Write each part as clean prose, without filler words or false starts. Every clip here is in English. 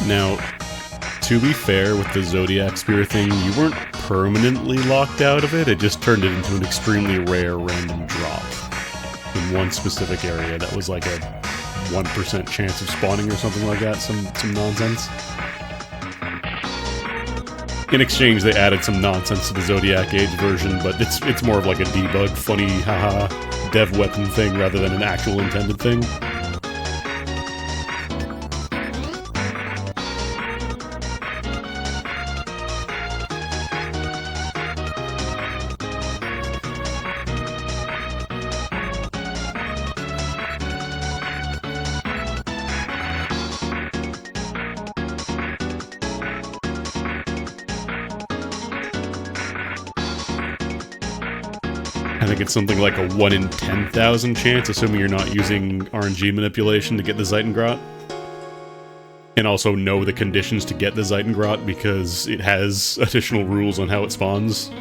Now, to be fair with the Zodiac Spear thing, you weren't permanently locked out of it, it just turned it into an extremely rare random drop in one specific area that was like a 1% chance of spawning or something like that, some nonsense. In exchange, they added some nonsense to the Zodiac Age version, but it's more of like a debug, funny, haha, dev weapon thing rather than an actual intended thing. I think it's something like a 1 in 10,000 chance, assuming you're not using RNG manipulation to get the Zeitengrot. And also know the conditions to get the Zeitengrot, because it has additional rules on how it spawns.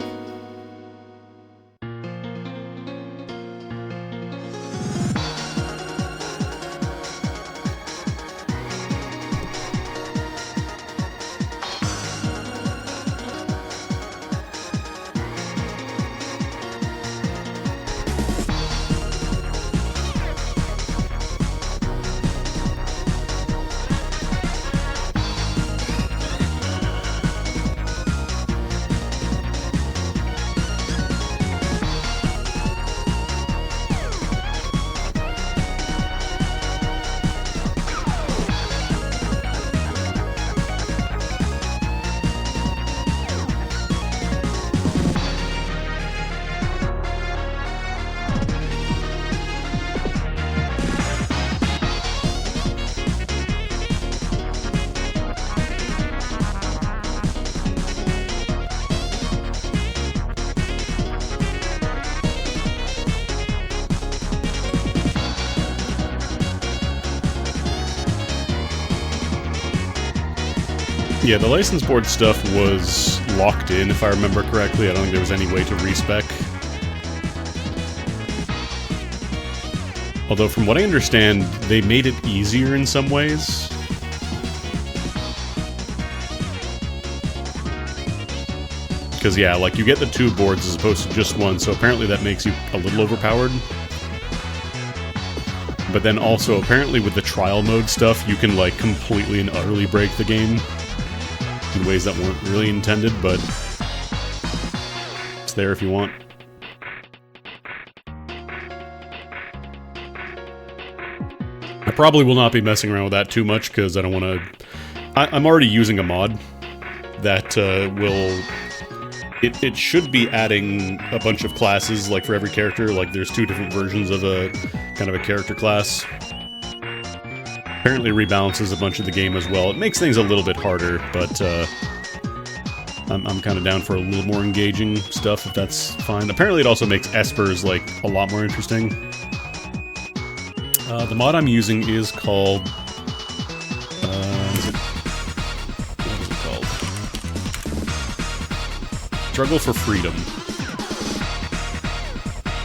Yeah, the license board stuff was locked in, if I remember correctly. I don't think there was any way to respec. Although, from what I understand, they made it easier in some ways. Because, yeah, like, you get the 2 boards as opposed to just 1, so apparently that makes you a little overpowered. But then also, apparently with the trial mode stuff, you can, like, completely and utterly break the game in ways that weren't really intended, but it's there if you want. I probably will not be messing around with that too much, because I don't want to... I'm already using a mod that will... It should be adding a bunch of classes, like, for every character. Like, there's 2 different versions of a kind of a character class. Apparently rebalances a bunch of the game as well. It makes things a little bit harder, but I'm kind of down for a little more engaging stuff, if that's fine. Apparently it also makes Espers, like, a lot more interesting. The mod I'm using is called... what is it called? Struggle for Freedom.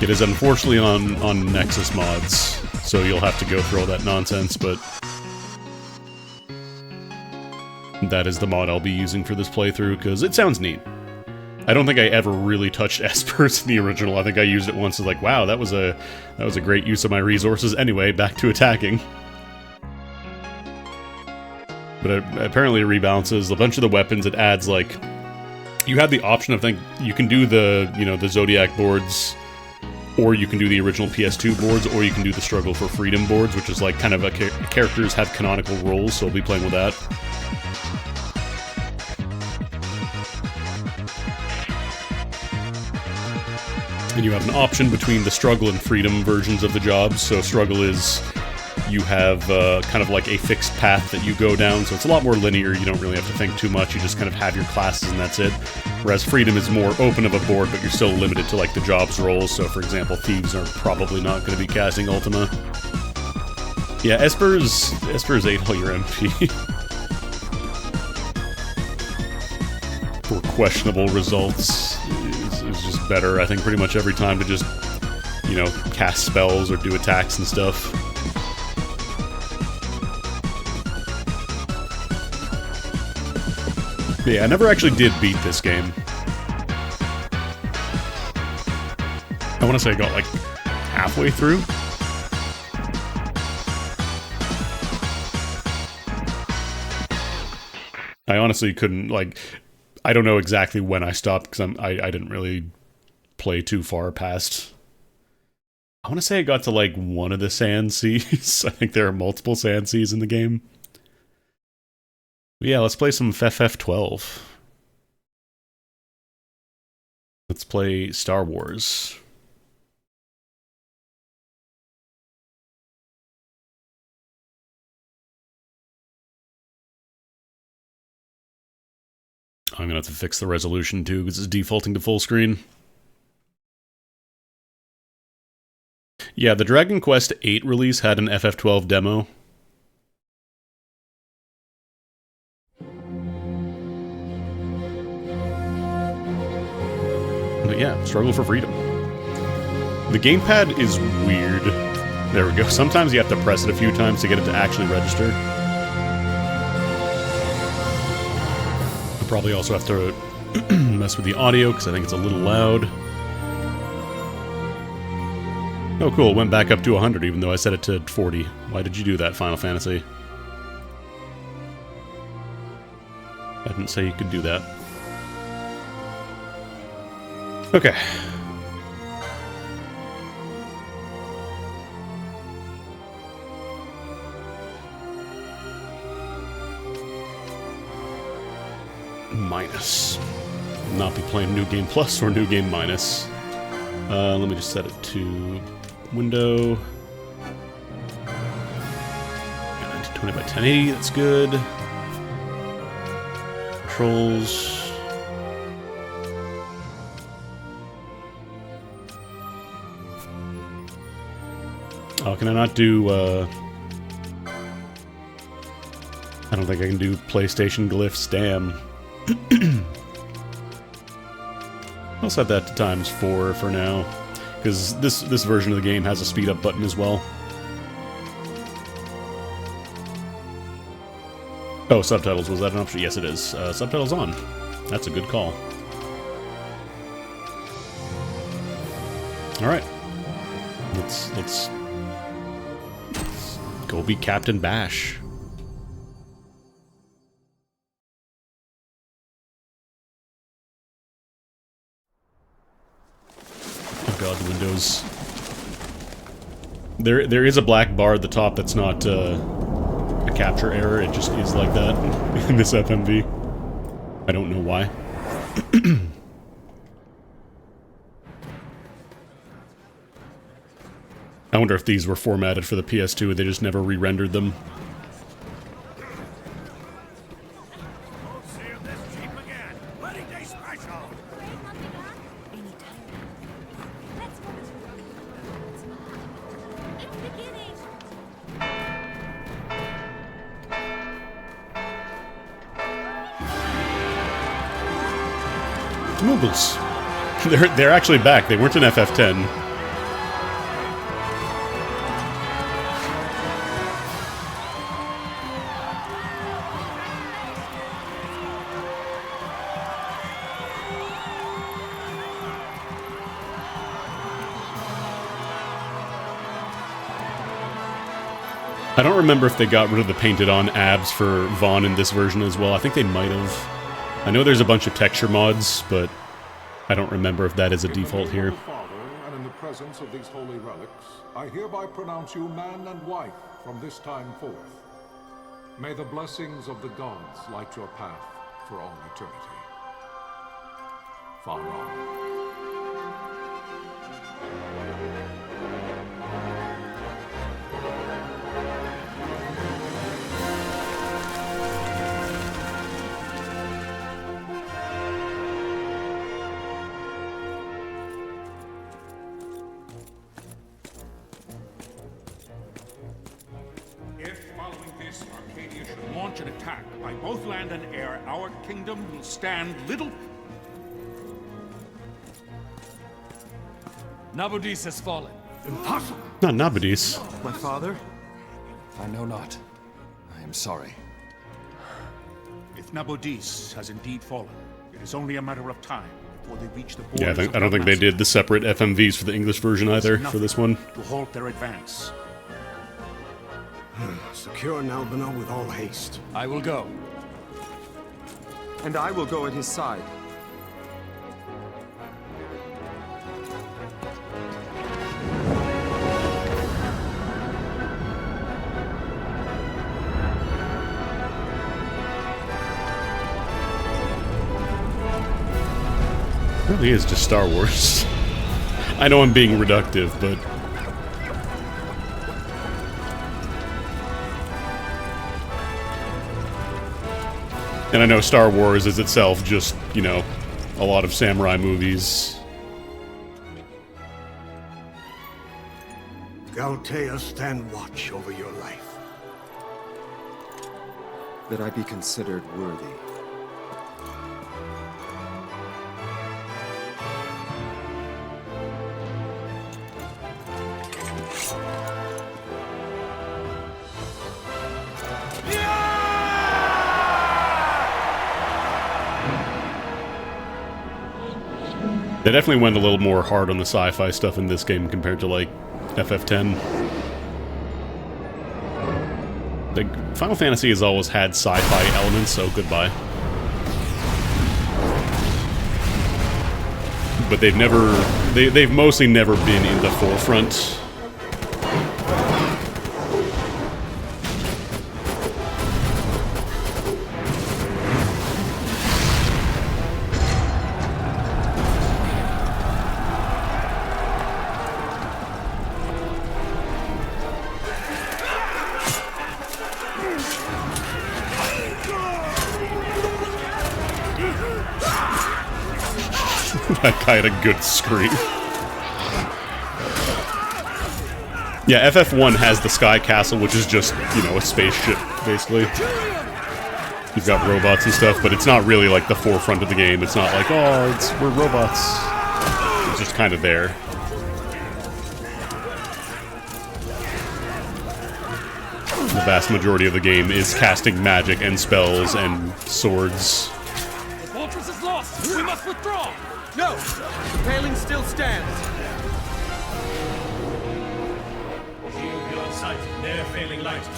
It is unfortunately on Nexus mods, so you'll have to go through all that nonsense, but... that is the mod I'll be using for this playthrough, because it sounds neat. I don't think I ever really touched Espers in the original. I think I used it once and like, wow, that was a great use of my resources. Anyway, back to attacking. But it apparently rebalances a bunch of the weapons. It adds, like... you have the option of, you can do the, the Zodiac boards, or you can do the original PS2 boards, or you can do the Struggle for Freedom boards, which is like kind of characters have canonical roles, so I'll be playing with that. And you have an option between the Struggle and Freedom versions of the jobs. So Struggle is, you have kind of like a fixed path that you go down, so it's a lot more linear, you don't really have to think too much, you just kind of have your classes and that's it. Whereas Freedom is more open of a board, but you're still limited to like the jobs roles, so for example, Thieves are probably not going to be casting Ultima. Yeah, Espers ate all your MP. For questionable results. Is just better, I think, pretty much every time to just, cast spells or do attacks and stuff. Yeah, I never actually did beat this game. I want to say I got like halfway through. I honestly couldn't, like, I don't know exactly when I stopped because I didn't really play too far past. I want to say I got to like one of the sand seas. I think there are multiple sand seas in the game. Yeah, let's play some FF12. Let's play Star Wars. I'm gonna have to fix the resolution too, because it's defaulting to full screen. Yeah, the Dragon Quest VIII release had an FF12 demo. But yeah, struggle for freedom. The gamepad is weird. There we go. Sometimes you have to press it a few times to get it to actually register. I probably also have to mess with the audio because I think it's a little loud. Oh cool, it went back up to 100 even though I set it to 40. Why did you do that, Final Fantasy? I didn't say you could do that. Okay. Minus. Will not be playing New Game Plus or New Game Minus. Let me just set it to window. 1920 by 1080, that's good. Controls. Oh, can I not do, I don't think I can do PlayStation glyphs, damn. I'll set that to ×4 for now, because this version of the game has a speed up button as well. Oh, subtitles, was that an option? Yes, it is. Subtitles on. That's a good call. Alright. Let's go be Captain Bash. Oh god, the windows. There is a black bar at the top that's not a capture error, it just is like that in this FMV. I don't know why. I wonder if these were formatted for the PS2 and they just never re-rendered them. Moogles. They're actually back. They weren't in FF10. I don't remember if they got rid of the painted-on abs for Vaughn in this version as well. I think they might have. I know there's a bunch of texture mods, but I don't remember if that is a default here. Father, and in the presence of these holy relics, I hereby pronounce you man and wife from this time forth. May the blessings of the gods light your path for all eternity. Far on. Launch an attack by both land and air, our kingdom will stand little. Nabudis has fallen. Impossible. Not Nabudis. My father? I know not. I am sorry. If Nabodis has indeed fallen, it is only a matter of time before they reach the borders. Yeah, I don't think they did the separate FMVs for the English version either for this one. To halt their advance. Secure Nalbina with all haste. I will go. And I will go at his side. It really is just Star Wars. I know I'm being reductive, but... And I know Star Wars is itself just, you know, a lot of samurai movies. Galtea, stand watch over your life. That I be considered worthy. They definitely went a little more hard on the sci-fi stuff in this game compared to, like, FF10. Like, Final Fantasy has always had sci-fi elements, so goodbye. But they've never... They've mostly never been in the forefront. That guy had a good scream. Yeah, FF1 has the Sky Castle, which is just, you know, a spaceship, basically. You've got robots and stuff, but it's not really, like, the forefront of the game. It's not like, oh, we're robots. It's just kind of there. The vast majority of the game is casting magic and spells and swords. The fortress is lost! We must withdraw! No! The paling still stands! Shield your sight, ne'er failing light.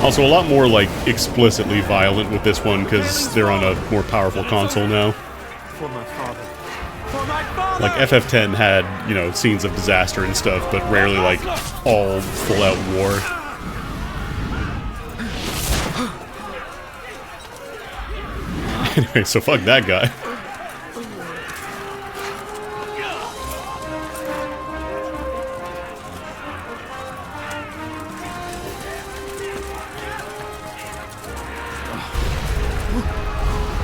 Also, a lot more, like, explicitly violent with this one, because they're on a more powerful console now. For my father. For my father! Like, FF10 had, you know, scenes of disaster and stuff, but rarely, like, all full-out war. Anyway, so fuck that guy.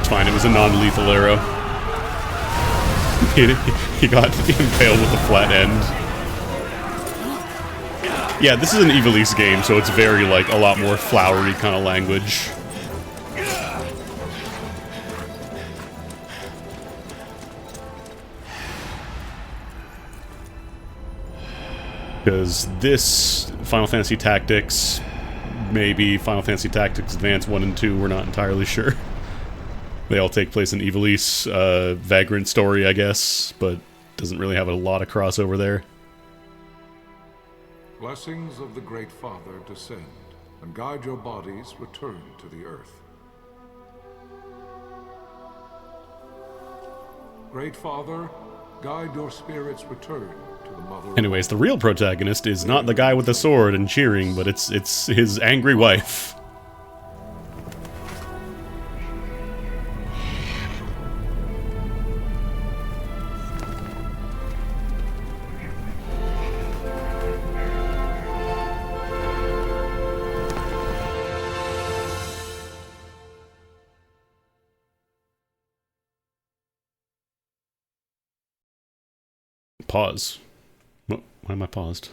It's fine, it was a non-lethal arrow. He got impaled with a flat end. Yeah, this is an Ivalice game, so it's very, like, a lot more flowery kind of language. Because this Final Fantasy Tactics, maybe Final Fantasy Tactics Advance 1 and 2, we're not entirely sure. They all take place in Ivalice, Vagrant story, I guess, but doesn't really have a lot of crossover there. Blessings of the Great Father descend, and guide your bodies return to the earth. Great Father, guide your spirits return to the Mother. Anyways, the real protagonist is not the guy with the sword and cheering, but it's his angry wife. Pause. Why am I paused?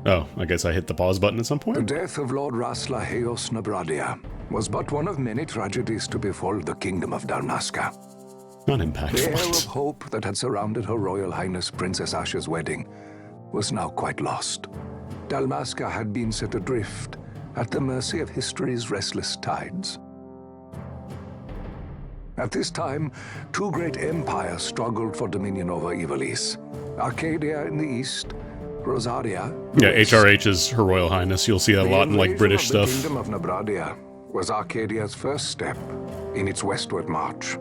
Oh, I guess I hit the pause button at some The point. death of Lord Rasla Heos Nabradia was but one of many tragedies to befall the kingdom of Dalmasca. Not The air of impactful. hope that had surrounded Her Royal Highness Princess Asha's wedding was now quite lost. Dalmasca had been set adrift at the mercy of history's restless tides. At this time, two great empires struggled for dominion over Ivalice. Arcadia in the east, Rosaria. Yeah, HRH is Her Royal Highness. You'll see that a lot in like British The stuff. Kingdom of Nabradia was Arcadia's first step in its westward march.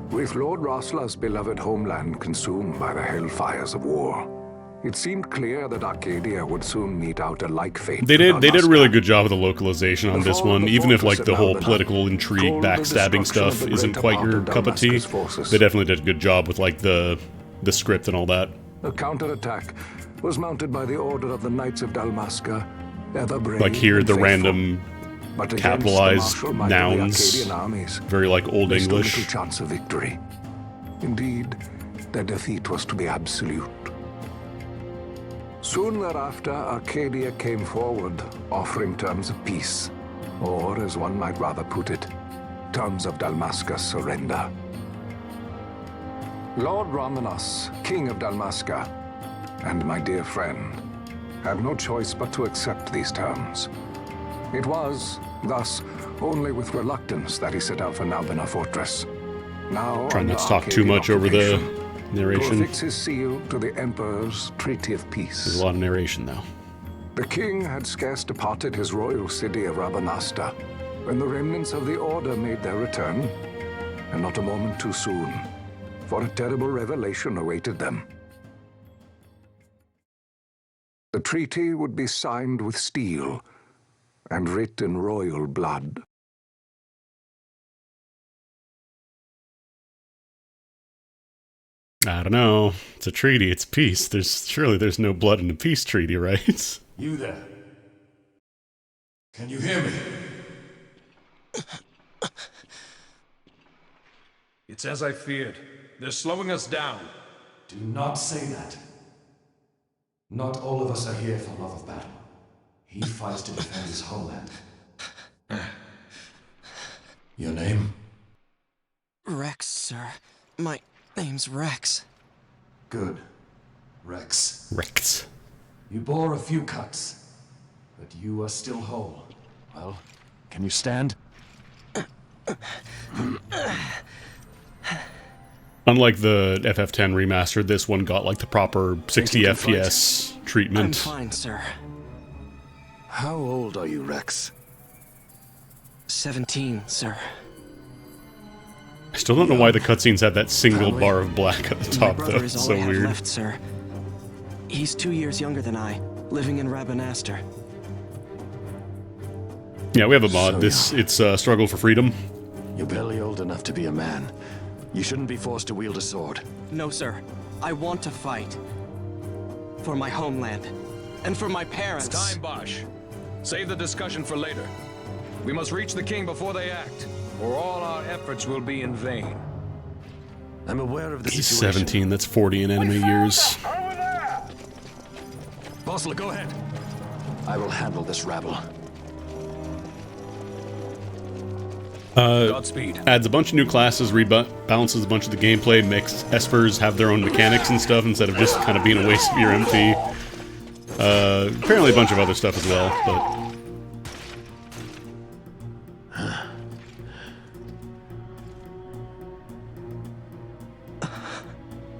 With Lord Rasla's beloved homeland consumed by the hellfires of war, it seemed clear that Arcadia would soon mete out a like fate. They to did a Dalmasca. really good job of the localization on The this fall of one, the even if like fortress the at whole Albina political intrigue, told the backstabbing destruction of stuff the isn't greater quite part your of cup of tea. Dalmasca's forces. They definitely did a good job with like the script and all that. The counterattack was mounted by the order of the Knights of Dalmasca, ever brave Like here, and the faithful. random But against capitalized the martial might of the nouns, Arcadian armies, very like Old there stood English. little chance of victory. Indeed, their defeat was to be absolute. Soon thereafter, Arcadia came forward, offering terms of peace, or, as one might rather put it, terms of Dalmasca's surrender. Lord Ramenas, King of Dalmasca, and my dear friend, had no choice but to accept these terms. It was, thus, only with reluctance that he set out for Nalbina Fortress. Now, Try under not to talk too Arcadian much over the occupation, to narration. affix his seal to the Emperor's Treaty of There's Peace. a lot of narration though. The king had scarce departed his royal city of Rabanasta when the remnants of the Order made their return, and not a moment too soon, for a terrible revelation awaited them. The treaty would be signed with steel and writ in royal blood. I don't know. It's a treaty. It's peace. Surely there's no blood in a peace treaty, right? You there? Can you hear me? It's as I feared. They're slowing us down. Do not say that. Not all of us are here for love of battle. He fights to defend his homeland. Your name? Rex, sir. My name's Rex. Good. Rex. Rex. You bore a few cuts, but you are still whole. Well, can you stand? Unlike the FF10 remaster, this one got like the proper 60 you can fight? FPS I'm treatment. fine, sir. How old are you, Rex? 17, sir. I still don't know why the cutscenes had that single Family. bar of black at the My top, brother though. is It's all so I have weird. left, sir. He's 2 years younger than I, living in Rabanaster. Yeah, we have a mod. So It's Struggle for Freedom. You're barely old enough to be a man. You shouldn't be forced to wield a sword. No, sir. I want to fight. For my homeland. And for my parents. It's time, Bosch. Save the discussion for later. We must reach the king before they act, or all our efforts will be in vain. I'm aware of the He's situation. 17. That's 40 in enemy years. Bossler, go ahead. I will handle this rabble. Godspeed. Adds a bunch of new classes, rebalances a bunch of the gameplay, makes espers have their own mechanics and stuff instead of just kind of being a waste of your MP. Apparently a bunch of other stuff as well, but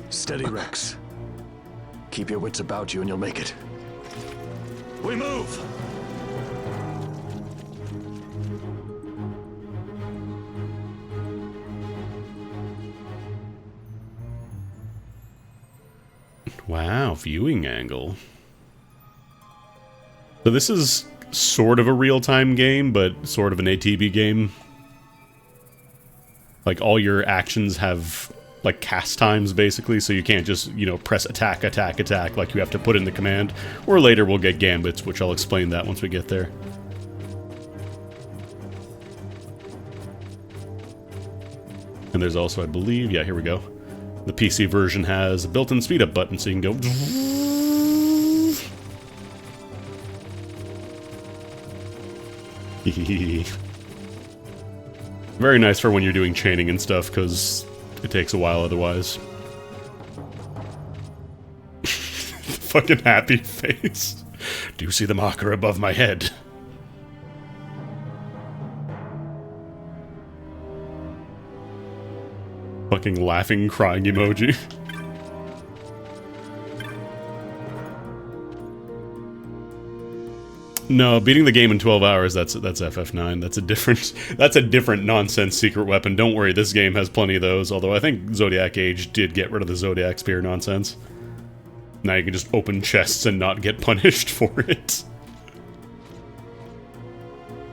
Steady, Rex. Keep your wits about you and you'll make it. We move! wow, viewing angle. So this is sort of a real-time game, but sort of an ATB game. Like, all your actions have, like, cast times, basically, so you can't just, you know, press attack, attack, attack, like you have to put in the command. Or later we'll get gambits, which I'll explain that once we get there. And there's also, I believe, yeah, here we go. The PC version has a built-in speed-up button, so you can go... Very nice for when you're doing chaining and stuff, because it takes a while otherwise. Fucking happy face. Do you see the marker above my head? Fucking laughing, crying emoji. No, beating the game in 12 hours, that's FF9. That's a different nonsense secret weapon. Don't worry, this game has plenty of those, although I think Zodiac Age did get rid of the Zodiac Spear nonsense. Now you can just open chests and not get punished for it.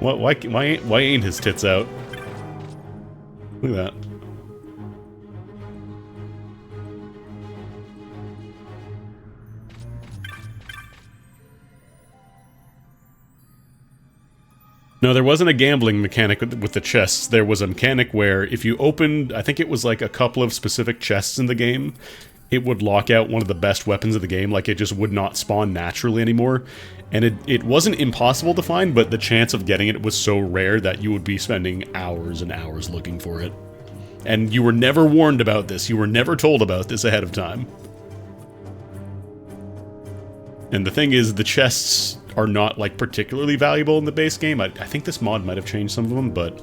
What? Why ain't his tits out? Look at that. No, there wasn't a gambling mechanic with the chests. There was a mechanic where if you opened, I think it was like a couple of specific chests in the game, it would lock out one of the best weapons of the game, like it just would not spawn naturally anymore. And it wasn't impossible to find, but the chance of getting it was so rare that you would be spending hours and hours looking for it. And you were never warned about this, you were never told about this ahead of time. And the thing is, the chests are not, like, particularly valuable in the base game. I think this mod might have changed some of them, but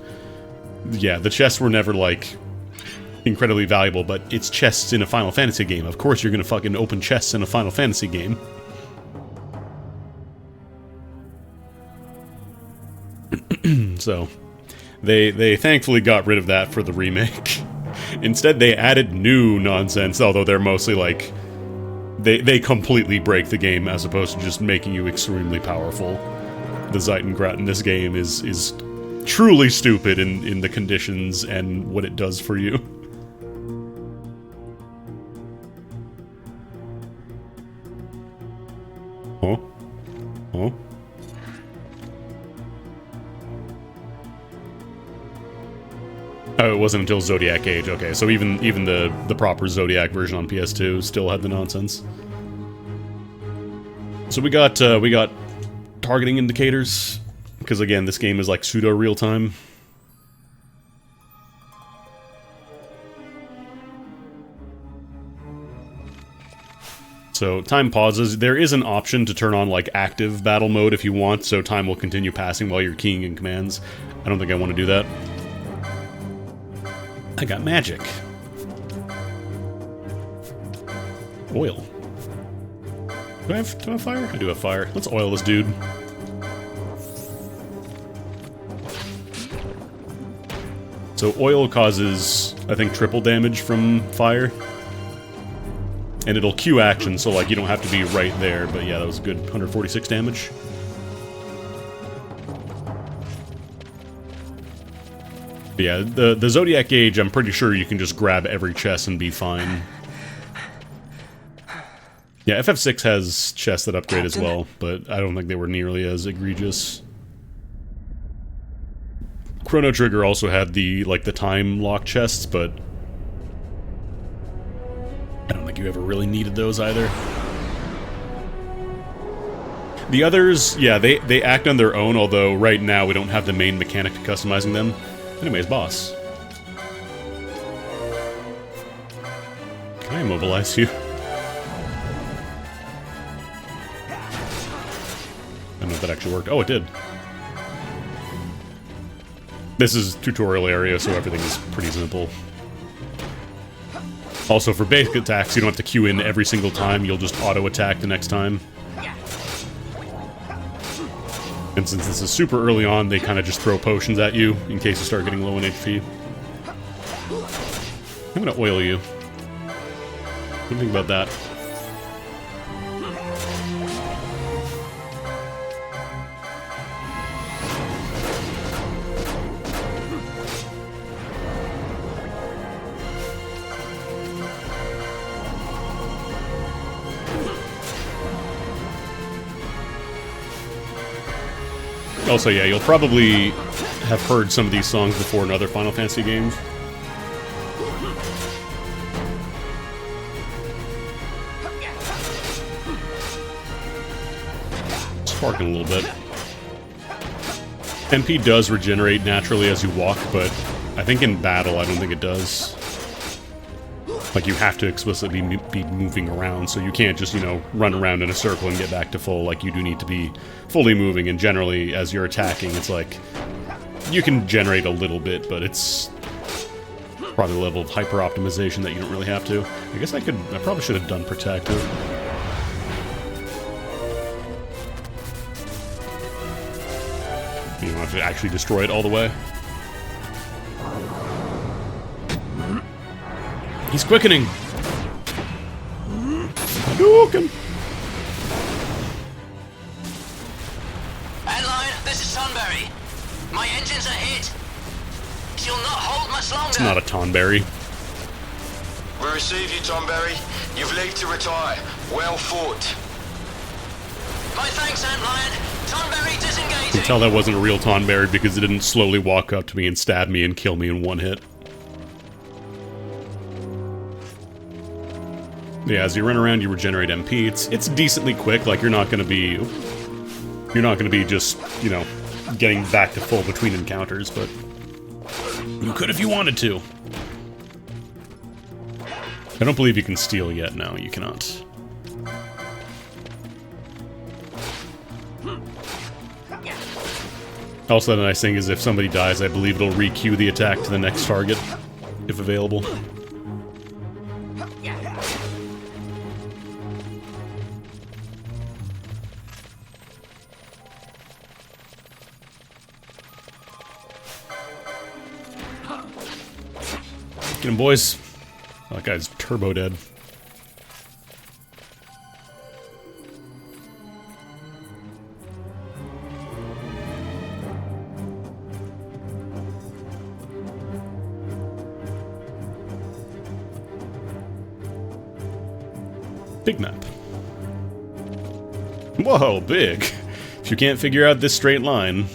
yeah, the chests were never, like, incredibly valuable, but it's chests in a Final Fantasy game. Of course you're gonna fucking open chests in a Final Fantasy game. So, they thankfully got rid of that for the remake. Instead, they added new nonsense, although they're mostly, like, They completely break the game as opposed to just making you extremely powerful. The Zeitengrat in this game is truly stupid in the conditions and what it does for you. Huh? Huh? Oh, it wasn't until Zodiac Age. Okay, so even the proper Zodiac version on PS2 still had the nonsense. So we got targeting indicators, because again, this game is like pseudo real time. So time pauses. There is an option to turn on like active battle mode if you want, so time will continue passing while you're keying in commands. I don't think I want to do that. I got magic. Oil. Do I have fire? I do have fire. Let's oil this dude. So oil causes, I think, triple damage from fire. And it'll queue action, so like you don't have to be right there, but yeah, that was a good 146 damage. But yeah, the Zodiac Age, I'm pretty sure you can just grab every chest and be fine. Yeah, FF6 has chests that upgrade as well, but I don't think they were nearly as egregious. Chrono Trigger also had the time lock chests, but I don't think you ever really needed those either. The others, yeah, they act on their own, although right now we don't have the main mechanic to customizing them. Anyways, boss. Can I immobilize you? I don't know if that actually worked. Oh, it did. This is tutorial area, so everything is pretty simple. Also, for basic attacks, you don't have to queue in every single time. You'll just auto-attack the next time. And since this is super early on, they kind of just throw potions at you in case you start getting low in HP. I'm gonna oil you. What do you think about that? Also, yeah, you'll probably have heard some of these songs before in other Final Fantasy games. Sparking a little bit. MP does regenerate naturally as you walk, but I think in battle, I don't think it does. Like, you have to explicitly be moving around, so you can't just, you know, run around in a circle and get back to full. Like, you do need to be fully moving, and generally, as you're attacking, it's like, you can generate a little bit, but it's probably the level of hyper-optimization that you don't really have to. I guess I probably should have done Protective. You don't have to actually destroy it all the way. He's quickening! Hadouken! Antlion, this is Tonberry. My engines are hit. She'll not hold much longer. It's not a Tonberry. We receive you, Tonberry. You've leave to retire. Well fought. My thanks, Antlion. Tonberry disengaging. You can tell that wasn't a real Tonberry because it didn't slowly walk up to me and stab me and kill me in one hit. Yeah, as you run around, you regenerate MP. It's decently quick. Like, you're not gonna be just, you know, getting back to full between encounters, but you could if you wanted to. I don't believe you can steal yet. No, you cannot. Also, the nice thing is if somebody dies, I believe it'll re-queue the attack to the next target, if available. Get him, boys. That guy's turbo dead. Big map. Whoa, big. If you can't figure out this straight line...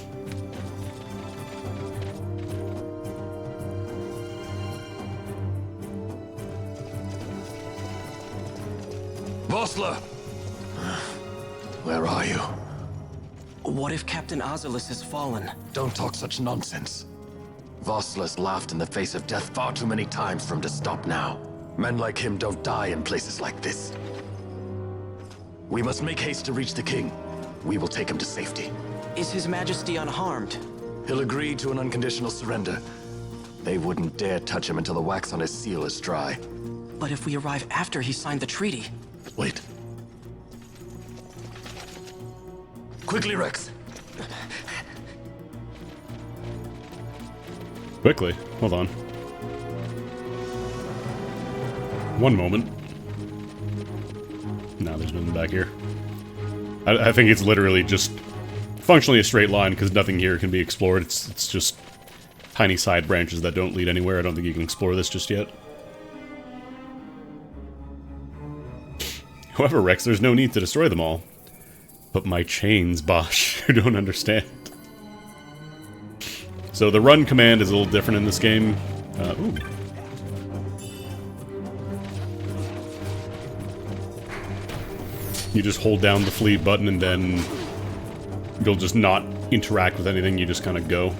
Vossler! Where are you? What if Captain Azulis has fallen? Don't talk such nonsense. Vossler's laughed in the face of death far too many times for him to stop now. Men like him don't die in places like this. We must make haste to reach the king. We will take him to safety. Is His Majesty unharmed? He'll agree to an unconditional surrender. They wouldn't dare touch him until the wax on his seal is dry. But if we arrive after he signed the treaty... Wait. Quickly, Rex. Quickly. Hold on. One moment. No, there's nothing back here. I think it's literally just functionally a straight line because nothing here can be explored. It's just tiny side branches that don't lead anywhere. I don't think you can explore this just yet. However, Rex, there's no need to destroy them all. But my chains, Bosch, you don't understand. So the run command is a little different in this game. Ooh. You just hold down the flee button and then you'll just not interact with anything, you just kind of go.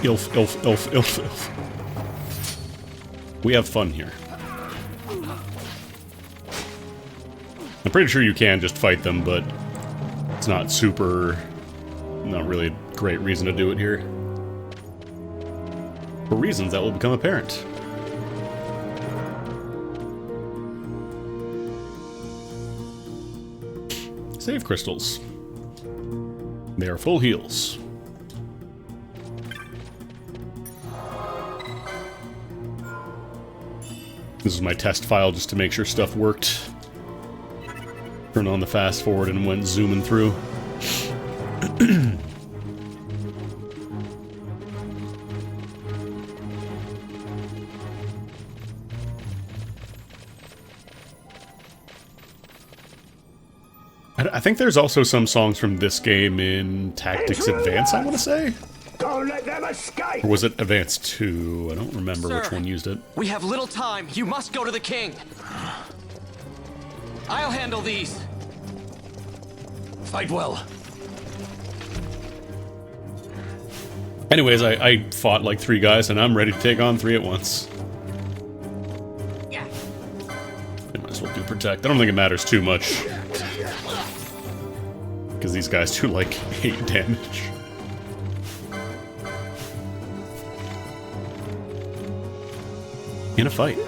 Ilf, ilf, ilf, ilf, ilf. We have fun here. I'm pretty sure you can just fight them, but it's not really a great reason to do it here. For reasons that will become apparent. Save crystals. They are full heals. This is my test file just to make sure stuff worked. Turned on the fast forward and went zooming through. I think there's also some songs from this game in Tactics Advance, I want to say? won't let them escape! Or was it Advance 2? I don't remember Sir, which one used it. We have little time. You must go to the king. I'll handle these. Fight well. Anyways, I fought like 3 guys, and I'm ready to take on 3 at once. Yeah. I might as well do Protect. I don't think it matters too much. Because these guys do like 8 damage. In a fight.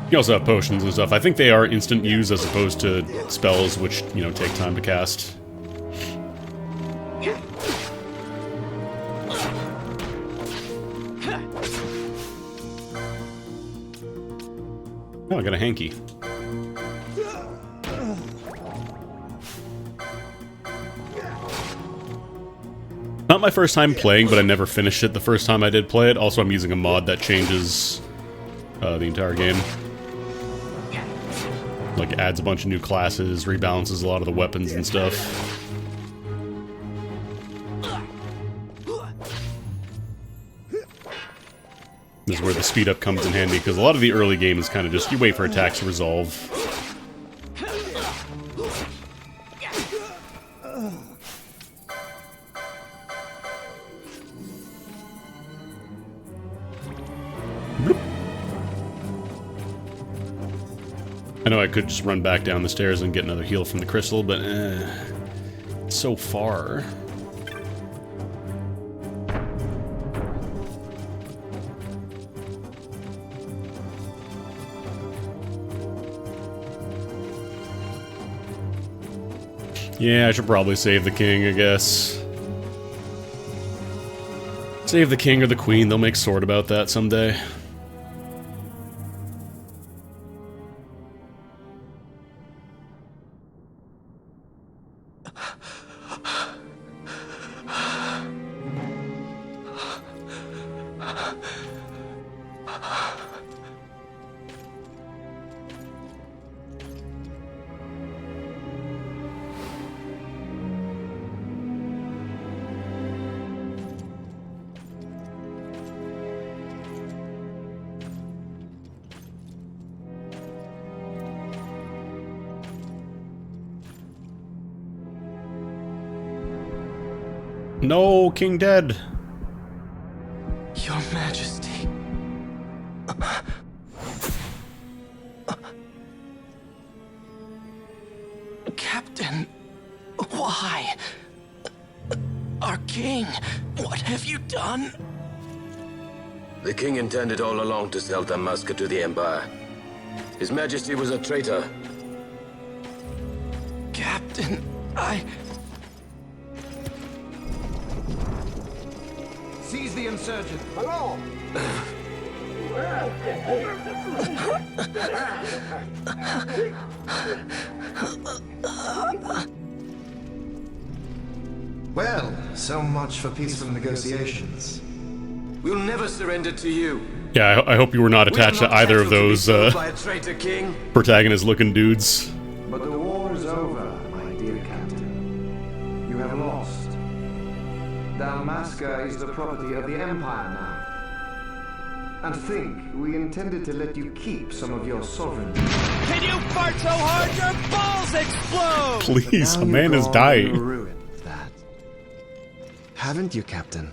You also have potions and stuff. I think they are instant use as opposed to spells, which, you know, take time to cast. Oh, I got a hanky. Not my first time playing, but I never finished it the first time I did play it. Also, I'm using a mod that changes the entire game. Like, adds a bunch of new classes, rebalances a lot of the weapons and stuff. This is where the speed up comes in handy, because a lot of the early game is kind of just, you wait for attacks to resolve. I know I could just run back down the stairs and get another heal from the crystal, but it's so far. Yeah, I should probably save the king, I guess. Save the king or the queen, they'll make sword about that someday. No, King dead. Your Majesty. Captain, why? Our king, what have you done? The king intended all along to sell Damaska to the Empire. His Majesty was a traitor. Captain, Seize the insurgent. Hello! Well, so much for peaceful negotiations. We'll never surrender to you. Yeah, I hope you were not attached to either of those By a traitor king. protagonist-looking dudes. But the war is over, my dear Captain. You have lost. Dalmasca is the property of the Empire now. And think, we intended to let you keep some of your sovereignty. Can you fart so hard your balls explode? Please, a man is dying. Ruined that. Haven't you, Captain?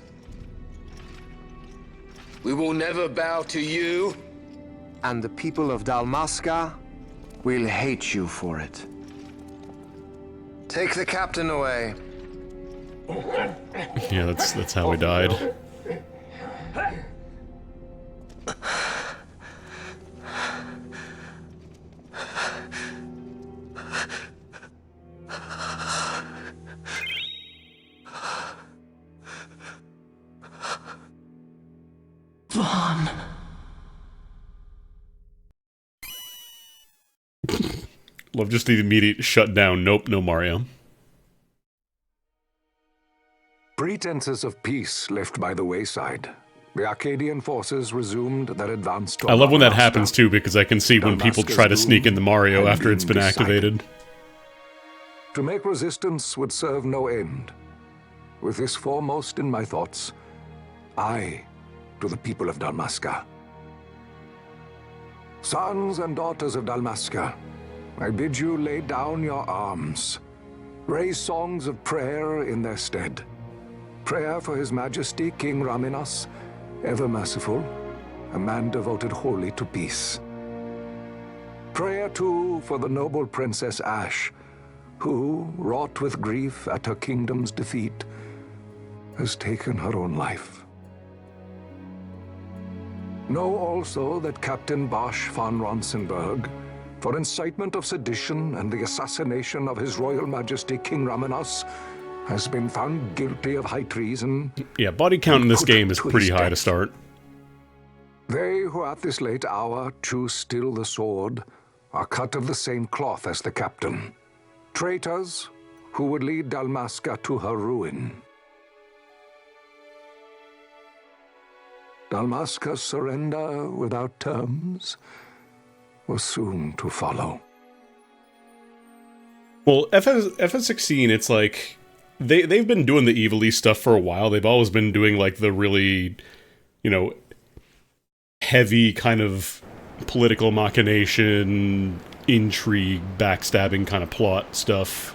We will never bow to you. And the people of Dalmasca will hate you for it. Take the captain away. Yeah, that's how he died. Vaughn. Love just the immediate shutdown. Nope, no Mario. Pretenses of peace left by the wayside. The Arcadian forces resumed their advance to I love when that Alabasta. happens too, because I can see when people try to sneak into Mario after it's been activated. To make resistance would serve no end. With this foremost in my thoughts, I, to the people of Dalmasca. Sons and daughters of Dalmasca, I bid you lay down your arms. Raise songs of prayer in their stead. Prayer for His Majesty King Raminas, ever merciful, a man devoted wholly to peace. Prayer, too, for the noble Princess Ashe, who, wrought with grief at her kingdom's defeat, has taken her own life. Know also that Captain Bosch von Ronsenberg, for incitement of sedition and the assassination of His Royal Majesty King Raminas, has been found guilty of high treason. Yeah, body count in this game is pretty high to start. They who at this late hour choose still the sword are cut of the same cloth as the captain. Traitors who would lead Dalmasca to her ruin. Dalmasca's surrender without terms was soon to follow. Well, FF16, it's like they've been doing the Evil East stuff for a while. They've always been doing like the really, you know, heavy kind of political machination, intrigue, backstabbing kind of plot stuff.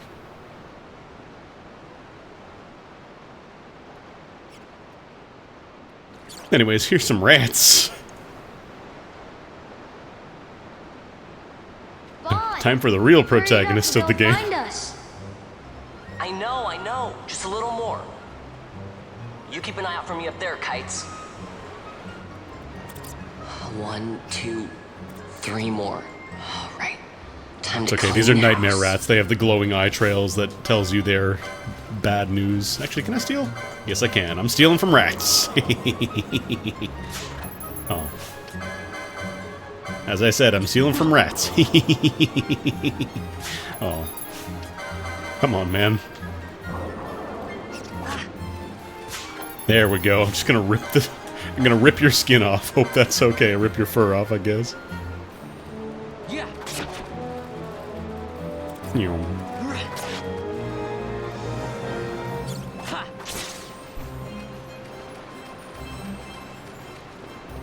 Anyways, here's some rats. Time for the real protagonist of the game. I know. Just a little more. You keep an eye out for me up there, Kites. 1, 2, 3 more. All right. Time It's to okay, clean these are house. nightmare rats. They have the glowing eye trails that tells you they're bad news. Actually, can I steal? Yes, I can. I'm stealing from rats. Oh. As I said, I'm stealing from rats. Oh. Come on, man. There we go. I'm just gonna rip I'm gonna rip your skin off. Hope that's okay. Rip your fur off, I guess. Yeah. You know.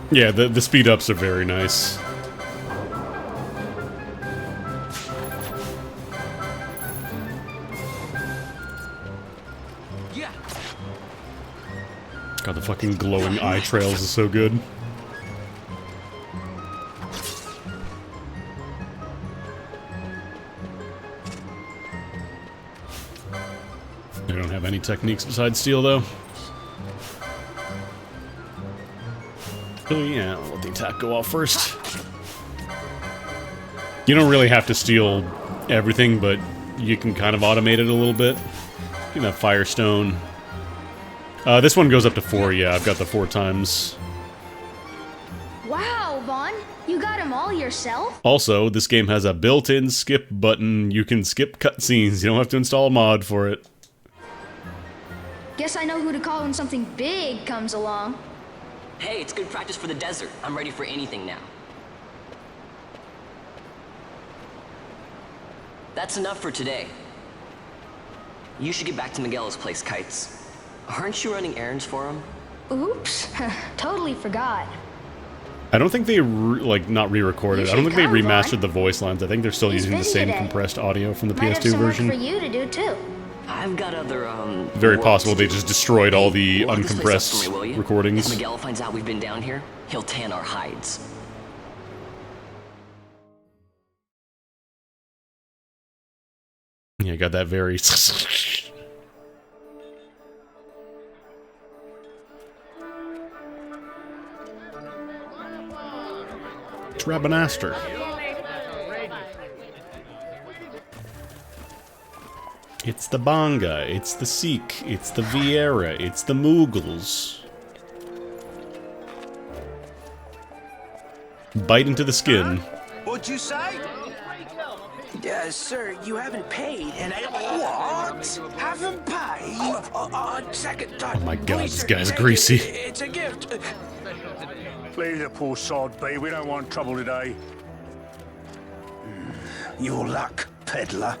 Yeah, the speed ups are very nice. Yeah. God, the fucking glowing eye trails is so good. They don't have any techniques besides steel, though. Oh yeah, I'll let the attack go off first. You don't really have to steal everything, but you can kind of automate it a little bit. You know, Firestone. This one goes up to 4, yeah, I've got the 4 times. Wow, Vaughn, you got them all yourself? Also, this game has a built-in skip button. You can skip cutscenes. You don't have to install a mod for it. Guess I know who to call when something big comes along. Hey, it's good practice for the desert. I'm ready for anything now. That's enough for today. You should get back to Miguel's place, Kites. Aren't you running errands for him? Oops, totally forgot. I don't think they, not re-recorded. I don't think they come, remastered Vaughn. the voice lines. I think they're still He's using the busy same today. compressed audio from the Might have PS2 some work version. for you to do too. I've got other, Very work possible to they do. just destroyed all the Lock this place up for me, will uncompressed ya? recordings. If Miguel finds out we've been down here, he'll tan our hides. Yeah, got that very... Rabanaster. It's the Banga, it's the Sikh, it's the Vieira, it's the Mughals. Bite into the skin. What'd you say? Sir, you haven't paid, and I... What? Haven't paid? Second time. Oh my god, this guy's greasy. It's a gift. Leave the poor sod be. We don't want trouble today. Your luck, peddler.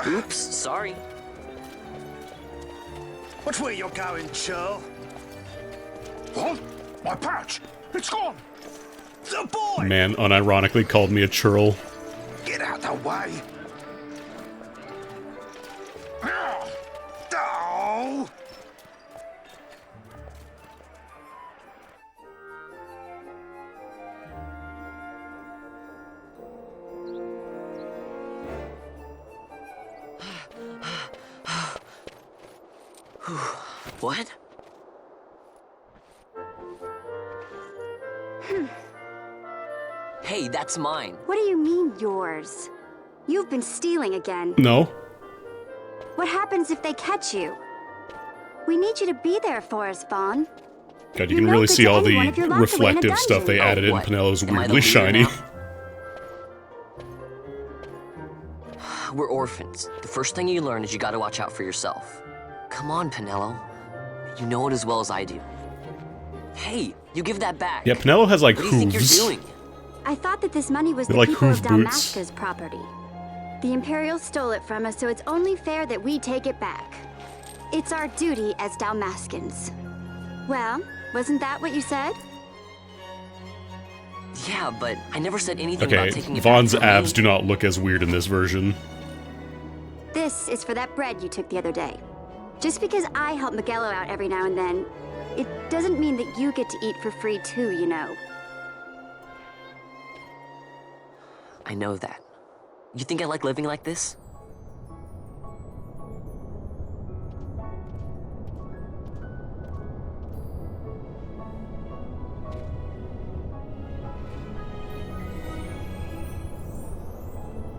Oops, sorry. Watch where you're going, churl. What? My pouch! It's gone! The boy! Man unironically called me a churl. Get out the way! Oh! What? Hey, that's mine. What do you mean, yours? You've been stealing again. No. What happens if they catch you? We need you to be there for us, Vaughn. God, you can really see all the reflective stuff they added in what? Penello's Am I the weirdly leader shiny. now? We're orphans. The first thing you learn is you gotta watch out for yourself. Come on, Penello. You know it as well as I do. Hey, you give that back. Yeah, Penello has like What do you think hooves. you're doing? I thought that this money was They're the like people of hoof boots. Dalmasca's property. The Imperials stole it from us, so it's only fair that we take it back. It's our duty as Dalmascans. Well, wasn't that what you said? Yeah, but I never said anything Okay, about taking it Vaughn's back from abs me. do not look as weird in this version. This is for that bread you took the other day. Just because I help Miguelo out every now and then, it doesn't mean that you get to eat for free too, you know. I know that. You think I like living like this?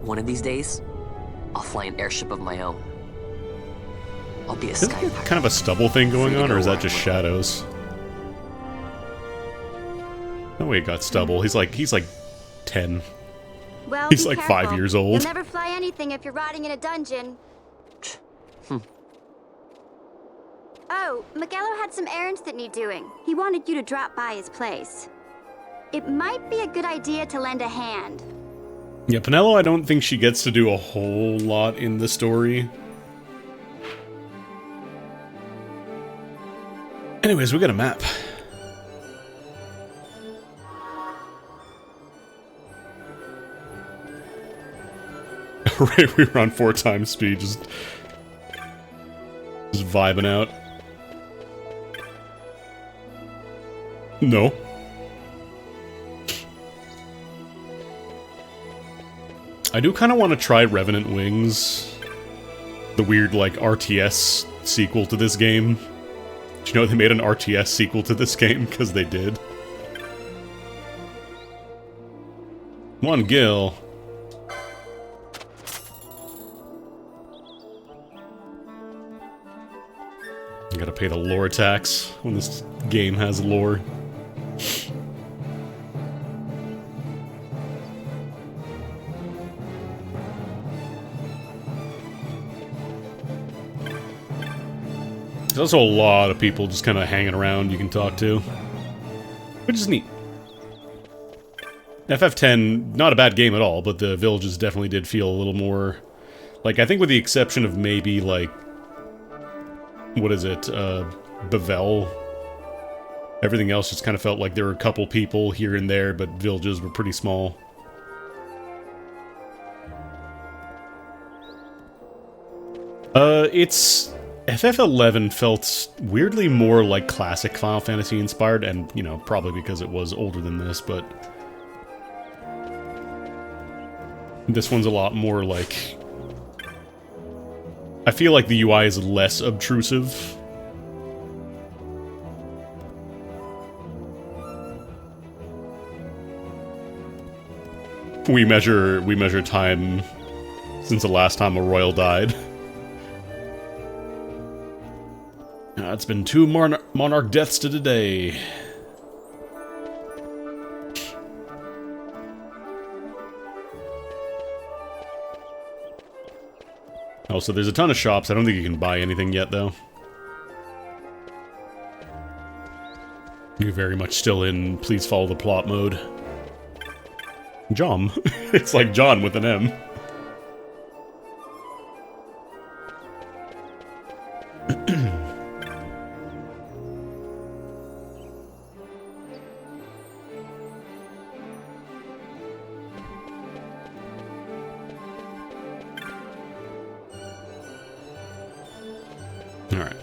One of these days, I'll fly an airship of my own. I'll be a Is sky there pirate. kind of a stubble thing going Free to on, or go is that where I just want. shadows? No way, he got stubble. He's like 10. Well, He's be like careful. 5 years old. You'll never fly anything if you're rotting in a dungeon. Oh, Miguelo had some errands that need doing. He wanted you to drop by his place. It might be a good idea to lend a hand. Yeah, Penello, I don't think she gets to do a whole lot in the story. Anyways, we got a map. Right, we were on 4 times speed, just vibing out. No. I do kind of want to try Revenant Wings. The weird, like, RTS sequel to this game. Do you know they made an RTS sequel to this game? Because they did. Come on, Gil. I gotta pay the lore tax when this game has lore. There's also a lot of people just kind of hanging around you can talk to, which is neat. FF10, not a bad game at all, but the villages definitely did feel a little more... Like, I think with the exception of maybe, like... What is it? Bevelle. Everything else just kind of felt like there were a couple people here and there, but villages were pretty small. It's... FF11 felt weirdly more like classic Final Fantasy inspired, and, you know, probably because it was older than this, but... This one's a lot more like... I feel like the UI is less obtrusive. We measure time since the last time a royal died. It's been 2 monarch deaths to today. Also, there's a ton of shops. I don't think you can buy anything yet, though. You're very much still in please follow the plot mode. John. It's like John with an M. Alright.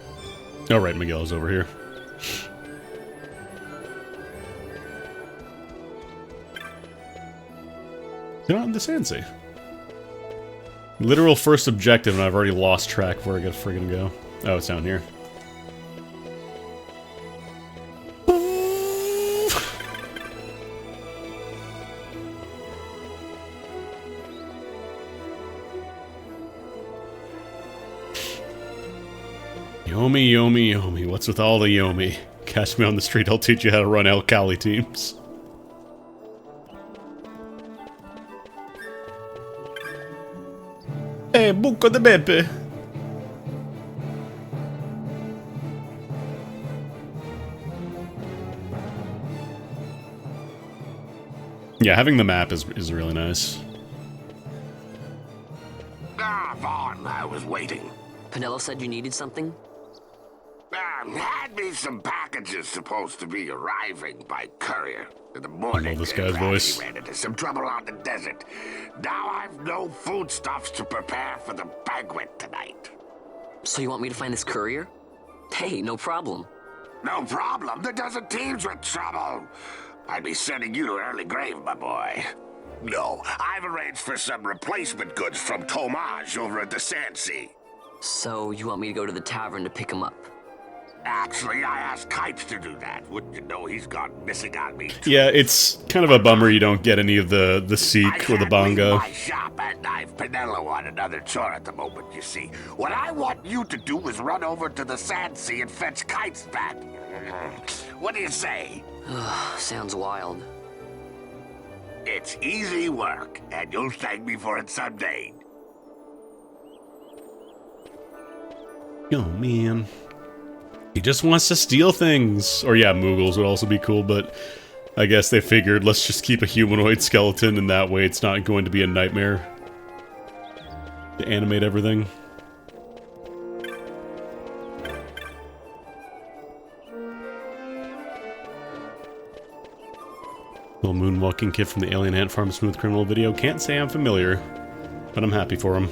Alright, Miguel's over here. They're not in the Sandsea. Literal first objective, and I've already lost track of where I gotta friggin' go. Oh, it's down here. Yomi, Yomi, Yomi. What's with all the Yomi? Catch me on the street, I'll teach you how to run El Cali teams. Hey, buco de Beppe. Yeah, having the map is really nice. Ah, Vaughn, I was waiting. Penelo said you needed something? Had me some packages supposed to be arriving by courier in the morning. I love this guy's voice. Ran into some trouble on the desert. Now I've no foodstuffs to prepare for the banquet tonight. So you want me to find this courier? Hey, no problem. No problem. The desert teems with trouble. I'd be sending you to early grave, my boy. No, I've arranged for some replacement goods from Tomaj over at the Sandsea. So you want me to go to the tavern to pick him up? Actually, I asked Kites to do that. Wouldn't you know he's gone missing on me too? Yeah, it's kind of a bummer you don't get any of the Seek or the Bongo. My shop and I've Penelo on another chore at the moment, you see. What I want you to do is run over to the Sandsea and fetch Kites back. What do you say? Sounds wild. It's easy work, and you'll thank me for it someday. Oh, man. He just wants to steal things. Or yeah, Moogles would also be cool, but I guess they figured let's just keep a humanoid skeleton, and that way it's not going to be a nightmare to animate everything. Little moonwalking kid from the Alien Ant Farm Smooth Criminal video. Can't say I'm familiar, but I'm happy for him.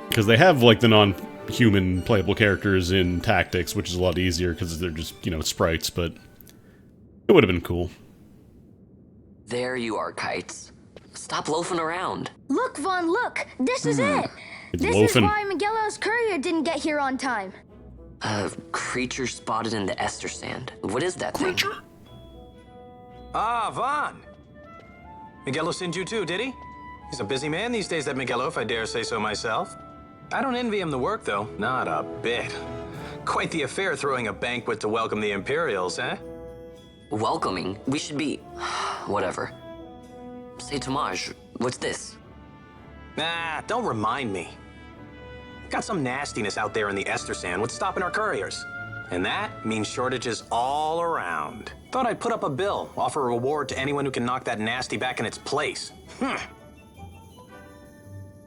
Because they have, like, the non-human playable characters in Tactics, which is a lot easier because they're just, you know, sprites, but it would have been cool. There you are, Kites. Stop loafing around. Look, Vaughn, look! This is it! It's This loafing. is why Miguelo's courier didn't get here on time. A creature spotted in the Ester Sand. What is that thing? Ah, Vaughn. Miguelo sent you too, did he? He's a busy man these days, that Miguelo, if I dare say so myself. I don't envy him the work, though. Not a bit. Quite the affair throwing a banquet to welcome the Imperials, eh? Welcoming? We should be... whatever. Say, Tomaj, what's this? Nah, don't remind me. Got some nastiness out there in the Ester Sand. What's stopping our couriers? And that means shortages all around. Thought I'd put up a bill, offer a reward to anyone who can knock that nasty back in its place.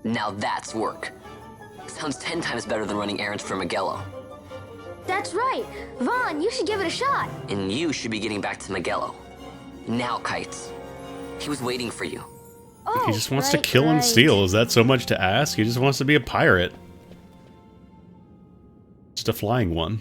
Now that's work. Sounds 10 times better than running errands for Miguelo. That's right. Vaughn, you should give it a shot. And you should be getting back to Miguelo. Now, Kites. He was waiting for you. Oh, He just wants to kill and steal. Is that so much to ask? He just wants to be a pirate. Just a flying one.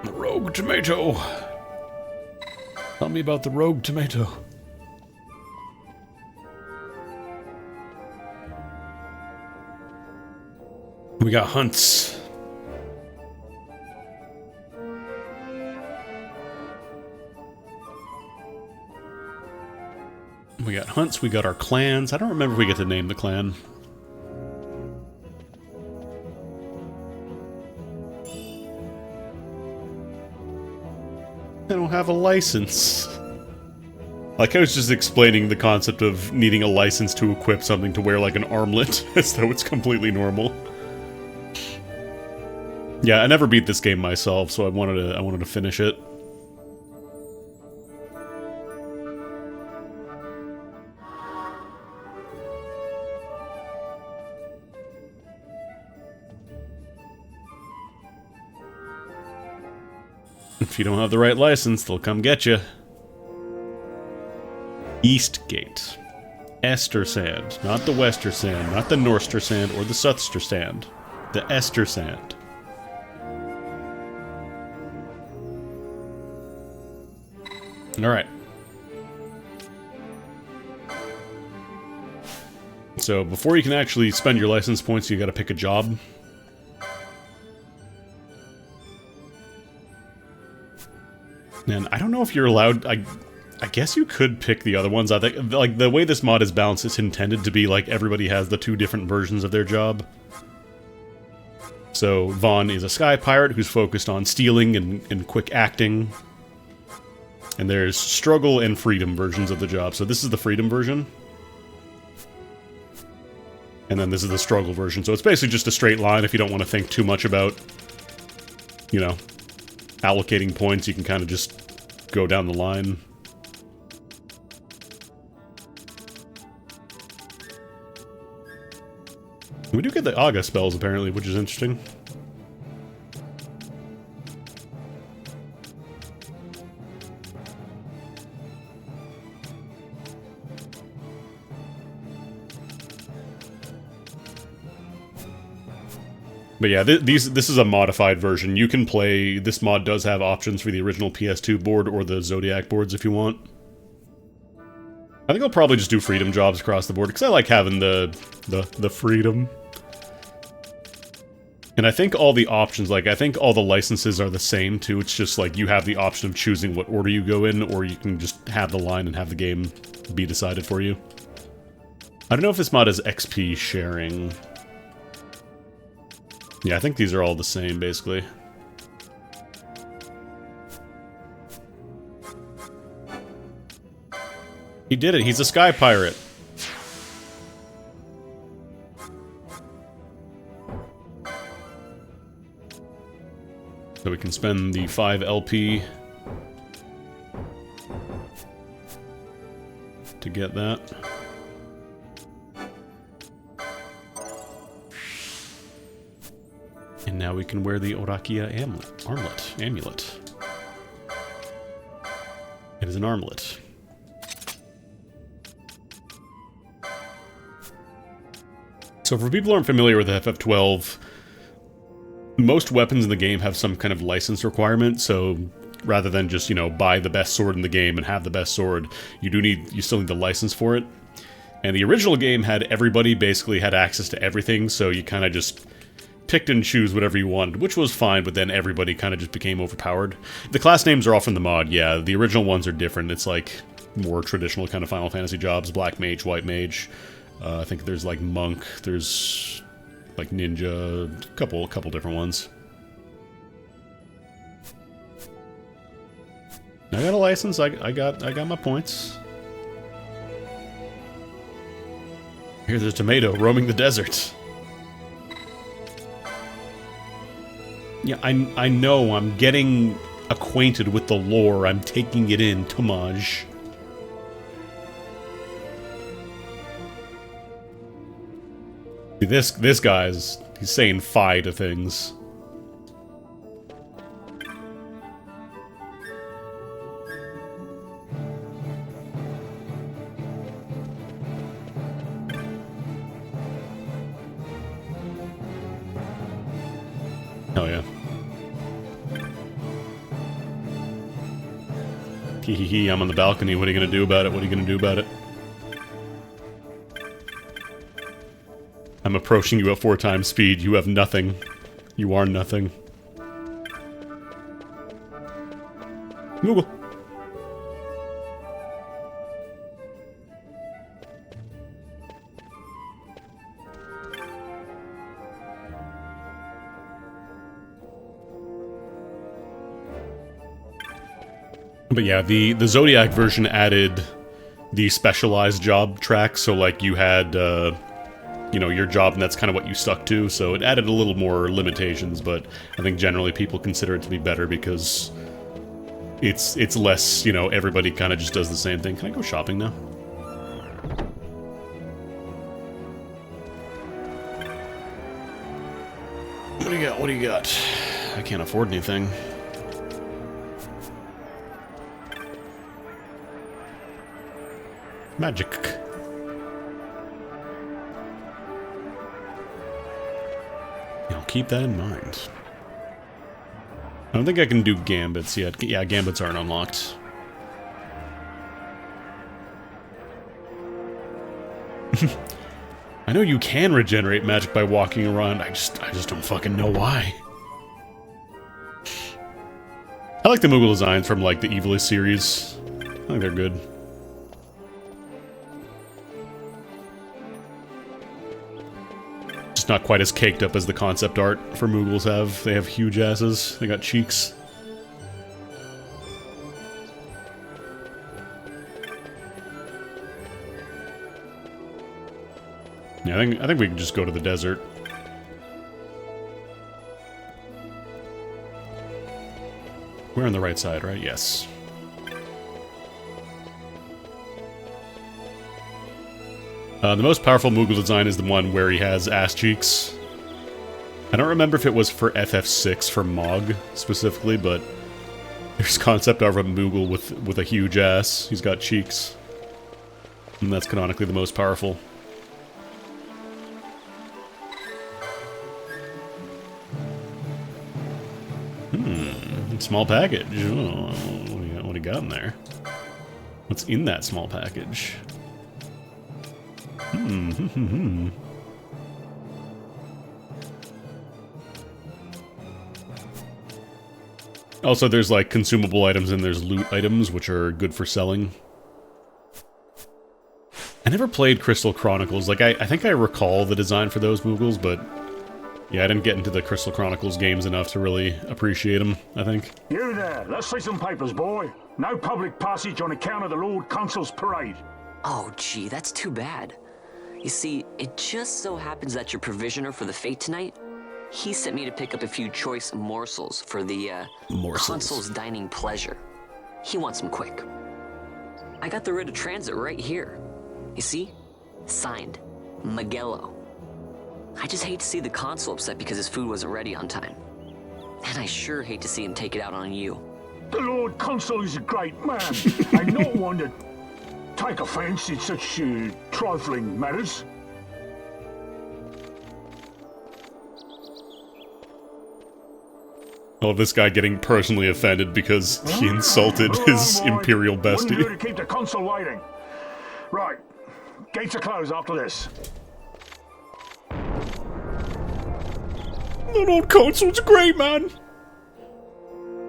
The rogue tomato. Tell me about the rogue tomato. We got hunts. We got hunts, we got our clans. I don't remember if we get to name the clan. I don't have a license. Like, I was just explaining the concept of needing a license to equip something to wear like an armlet, as though it's completely normal. Yeah, I never beat this game myself, so I wanted to finish it. If you don't have the right license, they'll come get you. Eastgate. Estersand. Not the Westersand, not the Norstersand or the Southstersand. The Estersand. Alright. So, before you can actually spend your license points, you gotta pick a job. And I don't know if you're allowed... I guess you could pick the other ones. I think, like, the way this mod is balanced, it's intended to be like everybody has the two different versions of their job. So, Vaughn is a sky pirate who's focused on stealing and quick acting. And there's struggle and freedom versions of the job. So this is the freedom version. And then this is the struggle version. So it's basically just a straight line. If you don't want to think too much about, you know, allocating points, you can kind of just go down the line. We do get the Aga spells, apparently, which is interesting. But yeah, this is a modified version. You can play... This mod does have options for the original PS2 board or the Zodiac boards if you want. I think I'll probably just do freedom jobs across the board, because I like having the freedom. And I think all the options, like, I think all the licenses are the same, too. It's just, like, you have the option of choosing what order you go in, or you can just have the line and have the game be decided for you. I don't know if this mod is XP sharing... Yeah, I think these are all the same, basically. He did it! He's a sky pirate! So we can spend the 5 LP to get that. And now we can wear the Orakia amulet. It is an armlet. So for people who aren't familiar with FF12, most weapons in the game have some kind of license requirement, so rather than just, you know, buy the best sword in the game and have the best sword, you still need the license for it. And the original game had everybody basically had access to everything, so you kind of just picked and choose whatever you wanted, which was fine, but then everybody kind of just became overpowered. The class names are all from the mod, yeah. The original ones are different. It's like more traditional kind of Final Fantasy jobs. Black Mage, White Mage. I think there's like Monk. There's like Ninja. A couple different ones. I got a license. I got my points. Here's a tomato roaming the desert. Yeah, I know, I'm getting acquainted with the lore, I'm taking it in, Tomaj. See, this guy's, he's saying fi to things. Oh yeah. Hee, I'm on the balcony. What are you gonna do about it? What are you gonna do about it? I'm approaching you at 4 times speed. You have nothing. You are nothing. Google. But yeah, the Zodiac version added the specialized job track, so like you had, you know, your job and that's kind of what you stuck to, so it added a little more limitations, but I think generally people consider it to be better because it's less, you know, everybody kind of just does the same thing. Can I go shopping now? What do you got? What do you got? I can't afford anything. Magic. I'll keep that in mind. I don't think I can do gambits yet. Yeah, gambits aren't unlocked. I know you can regenerate magic by walking around. I just don't fucking know why. I like the Moogle designs from like the Evilist series. I think they're good. Just not quite as caked up as the concept art for Moogles have. They have huge asses. They got cheeks. Yeah, I think we can just go to the desert. We're on the right side, right? Yes. The most powerful Moogle design is the one where he has ass cheeks. I don't remember if it was for FF6 for Mog specifically, but there's concept art of a Moogle with a huge ass. He's got cheeks. And that's canonically the most powerful. Small package. Oh, what do you got in there? What's in that small package? Also, there's like consumable items and there's loot items, which are good for selling. I never played Crystal Chronicles. Like, I think I recall the design for those Moogles, but yeah, I didn't get into the Crystal Chronicles games enough to really appreciate them, I think. You there, let's see some papers, boy. No public passage on account of the Lord Consul's parade. Oh, gee, that's too bad. You see, it just so happens that your provisioner for the fete tonight, he sent me to pick up a few choice morsels for the, Consul's dining pleasure. He wants them quick. I got the writ of transit right here. You see? Signed, Magello. I just hate to see the Consul upset because his food wasn't ready on time. And I sure hate to see him take it out on you. The Lord Consul is a great man, and not one to take offense in such trifling matters. Oh, this guy getting personally offended because he insulted his Imperial bestie. Wouldn't do to keep the Consul waiting. Right, gates are closed after this. The Lord Consul's a great man.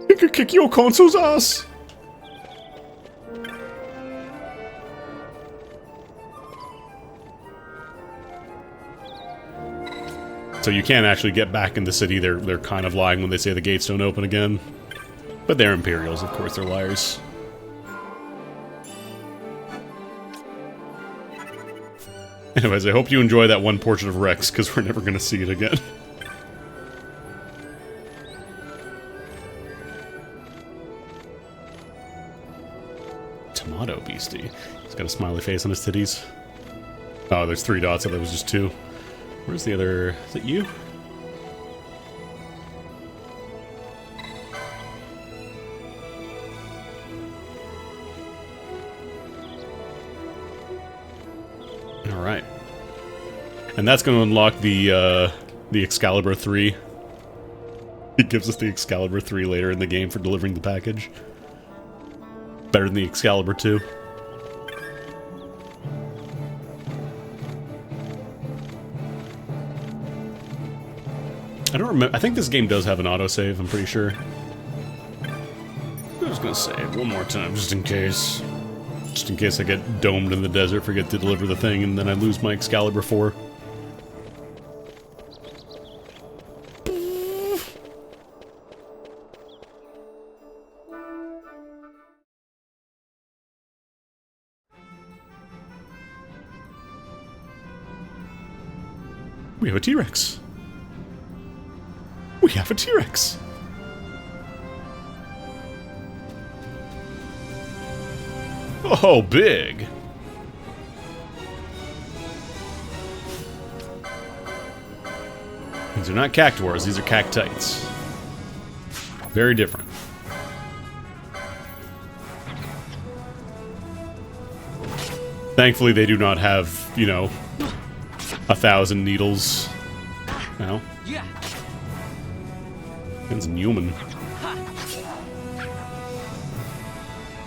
He could kick your Consul's ass. So you can't actually get back in the city. They're kind of lying when they say the gates don't open again. But they're Imperials, of course, they're liars. Anyways, I hope you enjoy that one portrait of Rex, because we're never going to see it again. Tomato Beastie. He's got a smiley face on his titties. Oh, there's 3 dots, so there was just 2. Where's the other... Is it you? Alright. And that's going to unlock the Excalibur 3. It gives us the Excalibur 3 later in the game for delivering the package. Better than the Excalibur 2. I don't remember. I think this game does have an autosave, I'm pretty sure. I'm just gonna save one more time, just in case. Just in case I get domed in the desert, forget to deliver the thing, and then I lose my Excalibur 4. We have a T-Rex. We have a T-Rex. Oh, big. These are not cactuars, these are cactites. Very different. Thankfully, they do not have, you know, 1,000 needles. Now. That's Newman.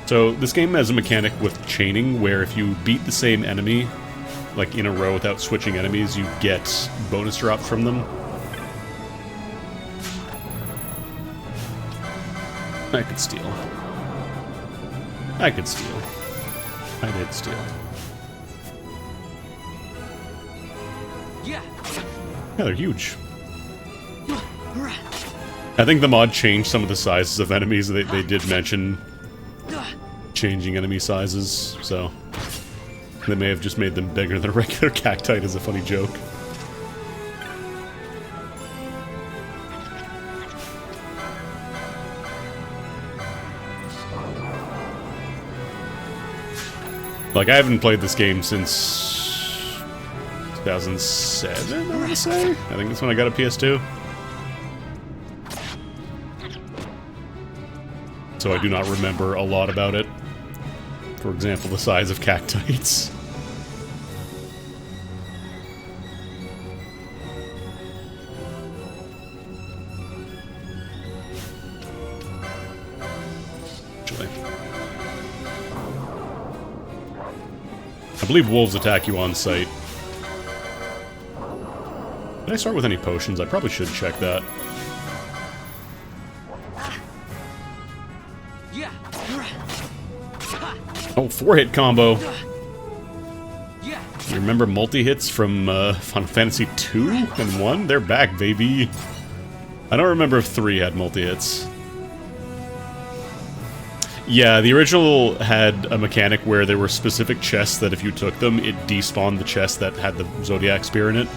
So, this game has a mechanic with chaining, where if you beat the same enemy, like in a row without switching enemies, you get bonus drops from them. I could steal. I could steal. I did steal. Yeah, they're huge. I think the mod changed some of the sizes of enemies. They did mention changing enemy sizes, so they may have just made them bigger than a regular cactite as a funny joke. Like, I haven't played this game since 2007, I want to say? I think that's when I got a PS2. So I do not remember a lot about it. For example, the size of cactites. Actually, I believe wolves attack you on sight. Did I start with any potions? I probably should check that. Oh, 4-hit combo. You remember multi-hits from Final Fantasy 2 and 1? They're back, baby. I don't remember if 3 had multi-hits. Yeah, the original had a mechanic where there were specific chests that if you took them, it despawned the chest that had the Zodiac Spear in it,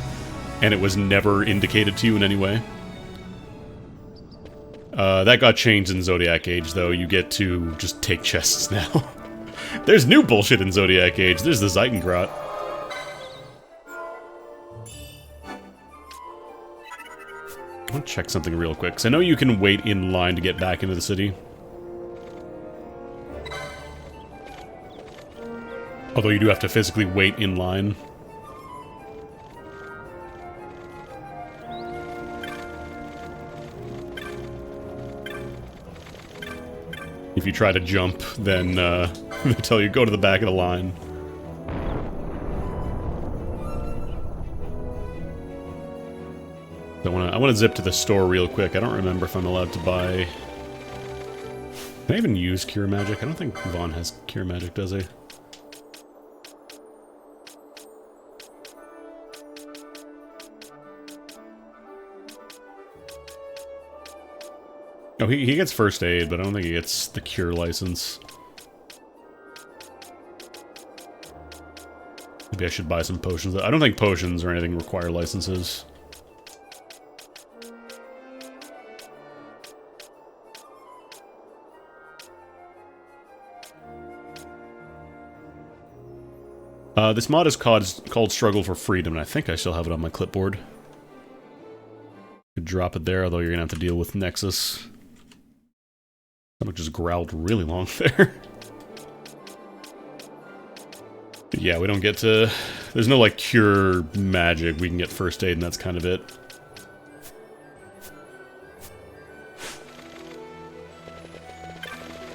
and it was never indicated to you in any way. That got changed in Zodiac Age, though. You get to just take chests now. There's new bullshit in Zodiac Age. There's the Zeitengrot. I want to check something real quick, because I know you can wait in line to get back into the city. Although you do have to physically wait in line. If you try to jump, then they tell you go to the back of the line. I want to zip to the store real quick. I don't remember if I'm allowed to buy... Can I even use Cure Magic? I don't think Vaughn has Cure Magic, does he? Oh, he gets first aid, but I don't think he gets the cure license. Maybe I should buy some potions. I don't think potions or anything require licenses. This mod is called Struggle for Freedom, and I think I still have it on my clipboard. Could drop it there, although you're gonna have to deal with Nexus. Someone just growled really long there. But yeah, we don't get to... There's no, like, cure magic. We can get first aid, and that's kind of it.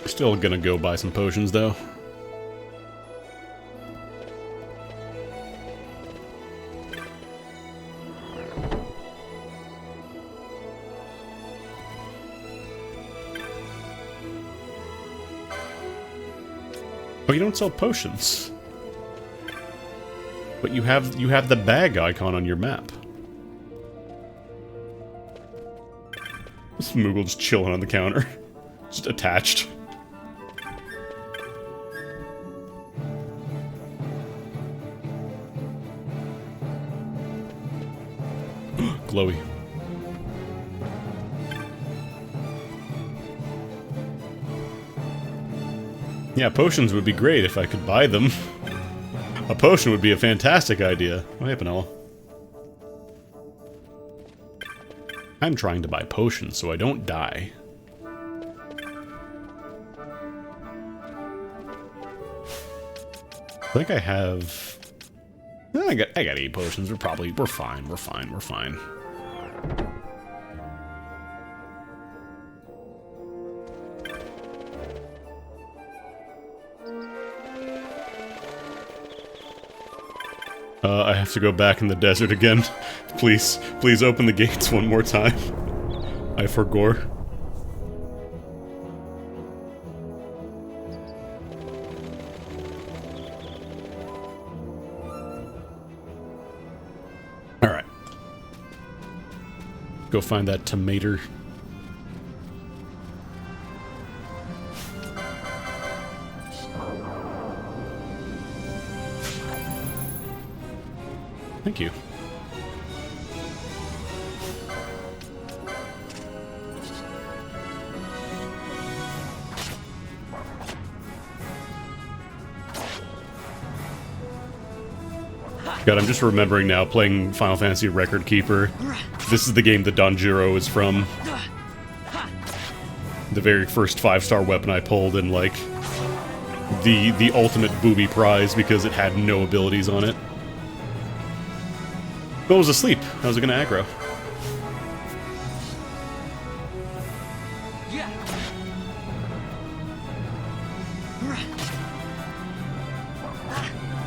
Still gonna go buy some potions, though. Oh, you don't sell potions. But you have the bag icon on your map. This Moogle just chilling on the counter. Just attached. Glowy. Yeah, potions would be great if I could buy them. A potion would be a fantastic idea. Oh, hey, Penella. I'm trying to buy potions so I don't die. I think I have... I got 8 potions. We're fine. We're fine. I have to go back in the desert again. Please open the gates one more time. I forgore. Alright. Go find that tomato. Thank you. God, I'm just remembering now, playing Final Fantasy Record Keeper. This is the game that Danjiro is from. The very first 5-star weapon I pulled, and like the ultimate booby prize because it had no abilities on it. But I was asleep. How was it gonna aggro?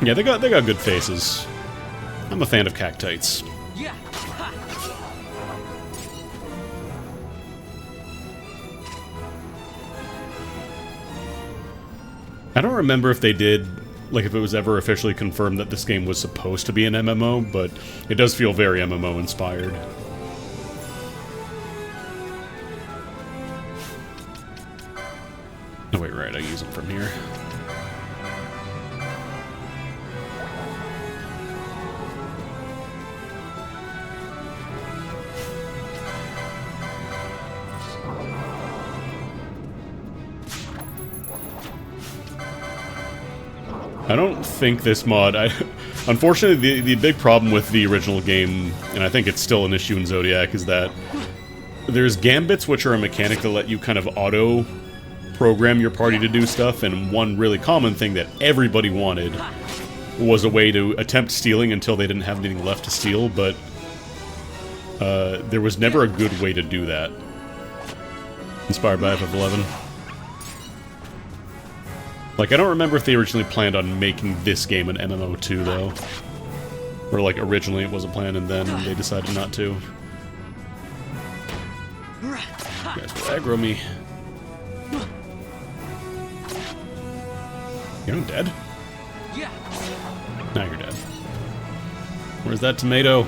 Yeah, they got good faces. I'm a fan of cactites. I don't remember if they did, like, if it was ever officially confirmed that this game was supposed to be an MMO, but it does feel very MMO inspired. Oh wait, right, I use them from here. I don't think this mod... Unfortunately, the big problem with the original game, and I think it's still an issue in Zodiac, is that there's gambits, which are a mechanic that let you kind of auto-program your party to do stuff, and one really common thing that everybody wanted was a way to attempt stealing until they didn't have anything left to steal, but there was never a good way to do that. Inspired by FF11. Like, I don't remember if they originally planned on making this game an MMO too, though. Or, like, originally it was a plan and then they decided not to. You guys will aggro me. You're dead? Now you're dead. Where's that tomato?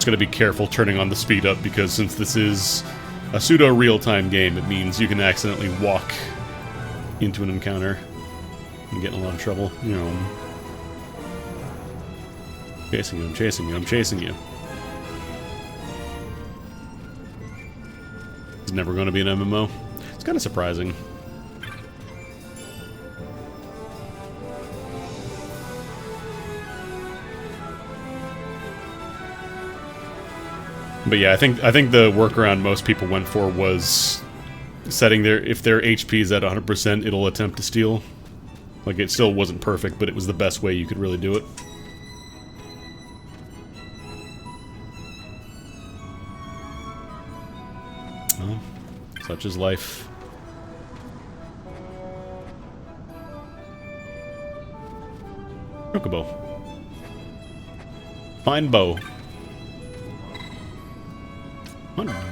Gotta be careful turning on the speed up, because since this is a pseudo real-time game, it means you can accidentally walk into an encounter and get in a lot of trouble. You know, chasing you, I'm chasing you, I'm chasing you. It's never going to be an MMO. It's kind of surprising. But yeah, I think the workaround most people went for was setting if their HP is at 100%, it'll attempt to steal. Like, it still wasn't perfect, but it was the best way you could really do it. Well, such is life. Chocobo. Fine bow.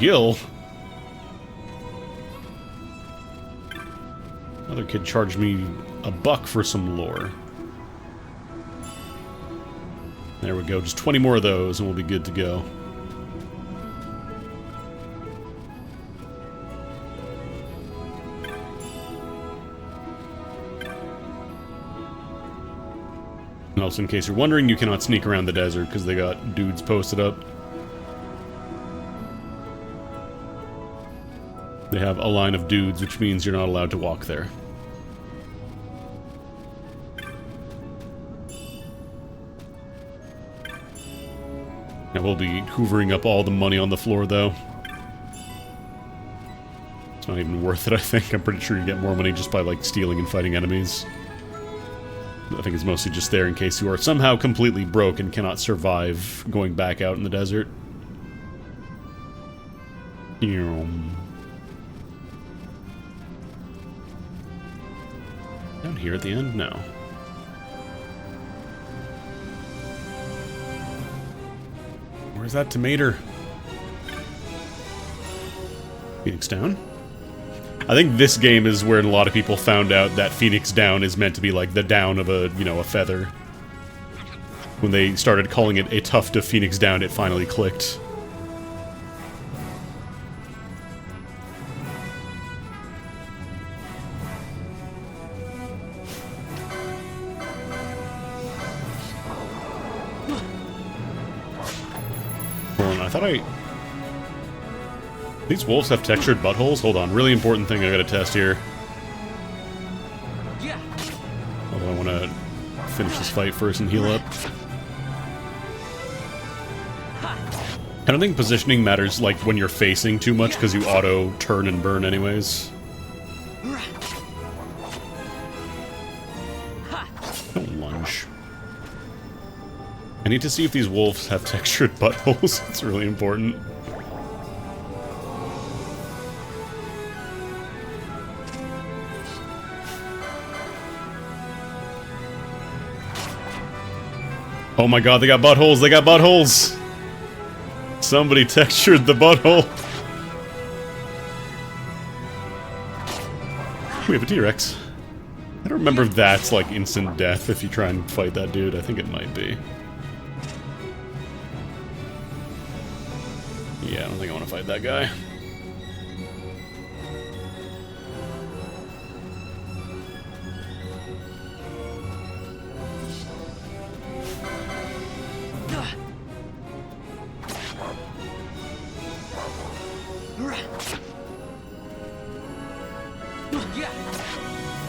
Gil. Another kid charged me $1 for some lore. There we go. Just 20 more of those and we'll be good to go. And also, in case you're wondering, you cannot sneak around the desert because they got dudes posted up. They have a line of dudes, which means you're not allowed to walk there. I will be hoovering up all the money on the floor, though. It's not even worth it, I think. I'm pretty sure you get more money just by, like, stealing and fighting enemies. I think it's mostly just there in case you are somehow completely broke and cannot survive going back out in the desert. Down here at the end? No. Where's that tomato? Phoenix Down? I think this game is where a lot of people found out that Phoenix Down is meant to be like the down of a, you know, a feather. When they started calling it a tuft of Phoenix Down, it finally clicked. Hold on, I thought these wolves have textured buttholes? Hold on, really important thing I gotta test here. Although I want to finish this fight first and heal up. I don't think positioning matters, like, when you're facing too much, because you auto turn and burn anyways. Don't lunge. I need to see if these wolves have textured buttholes. It's really important. Oh my god, they got buttholes! They got buttholes! Somebody textured the butthole! We have a T-Rex. I don't remember if that's like instant death if you try and fight that dude. I think it might be. Yeah, I don't think I want to fight that guy.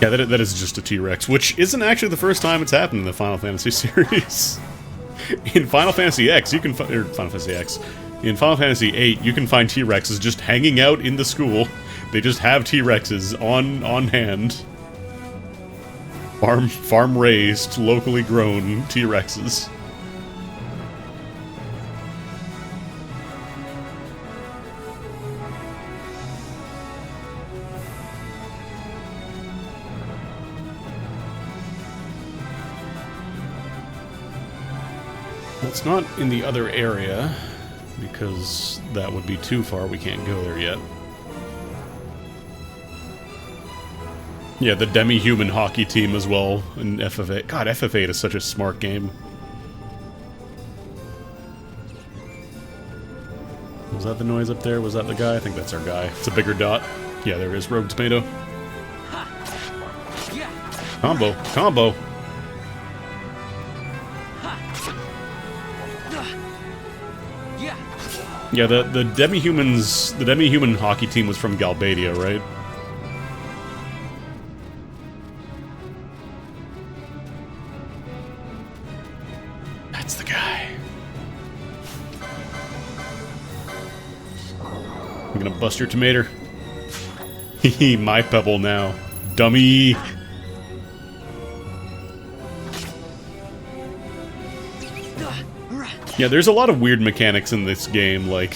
Yeah, that is just a T-Rex, which isn't actually the first time it's happened in the Final Fantasy series. In Final Fantasy X, you can Final Fantasy X. In Final Fantasy VIII, you can find T-Rexes just hanging out in the school. They just have T-Rexes on hand. Farm raised, locally grown T-Rexes. Well, it's not in the other area, because that would be too far. We can't go there yet. Yeah, the demi-human hockey team as well in FF8. God, FF8 is such a smart game. Was that the noise up there? Was that the guy? I think that's our guy. It's a bigger dot. Yeah, there is. Rogue Tomato. Combo. Combo. Yeah, the demi-human hockey team was from Galbadia, right? That's the guy. I'm gonna bust your tomato. Hehe, my pebble now. Dummy! Yeah, there's a lot of weird mechanics in this game, like...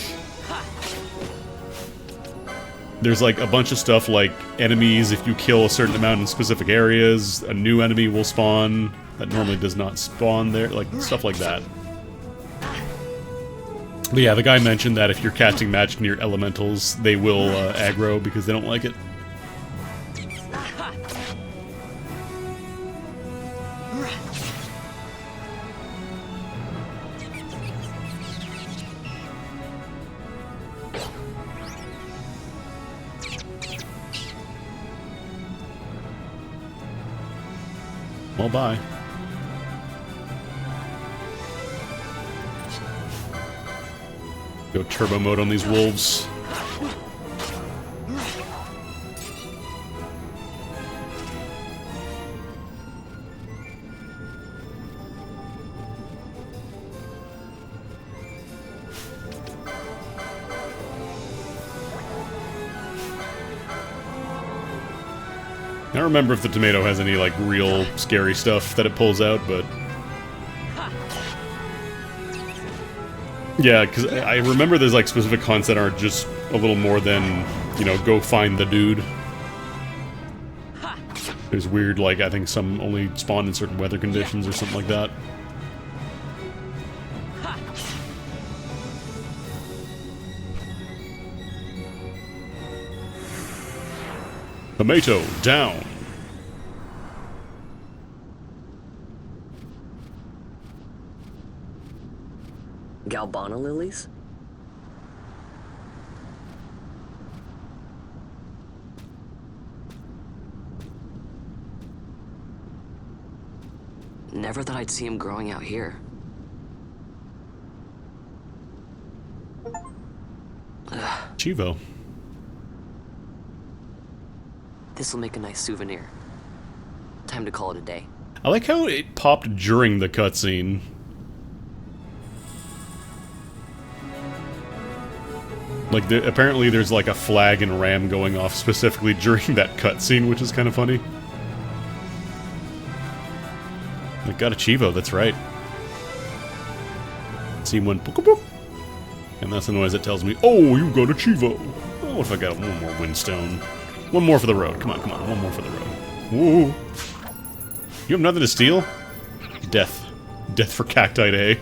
There's like a bunch of stuff like enemies, if you kill a certain amount in specific areas, a new enemy will spawn that normally does not spawn there, like stuff like that. But yeah, the guy mentioned that if you're casting magic near elementals, they will aggro because they don't like it. Well, bye. Go turbo mode on these wolves. I don't remember if the tomato has any, like, real scary stuff that it pulls out, but... Yeah, because I remember there's, like, specific hunts that are just a little more than, you know, go find the dude. There's weird, like, I think some only spawn in certain weather conditions or something like that. Tomato down. Galbana lilies? Never thought I'd see him growing out here. Chivo. This'll make a nice souvenir. Time to call it a day. I like how it popped during the cutscene. Like, apparently there's like a flag and ram going off specifically during that cutscene, which is kind of funny. I got a Chivo, that's right. Scene one, book, book. And that's the noise that tells me, oh, you got a Chivo. Oh, what if I got one more Windstone? One more for the road. Come on, come on. One more for the road. Woo. You have nothing to steal? Death. Death for Cacti Day.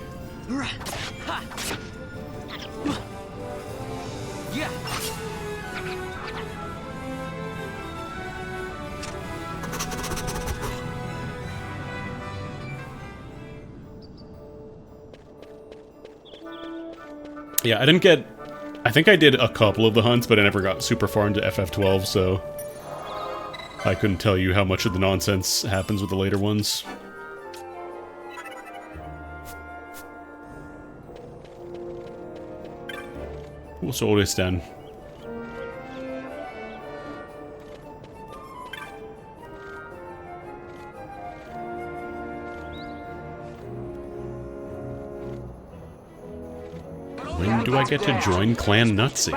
Yeah, I didn't get... I think I did a couple of the hunts, but I never got super far into FF12, so... I couldn't tell you how much of the nonsense happens with the later ones. What's all this then? When do I get to join Clan Nutsy?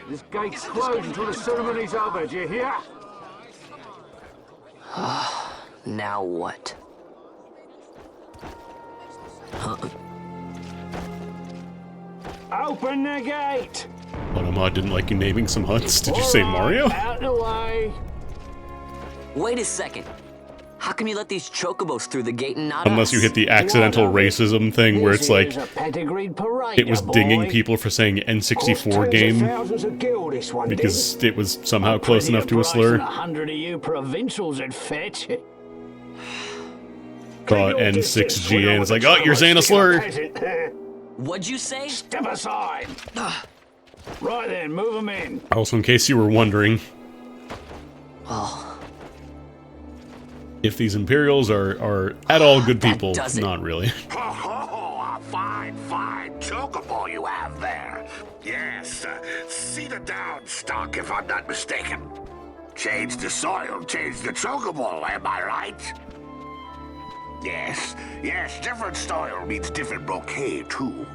This gate's closed until the ceremony's over, do you hear? Now what? Open the gate! Automod didn't like you naming some hunts. Did you say Mario? Out the way! Wait a second. How come you let these chocobos through the gate and not Unless us? you hit the accidental racism thing where it's like... It was dinging people for saying N64 game. Because it was somehow close enough to a slur. 100 of you provincials would fetch it. N6G and it's like, oh, you're saying a slur. What'd you say? Step aside. Right then, move them in. Also, in case you were wondering, Oh, if these Imperials are at all good people, not really. Oh, a fine, fine chocobo you have there. Yes, cedar down stock, if I'm not mistaken. Change the soil, change the chocobo, am I right? Yes, yes, different soil means different bouquet, too.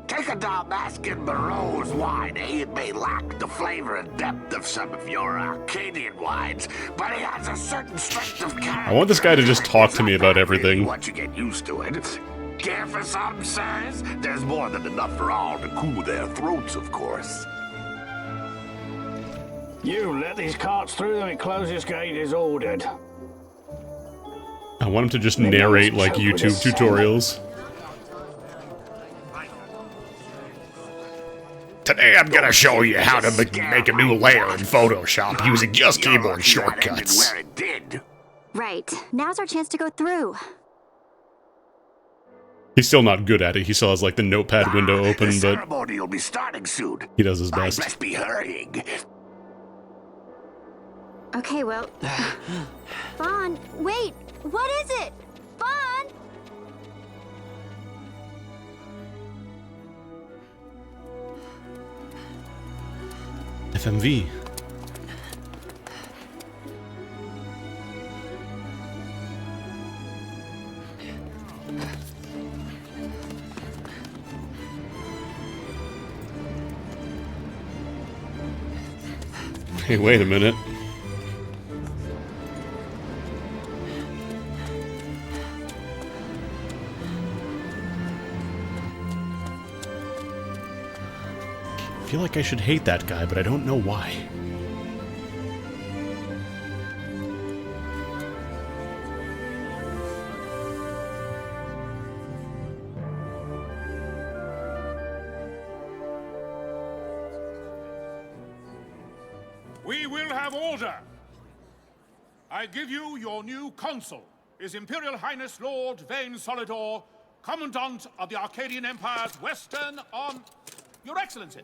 Take a Dalmascan Barrow's wine, It may lack the flavor and depth of some of your Arcadian wines, but it has a certain strength of character. I want this guy to just talk to me about everything. Once you get used to it. Care for some, sirs? There's more than enough for all to cool their throats, of course. You let these carts through and close this gate as ordered. I want him to just narrate, like, YouTube tutorials. Today I'm gonna show you how to make a new layer in Photoshop using just keyboard shortcuts. Right. Now's our chance to go through. He's still not good at it. He still has, like, the notepad window open, The but ceremony will be starting soon. he does his I best. must be hurrying. Okay, well... Vaughn, wait! What is it? Vaughn! FMV. Hey, wait a minute. I feel like I should hate that guy, but I don't know why. We will have order. I give you your new consul, His Imperial Highness Lord Vayne Solidor, Commandant of the Arcadian Empire's Western on... Your Excellency.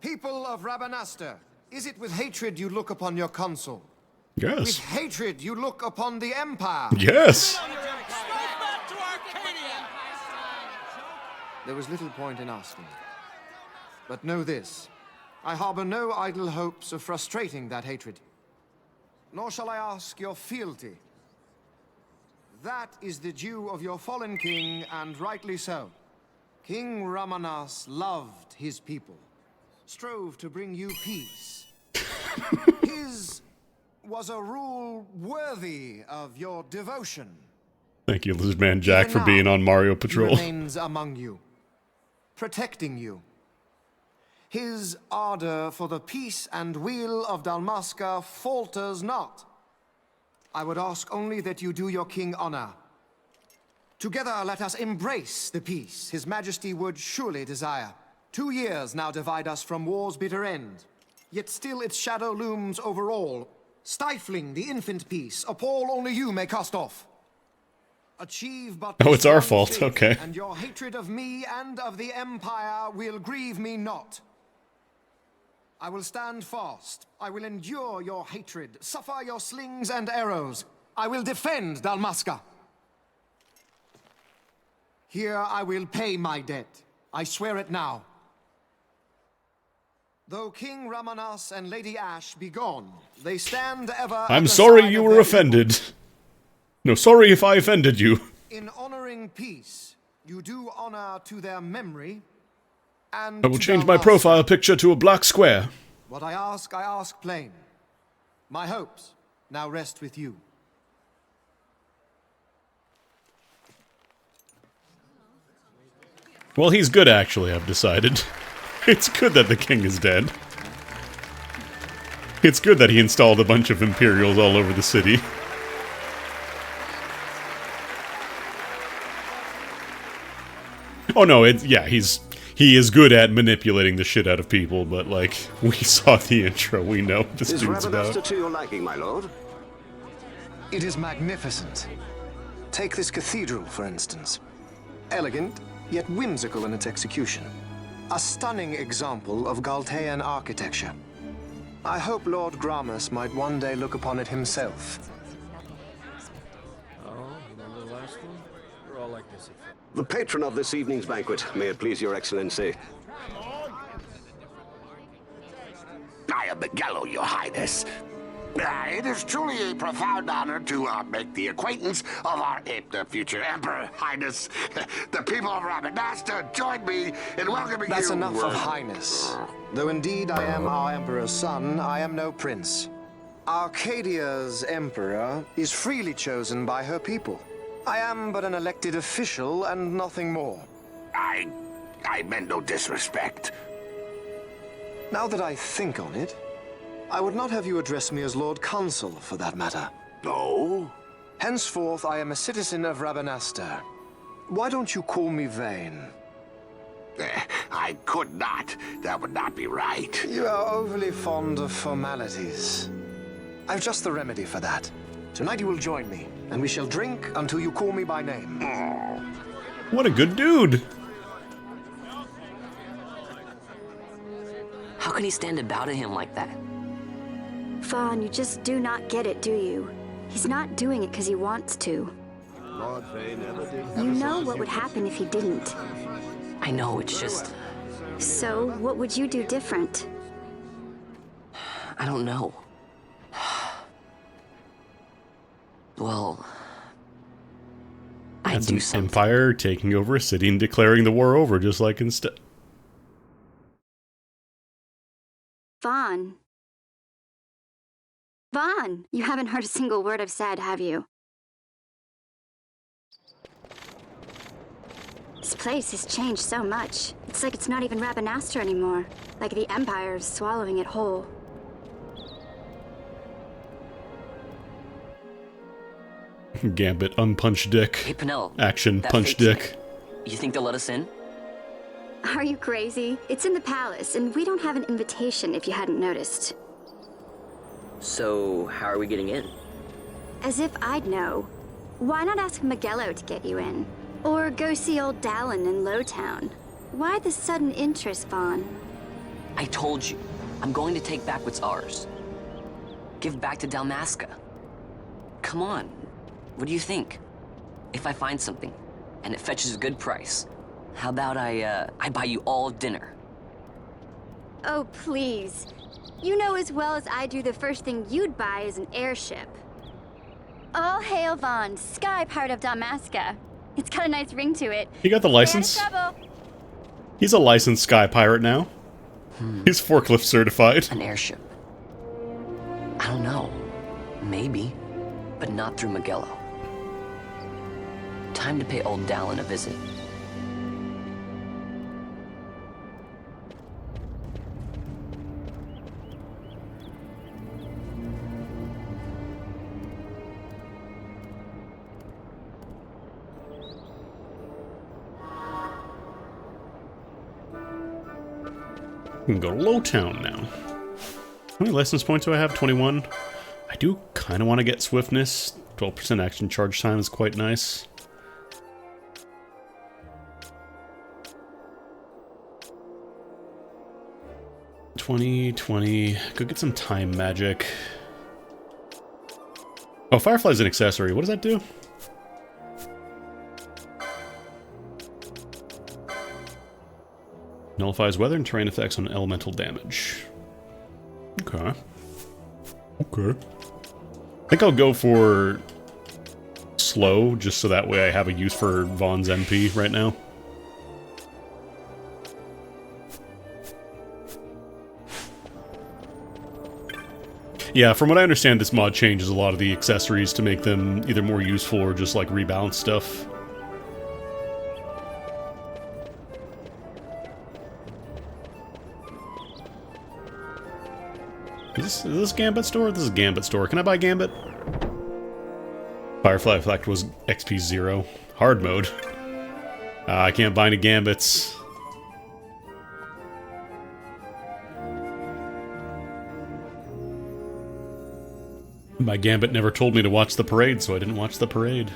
People of Rabanastre, is it with hatred you look upon your consul? Yes. With hatred you look upon the Empire? Yes. There was little point in asking. But know this, I harbor no idle hopes of frustrating that hatred. Nor shall I ask your fealty. That is the due of your fallen king, and rightly so. King Ramanas loved his people, strove to bring you peace. His was a rule worthy of your devotion. Thank you, Lizardman Jack, for being on Mario Patrol. He remains among you, protecting you. His ardor for the peace and weal of Dalmasca falters not. I would ask only that you do your king honor. Together let us embrace the peace His Majesty would surely desire. 2 years now divide us from war's bitter end, yet still its shadow looms over all, stifling the infant peace a pall only you may cast off. Achieve but Oh, it's our one fault, thing, okay. And your hatred of me and of the Empire will grieve me not. I will stand fast. I will endure your hatred, suffer your slings and arrows. I will defend Dalmasca. Here I will pay my debt. I swear it now. Though King Ramanas and Lady Ash be gone, they stand ever. I'm sorry you were offended. No, sorry if I offended you. In honoring peace, you do honor to their memory, and I will to change my Dalmasca. profile picture to a black square. What I ask plain. My hopes now rest with you. Well, he's good, actually, I've decided. It's good that the king is dead. It's good that he installed a bunch of Imperials all over the city. Oh no, he is good at manipulating the shit out of people, but like, we saw the intro, we know what this Is dude's Rabanastre about. to your liking, my lord? It is magnificent. Take this cathedral, for instance. Elegant, yet whimsical in its execution. A stunning example of Galtean architecture. I hope Lord Gramus might one day look upon it himself. Oh, remember the last one? We're all like this. The patron of this evening's banquet, may it please your excellency. I am Miguelo, your highness. It is truly a profound honor to make the acquaintance of our future emperor, highness. The people of Rabanastre join me in welcoming That's you. enough of highness. Though indeed I am our emperor's son, I am no prince. Arcadia's emperor is freely chosen by her people. I am but an elected official and nothing more. I meant no disrespect. Now that I think on it, I would not have you address me as Lord Consul, for that matter. No? Henceforth, I am a citizen of Rabanastre. Why don't you call me Vayne? I could not. That would not be right. You are overly fond of formalities. I've just the remedy for that. Tonight you will join me, and we shall drink until you call me by name. What a good dude! How can he stand about to him like that? Vaughn, you just do not get it, do you? He's not doing it because he wants to. You know what would happen if he didn't. I know, it's just... So, what would you do different? I don't know. Well... I'd do something. Empire taking over a city and declaring the war over, just like instead. Vaughn. Vaughn! You haven't heard a single word I've said, have you? This place has changed so much. It's like it's not even Rabanastre anymore. Like the Empire is swallowing it whole. Gambit, unpunch dick. Hey, Penel. Action, that punch fake dick. tonight, you think they'll let us in? Are you crazy? It's in the palace, and we don't have an invitation if you hadn't noticed. So, how are we getting in? As if I'd know. Why not ask Magello to get you in? Or go see old Dallin in Lowtown? Why the sudden interest, Vaughn? I told you, I'm going to take back what's ours. Give back to Dalmasca. Come on, what do you think? If I find something, and it fetches a good price, how about I buy you all dinner? Oh, please. You know as well as I do the first thing you'd buy is an airship. All hail Vaughn, Sky Pirate of Dalmasca. It's got a nice ring to it. He got the license. He's a licensed sky pirate now. He's forklift certified. An airship. I don't know. Maybe. But not through Magello. Time to pay old Dallin a visit. We can go to Lowtown now. How many license points do I have? 21. I do kind of want to get swiftness. 12% action charge time is quite nice. $20. Go get some time magic. Oh, Firefly's an accessory. What does that do? Nullifies weather and terrain effects on elemental damage. Okay. Okay. I think I'll go for slow, just so that way I have a use for Vaughn's MP right now. Yeah, from what I understand, this mod changes a lot of the accessories to make them either more useful or just like rebalance stuff. Is this Gambit store? This is Gambit store. Can I buy Gambit? Firefly Effect was XP 0. Hard mode. I can't buy any Gambits. My Gambit never told me to watch the parade, so I didn't watch the parade.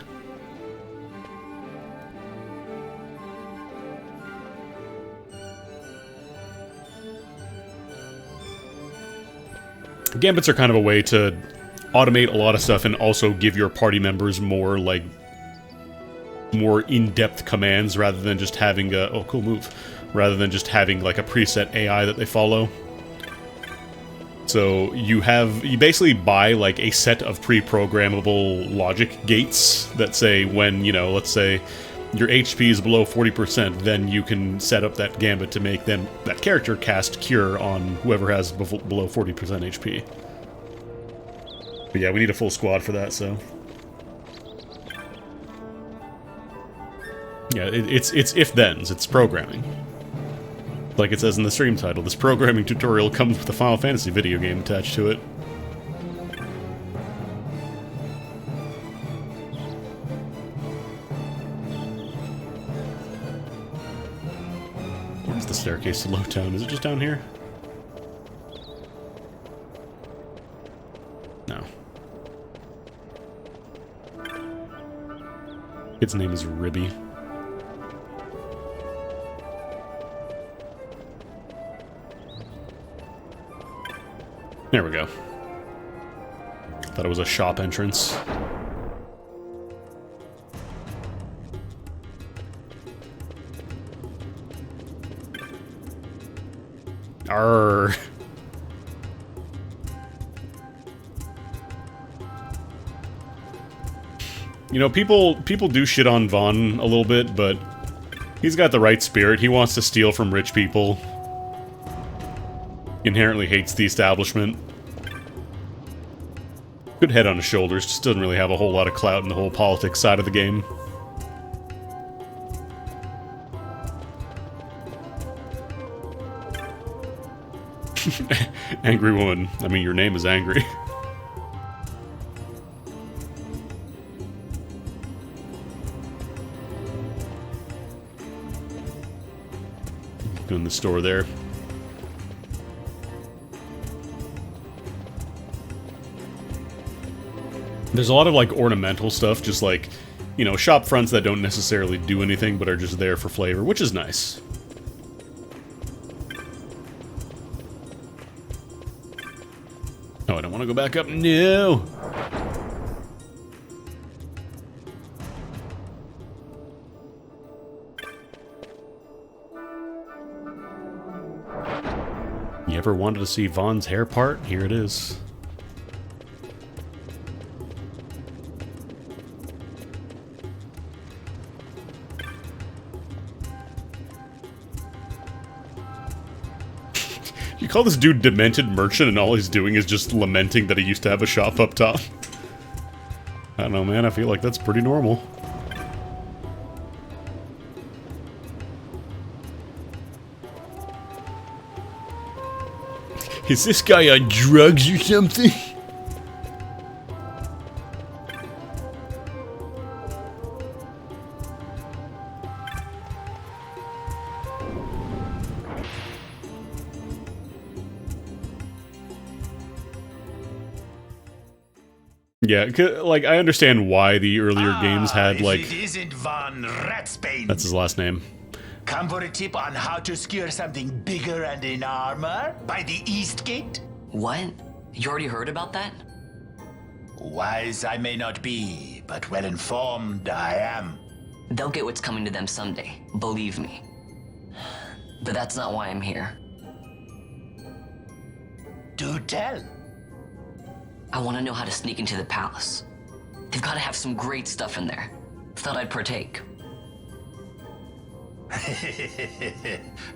Gambits are kind of a way to automate a lot of stuff and also give your party members more, like, more in-depth commands rather than just having a... Oh, cool move. Rather than just having, like, a preset AI that they follow. So you basically buy, like, a set of pre-programmable logic gates that say when, you know, let's say your HP is below 40%, then you can set up that Gambit to make them, that character cast Cure on whoever has below 40% HP. But yeah, we need a full squad for that, so... Yeah, it's if-thens, it's programming. Like it says in the stream title, this programming tutorial comes with a Final Fantasy video game attached to it. Where's the staircase to Lowtown? Is it just down here? No. Kid's name is Ribby. There we go. Thought it was a shop entrance. Arrgh. You know, people do shit on Vaughn a little bit, but he's got the right spirit. He wants to steal from rich people. Inherently hates the establishment. Good head on his shoulders, just doesn't really have a whole lot of clout in the whole politics side of the game. Angry woman. I mean, your name is Angry. In the store there. There's a lot of, like, ornamental stuff, just like, you know, shop fronts that don't necessarily do anything, but are just there for flavor, which is nice. Oh, I don't want to go back up. No! You ever wanted to see Vaughn's hair part? Here it is. You call this dude Demented Merchant and all he's doing is just lamenting that he used to have a shop up top? I don't know, man. I feel like that's pretty normal. Is this guy on drugs or something? Yeah, like, I understand why the earlier games had, like... It isn't Von Ratsbane. That's his last name. Come for a tip on how to secure something bigger and in armor? By the East Gate? What? You already heard about that? Wise I may not be, but well informed I am. They'll get what's coming to them someday, believe me. But that's not why I'm here. Do tell. I want to know how to sneak into the palace. They've got to have some great stuff in there. Thought I'd partake.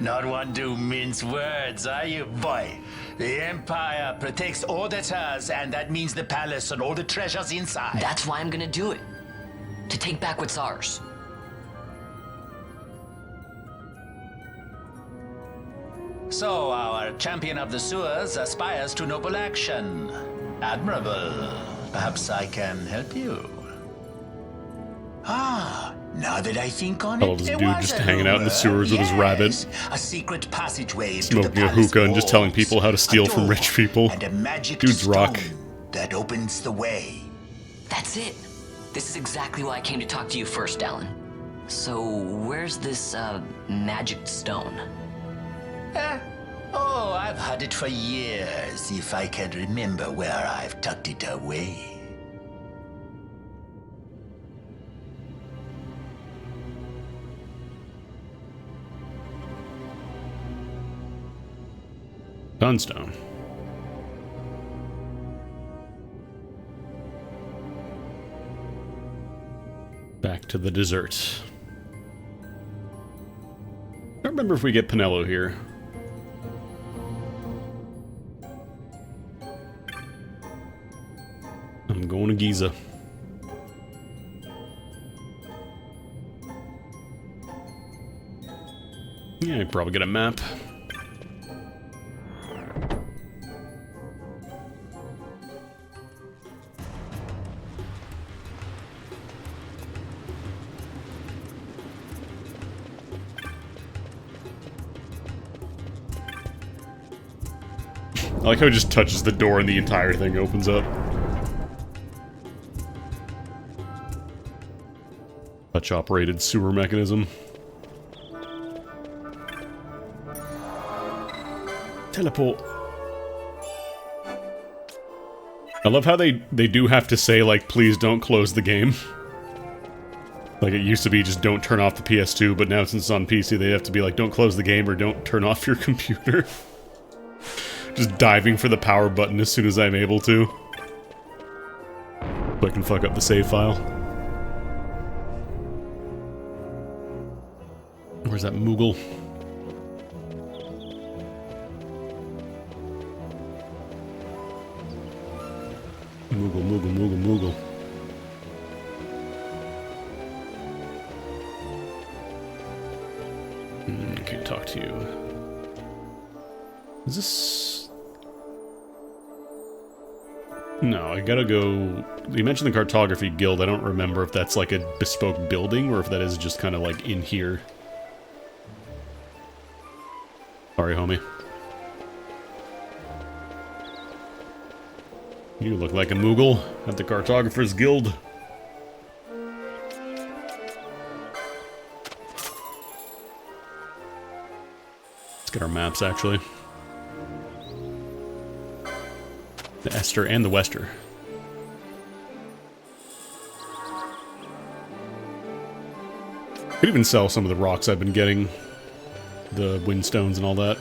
Not one to mince words, are you, boy? The Empire protects all that's hers, and that means the palace and all the treasures inside. That's why I'm gonna do it. To take back what's ours. So, our champion of the sewers aspires to noble action. Admirable. Perhaps I can help you. Ah, now that I think on I love it, this there dude was just a hanging out in the rumor. sewers with his rabbit. Yes, a secret passageway to the Smoking a palace hookah and just telling walls, people how to steal a from door, rich people. and a magic Dude's rock. stone that opens the way. That's it. This is exactly why I came to talk to you first, Alan. So, where's this, magic stone? Oh, I've had it for years, if I can remember where I've tucked it away. Dunstone. Back to the dessert. I don't remember if we get Pinello here. I'm going to Giza. Yeah, I'd probably get a map. I like how it just touches the door and the entire thing opens up. Touch-operated sewer mechanism. Teleport. I love how they do have to say, like, please don't close the game. Like, it used to be just don't turn off the PS2, but now since it's on PC, they have to be like, don't close the game or don't turn off your computer. Just diving for the power button as soon as I'm able to. So I can fuck up the save file. Where's that Moogle? Moogle. I can't talk to you. Is this... No, I gotta go... You mentioned the Cartography Guild. I don't remember if that's like a bespoke building or if that is just kind of like in here. Sorry, homie. You look like a Moogle at the Cartographer's Guild. Let's get our maps, actually. The Ester and the Wester. Could even sell some of the rocks I've been getting. The windstones and all that.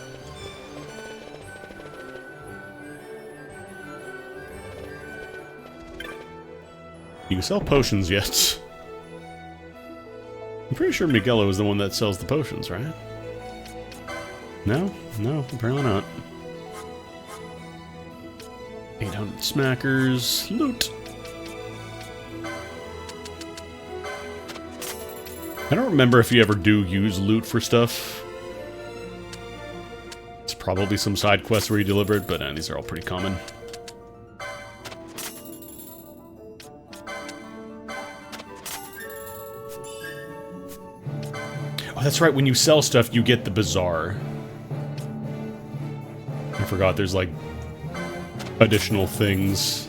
You can sell potions yet? I'm pretty sure Miguelo is the one that sells the potions, right? No? No, apparently not. 800 smackers. Loot! I don't remember if you ever do use loot for stuff. It's probably some side quests where you deliver it, but these are all pretty common. That's right, when you sell stuff, you get the bazaar. I forgot there's, like, additional things.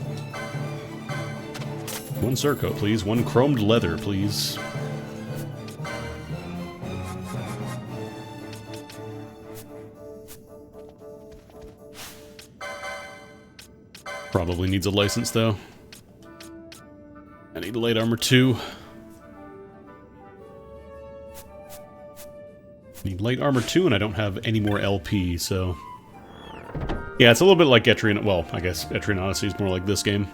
1 Circo, please. 1 chromed leather, please. Probably needs a license, though. I need light armor, too. Need light armor too, and I don't have any more LP, so... Yeah, it's a little bit like Etrian... Well, I guess Etrian Odyssey is more like this game.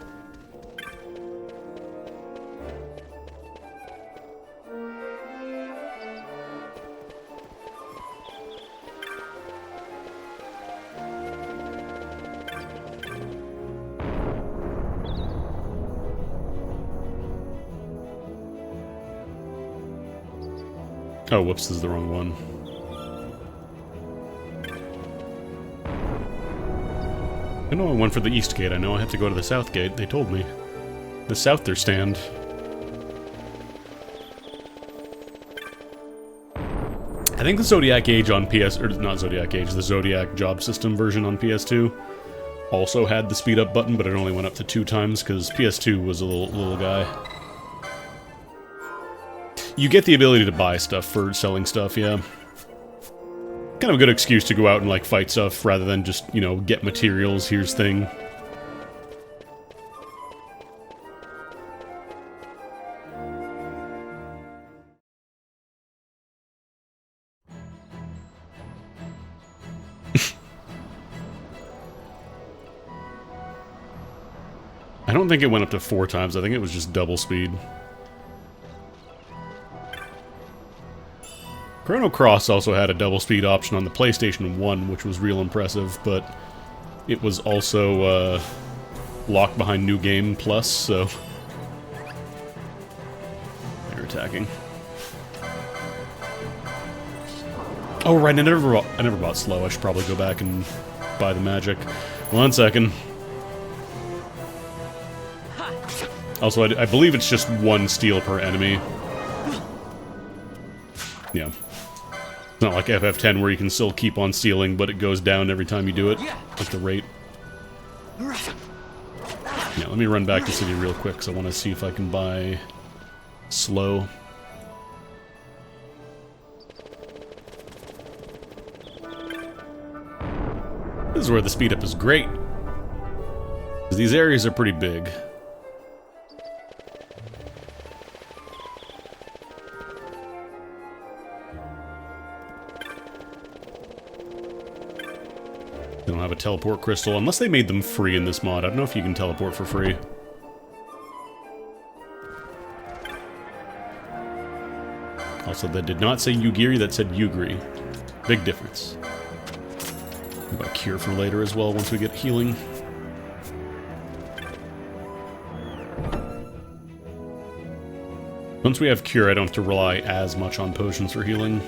Oh, whoops, this is the wrong one. I know I went for the east gate. I know I have to go to the south gate. They told me. The south their stand. I think the Zodiac Age on PS... Or not Zodiac Age, the Zodiac Job System version on PS2 also had the speed up button, but it only went up to 2 times because PS2 was a little guy. You get the ability to buy stuff for selling stuff, yeah. Kind of a good excuse to go out and, like, fight stuff rather than just, you know, get materials, here's thing. I don't think it went up to 4 times, I think it was just double speed. Chrono Cross also had a double speed option on the PlayStation 1, which was real impressive, but it was also locked behind New Game Plus, so... They're attacking. Oh right, I never bought Slow. I should probably go back and buy the magic. 1 second. Also, I believe it's just 1 steel per enemy. Yeah. It's not like FF10 where you can still keep on stealing, but it goes down every time you do it, at the rate. Yeah, let me run back to City real quick, because I want to see if I can buy Slow. This is where the speed up is great. These areas are pretty big. They don't have a teleport crystal, unless they made them free in this mod. I don't know if you can teleport for free. Also, that did not say Yugiri, that said Yugri. Big difference. About cure for later as well, once we get healing. Once we have cure, I don't have to rely as much on potions for healing,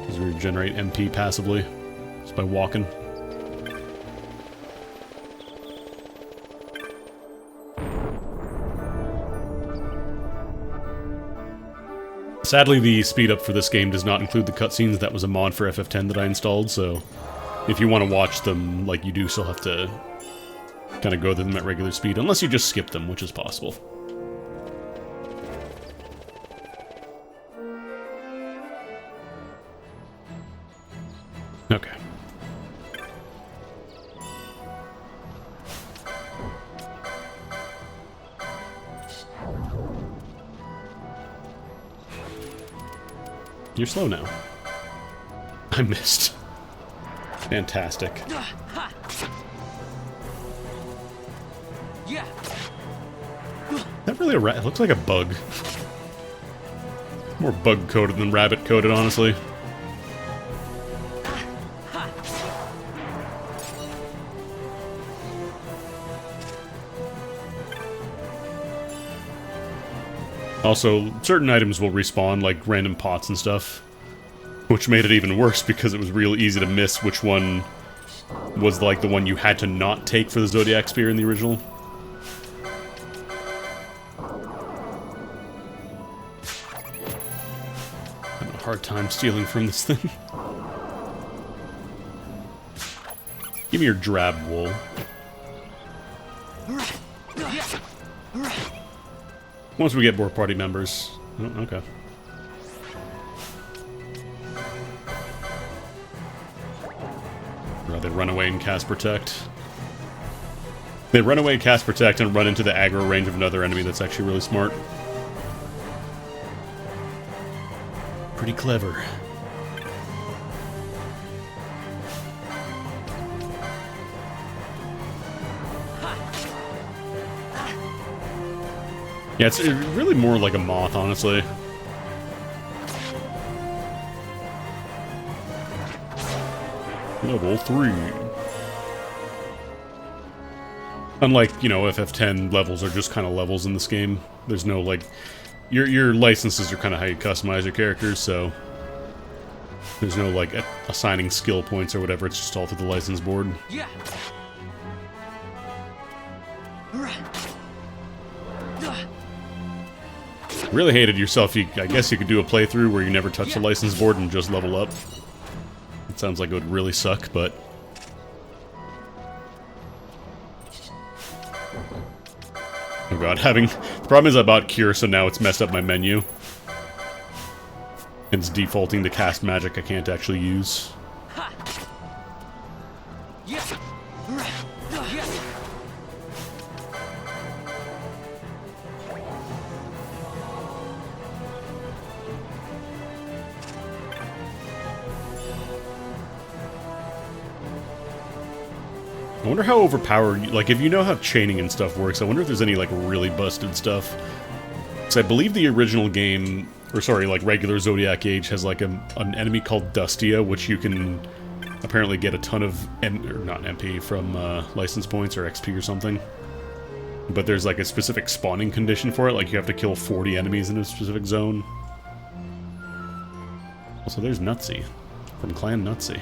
because we regenerate MP passively, just by walking. Sadly, the speed up for this game does not include the cutscenes. That was a mod for FF10 that I installed, so if you want to watch them, like, you do still have to kind of go through them at regular speed, unless you just skip them, which is possible. Okay. You're slow now. I missed. Fantastic. Yeah. That really a rat? It looks like a bug. More bug coated than rabbit coated, honestly. Also, certain items will respawn, like random pots and stuff, which made it even worse because it was real easy to miss which one was like the one you had to not take for the Zodiac Spear in the original. Having a hard time stealing from this thing. Give me your drab wool. Once we get more party members. Oh, okay. Or they run away and cast Protect. They run away, cast Protect, and run into the aggro range of another enemy. That's actually really smart. Pretty clever. Yeah, it's really more like a moth, honestly. Level 3. Unlike, you know, FF10 levels are just kind of levels in this game. There's no, like... Your licenses are kind of how you customize your characters, so... There's no, like, assigning skill points or whatever, it's just all through the license board. Yeah. Really hated yourself. I guess you could do a playthrough where you never touch the license board and just level up. It sounds like it would really suck, but... Oh god, the problem is I bought Cure, so now it's messed up my menu. It's defaulting to cast magic I can't actually use. I wonder how overpowered, like, if you know how chaining and stuff works, I wonder if there's any, like, really busted stuff. Because I believe the original game, or sorry, like, regular Zodiac Age has, like, an enemy called Dustia, which you can apparently get a ton of, not MP, from license points or XP or something. But there's, like, a specific spawning condition for it, like, you have to kill 40 enemies in a specific zone. Also, there's Nutsy, from Clan Nutsy.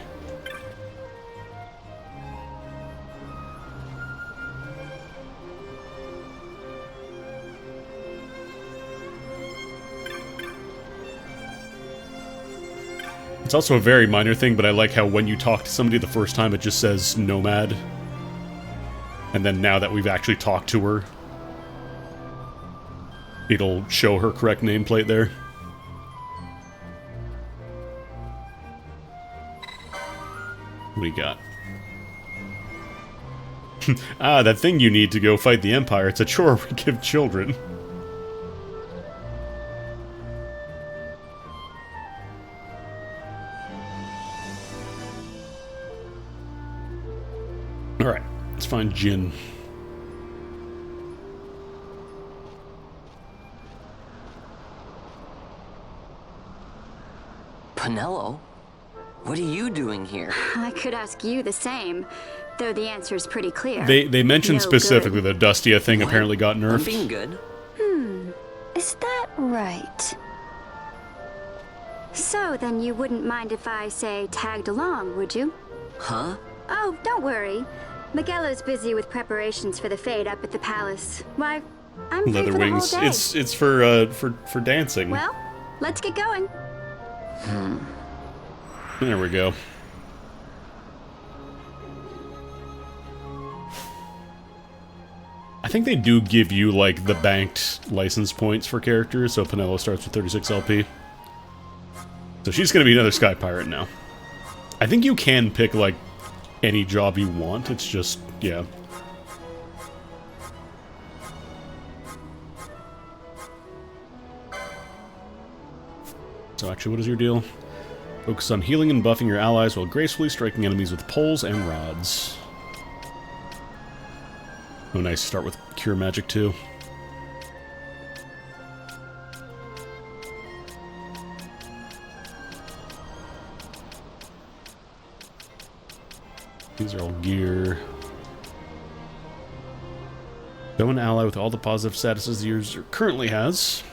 It's also a very minor thing, but I like how when you talk to somebody the first time, it just says Nomad. And then now that we've actually talked to her, it'll show her correct nameplate there. What do you got? Ah, that thing you need to go fight the Empire. It's a chore we give children. Alright, let's find Jin. Penelo? What are you doing here? I could ask you the same, though the answer is pretty clear. They mentioned No specifically good. the Dustia thing apparently got I'm nerfed. being good. Is that right? So then you wouldn't mind if I, say, tagged along, would you? Huh? Oh, don't worry. Miguelo's busy with preparations for the fete up at the palace. Why, I'm free Leather for the whole wings. day. It's for dancing. Well, let's get going. There we go. I think they do give you, like, the banked license points for characters, so Penelo starts with 36 LP. So she's gonna be another Sky Pirate now. I think you can pick, like, any job you want, it's just, yeah. So actually, what is your deal? Focus on healing and buffing your allies while gracefully striking enemies with poles and rods. Oh, nice. Start with Cure Magic, too. These are all gear. Show an ally with all the positive statuses the user currently has.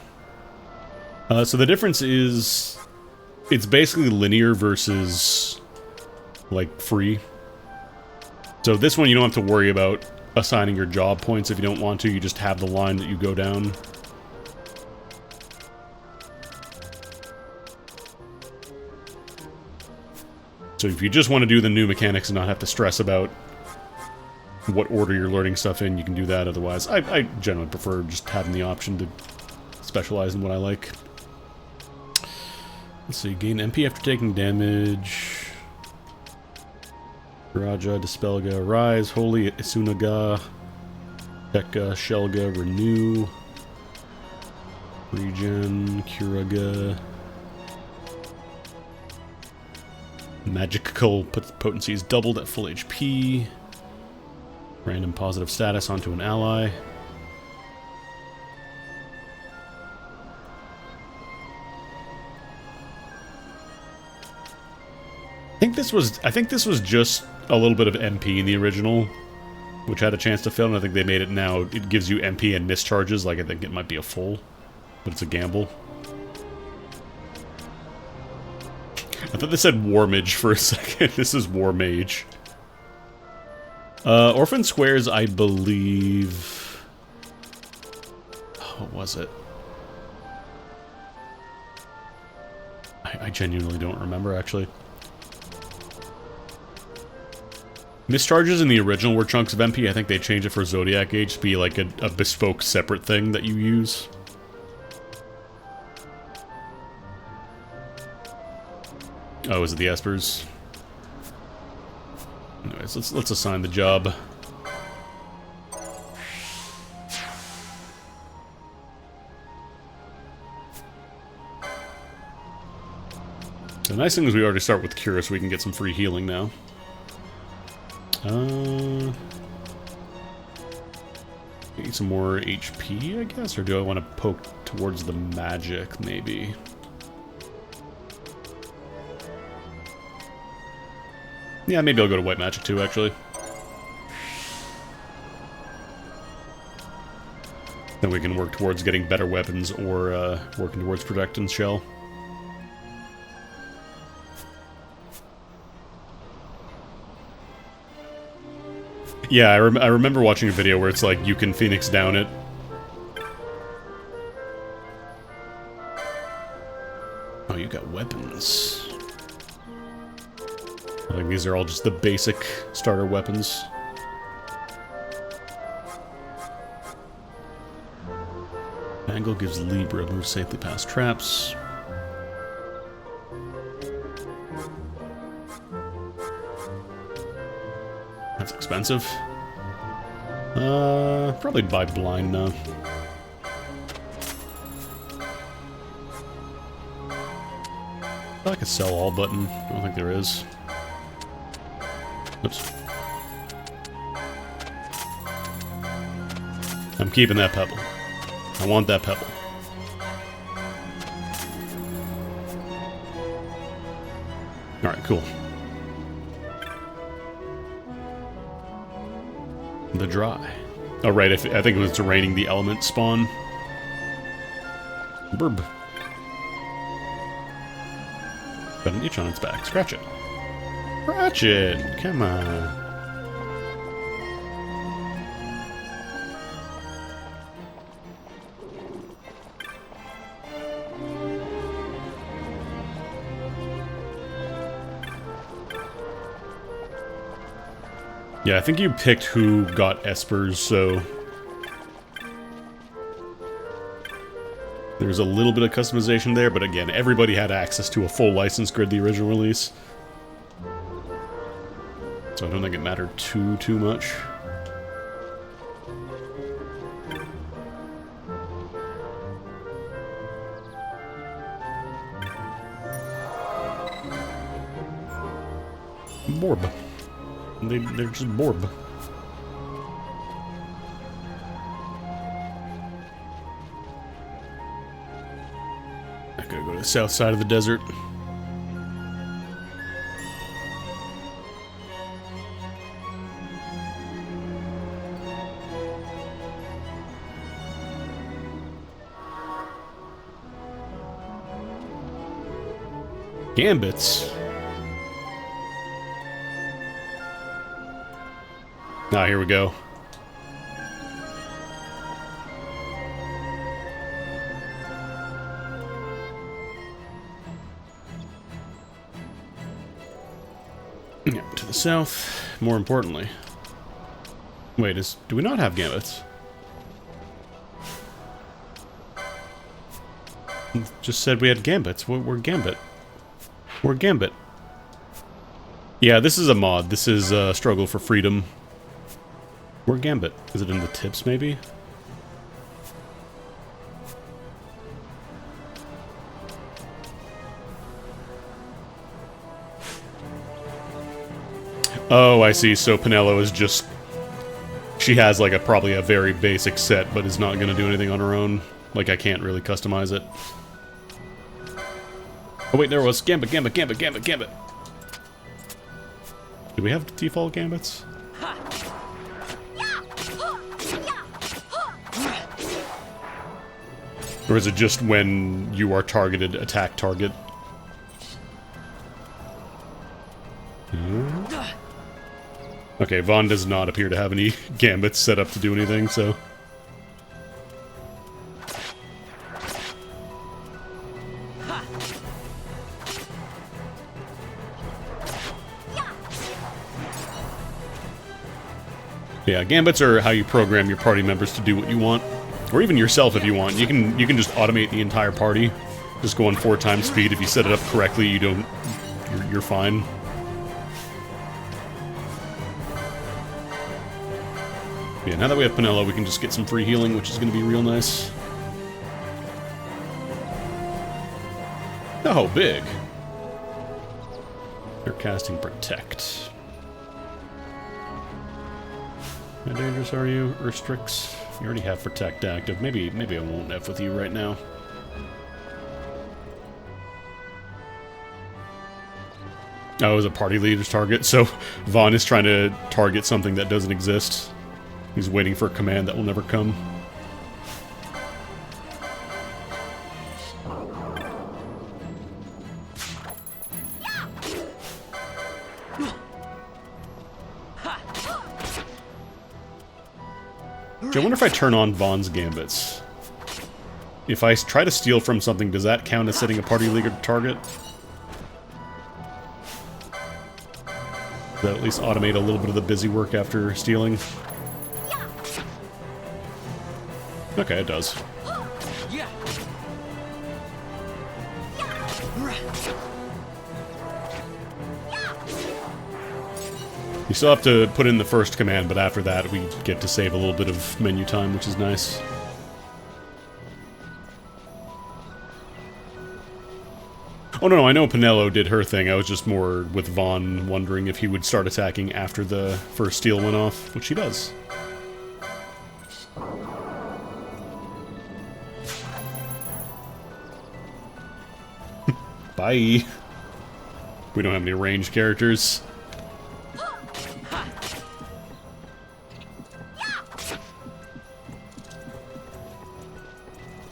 So the difference is, it's basically linear versus, like, free. So this one you don't have to worry about assigning your job points if you don't want to. You just have the line that you go down. So if you just want to do the new mechanics and not have to stress about what order you're learning stuff in, you can do that. Otherwise, I generally prefer just having the option to specialize in what I like. Let's see, gain MP after taking damage. Raja, Dispelga, Rise, Holy, Isunaga, Tekka, Shelga, Renew, Regen, Curaga. Magical potency is doubled at full HP. Random positive status onto an ally. I think this was just a little bit of MP in the original, which had a chance to fail, and I think they made it now. It gives you MP and mischarges, like I think it might be a full, but it's a gamble. I thought they said War Mage for a second. This is War Mage. Orphan Squares, I believe... What was it? I genuinely don't remember, actually. Mischarges in the original were chunks of MP. I think they changed it for Zodiac Age to be like a bespoke separate thing that you use. Oh, is it the Espers? Anyways, let's assign the job. The nice thing is we already start with Cure, so we can get some free healing now. Need some more HP, I guess? Or do I want to poke towards the magic, maybe? Yeah, maybe I'll go to white magic too, actually. Then we can work towards getting better weapons or working towards Protectance Shell. Yeah, I remember watching a video where it's like you can Phoenix down it. Oh, you got weapons. I think these are all just the basic starter weapons. Angle gives Libra, move safely past traps. That's expensive. Probably buy blind now. I could sell all button. I don't think there is. Oops. I'm keeping that pebble. I want that pebble. Alright, cool. The dry. Oh, right, I think it was draining the element spawn. Burb. Got an itch on its back. Scratch it. Scratch it! Come on. Yeah, I think you picked who got Espers, so there's a little bit of customization there, but again, everybody had access to a full license grid the original release. So I don't think it mattered too much. Borb. They're just Borb. I gotta go to the south side of the desert. Gambits. Ah, here we go. Yeah, to the south, more importantly. Wait, do we not have gambits? Just said we had gambits. We're Gambit. We're Gambit. Yeah, this is a mod. This is Struggle for Freedom. We're Gambit. Is it in the tips, maybe? Oh, I see. So Penelo is just... She has, like, probably a very basic set, but is not going to do anything on her own. Like, I can't really customize it. Oh, wait, there was Gambit, Gambit, Gambit, Gambit, Gambit. Do we have default Gambits? Or is it just when you are targeted, attack target? Okay, Vaughn does not appear to have any gambits set up to do anything, so... Yeah, gambits are how you program your party members to do what you want. Or even yourself if you want. You can just automate the entire party. Just go on 4 times speed. If you set it up correctly, you're fine. Yeah, now that we have Penelo, we can just get some free healing, which is going to be real nice. Oh, big. They're casting Protect. How dangerous are you, Urstrix? You already have Protect active. Maybe I won't F with you right now. Oh, it was a party leader's target, so Vaughn is trying to target something that doesn't exist. He's waiting for a command that will never come. I wonder if I turn on Vaughn's Gambits. If I try to steal from something, does that count as setting a party leader target? Does that at least automate a little bit of the busy work after stealing? Okay, it does. You still have to put in the first command, but after that we get to save a little bit of menu time, which is nice. Oh no, I know Penelo did her thing. I was just more with Vaughn wondering if he would start attacking after the first steel went off, which he does. Bye. We don't have any ranged characters.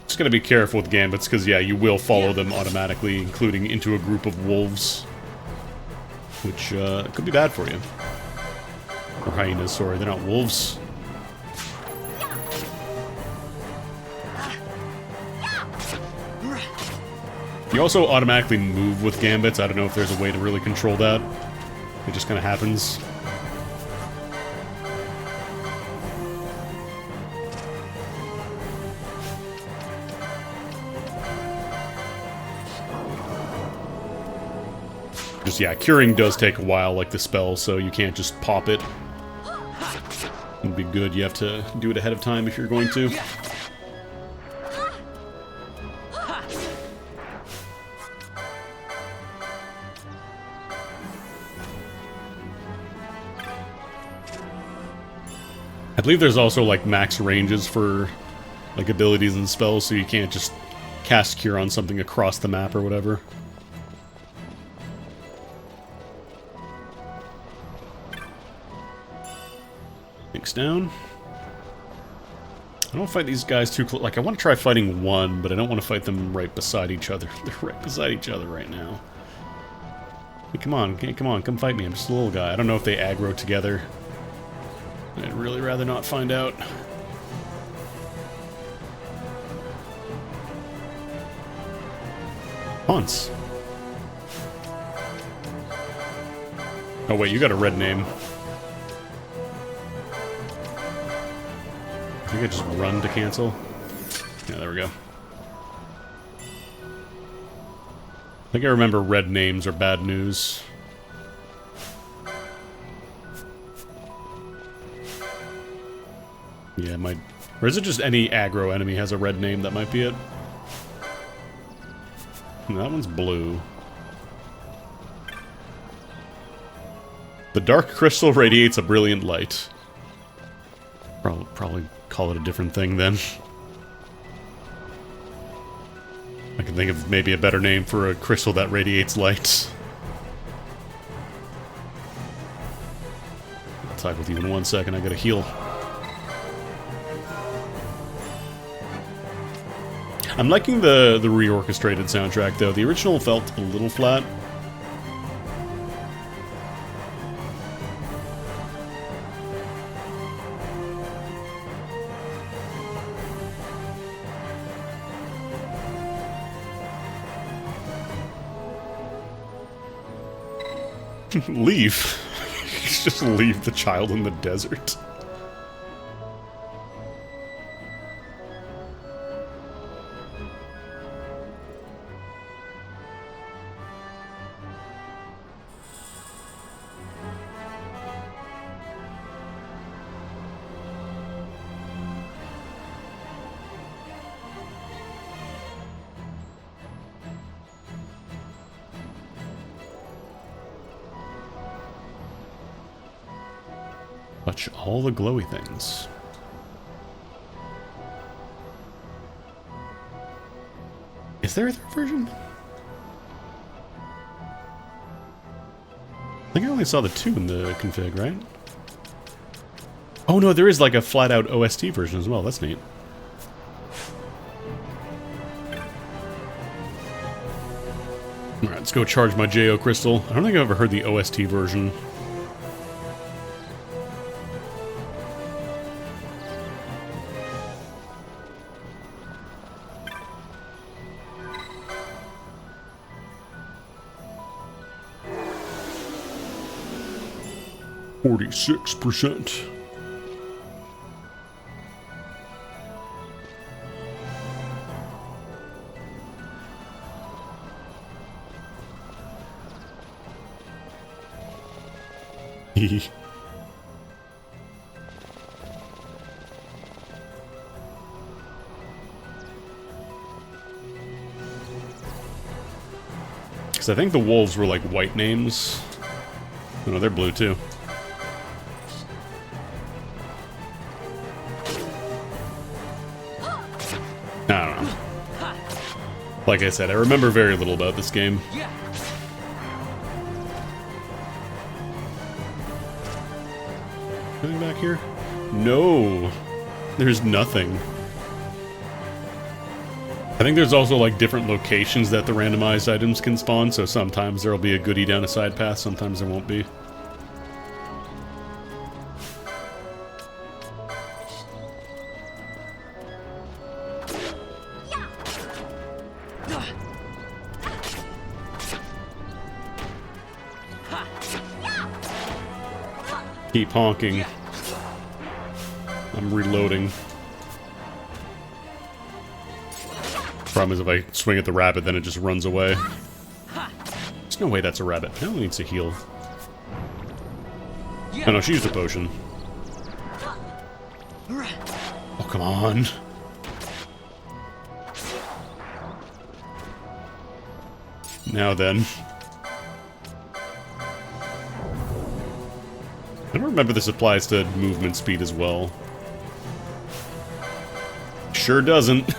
Just gotta be careful with gambits, because yeah, you will follow them automatically, including into a group of wolves. Which, could be bad for you. Or hyenas, sorry, they're not wolves. You also automatically move with gambits. I don't know if there's a way to really control that. It just kind of happens. Just, yeah, curing does take a while, like the spell, so you can't just pop it. It'd be good. You have to do it ahead of time if you're going to. I believe there's also, like, max ranges for, like, abilities and spells, so you can't just cast Cure on something across the map or whatever. Thanks down. I don't fight these guys too close. Like, I want to try fighting one, but I don't want to fight them right beside each other. They're right beside each other right now. Hey, come on, come fight me. I'm just a little guy. I don't know if they aggro together. I'd really rather not find out. Haunts. Oh wait, you got a red name. I think I just run to cancel. Yeah, there we go. I think I remember red names are bad news. Yeah, might... Or is it just any aggro enemy has a red name? That might be it. And that one's blue. The dark crystal radiates a brilliant light. Probably call it a different thing then. I can think of maybe a better name for a crystal that radiates light. I'll talk with you in 1 second. I gotta heal. I'm liking the reorchestrated soundtrack, though. The original felt a little flat. Leave. Just leave the child in the desert. Touch all the glowy things. Is there a third version? I think I only saw the 2 in the config, right? Oh no, there is like a flat-out OST version as well. That's neat. Alright, let's go charge my JO Crystal. I don't think I've ever heard the OST version. %. Because I think the wolves were like white names. Oh, no, they're blue too. I don't know. Like I said, I remember very little about this game. Anything back here? No. There's nothing. I think there's also like different locations that the randomized items can spawn, so sometimes there'll be a goodie down a side path, sometimes there won't be. Keep honking. I'm reloading. Problem is if I swing at the rabbit, then it just runs away. There's no way that's a rabbit. It only needs to heal. Oh no, she used a potion. Oh, come on. Now then. I don't remember this applies to movement speed as well. Sure doesn't.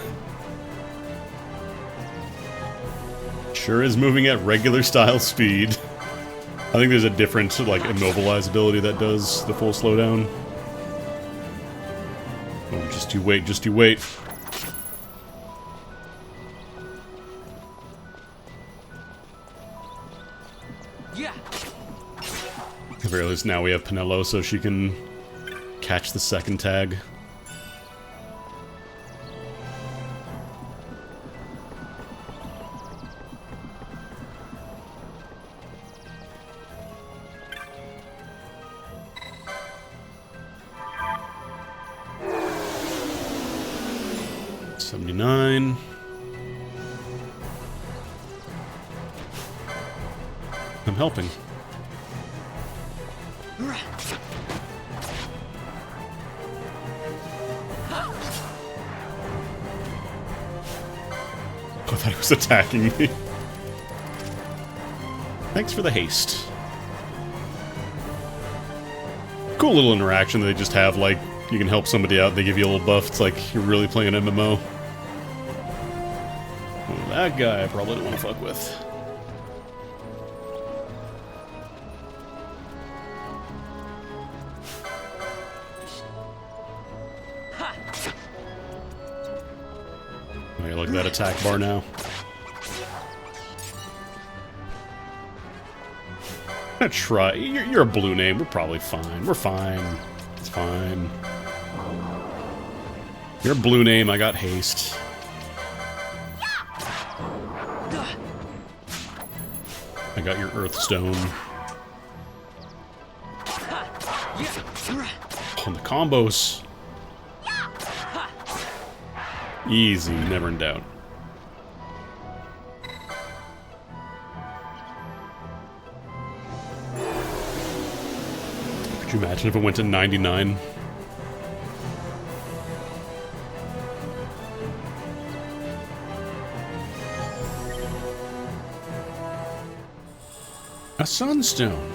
Sure is moving at regular style speed. I think there's a different, like, immobilize ability that does the full slowdown. Oh, just you wait, just you wait. At the very least, now we have Penelo, so she can catch the second tag. $79. I'm helping. I thought it was attacking me. Thanks for the haste. Cool little interaction that they just have, like, you can help somebody out, they give you a little buff, it's like you're really playing an MMO. Well, that guy I probably don't want to fuck with. Oh, you look at that attack bar now. I'm gonna try. You're a blue name. We're probably fine. We're fine. It's fine. You're a blue name. I got haste. I got your earth stone. On the combos. Easy, never in doubt. Could you imagine if it went to 99? A sunstone.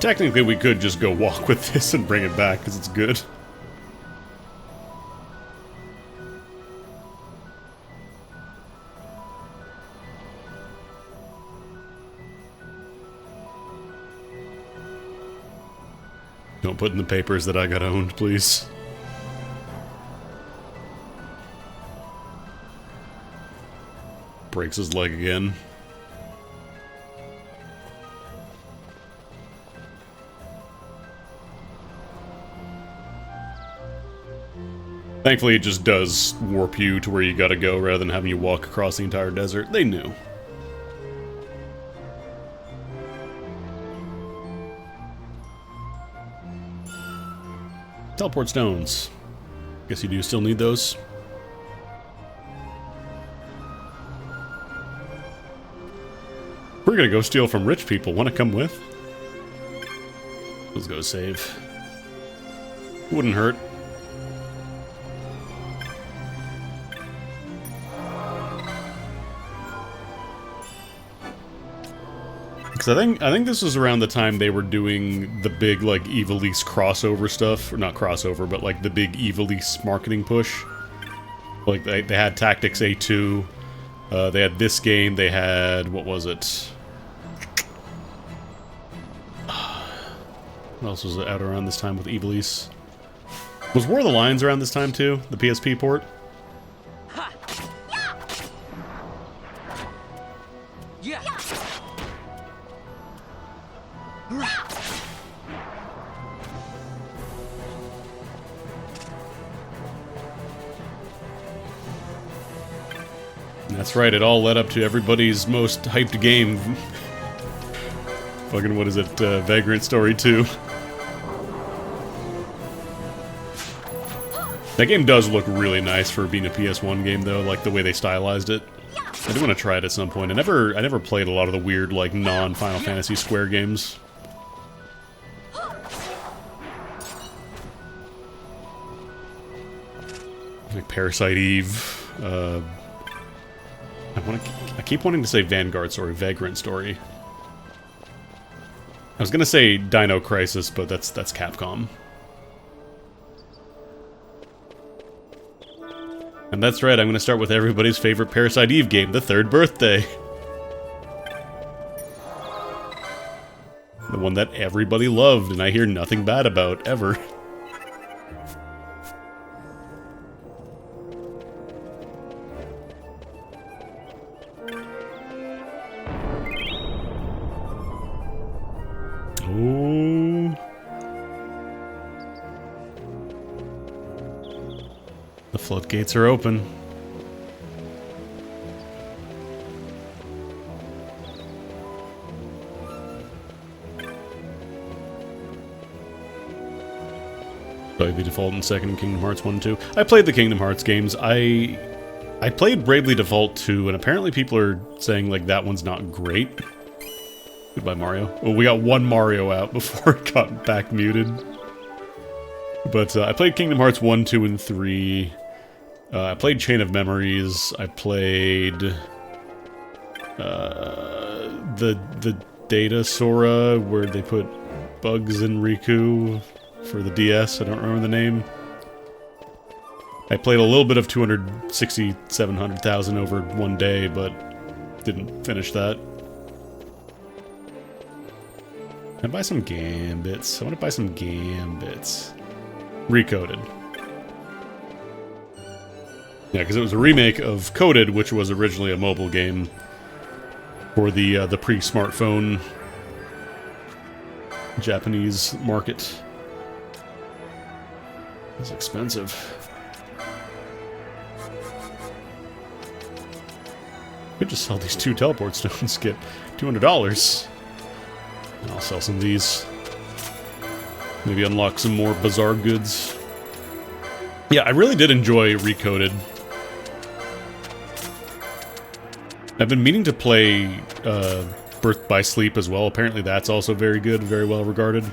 Technically, we could just go walk with this and bring it back, because it's good. Don't put in the papers that I got owned, please. Breaks his leg again. Thankfully, it just does warp you to where you gotta go rather than having you walk across the entire desert. They knew. Teleport stones. Guess you do still need those. We're gonna go steal from rich people. Wanna come with? Let's go save. Wouldn't hurt. Because I think this was around the time they were doing the big, like, Ivalice crossover stuff. Or not crossover, but, like, the big Ivalice marketing push. Like, they had Tactics A2. They had this game. They had... what was it? What else was out around this time with Ivalice? Was War of the Lions around this time, too? The PSP port? Yeah. That's right, it all led up to everybody's most hyped game. Fucking, what is it? Vagrant Story 2. That game does look really nice for being a PS1 game, though, like the way they stylized it. I do want to try it at some point. I never played a lot of the weird, like, non-Final Fantasy Square games. Like Parasite Eve. I keep wanting to say Vanguard Story, Vagrant Story. I was gonna say Dino Crisis, but that's Capcom. And that's right, I'm gonna start with everybody's favorite Parasite Eve game, The Third Birthday. The one that everybody loved, and I hear nothing bad about, ever. Oh. The floodgates are open. Bravely Default and second Kingdom Hearts 1 and 2. I played the Kingdom Hearts games. I played Bravely Default 2, and apparently people are saying, like, that one's not great. Goodbye, Mario. Well, we got one Mario out before it got back muted. But I played Kingdom Hearts 1, 2, and 3. I played Chain of Memories. I played the Data Sora, where they put Bugs and Riku for the DS. I don't remember the name. I played a little bit of 267,000 over one day, but didn't finish that. Can I buy some Gambits? I want to buy some Gambits. Recoded. Yeah, because it was a remake of Coded, which was originally a mobile game for the pre-smartphone Japanese market. It's expensive. Could just sell these 2 teleport stones, get $200. And I'll sell some of these. Maybe unlock some more bizarre goods. Yeah, I really did enjoy Recoded. I've been meaning to play Birth by Sleep as well. Apparently that's also very good, very well regarded.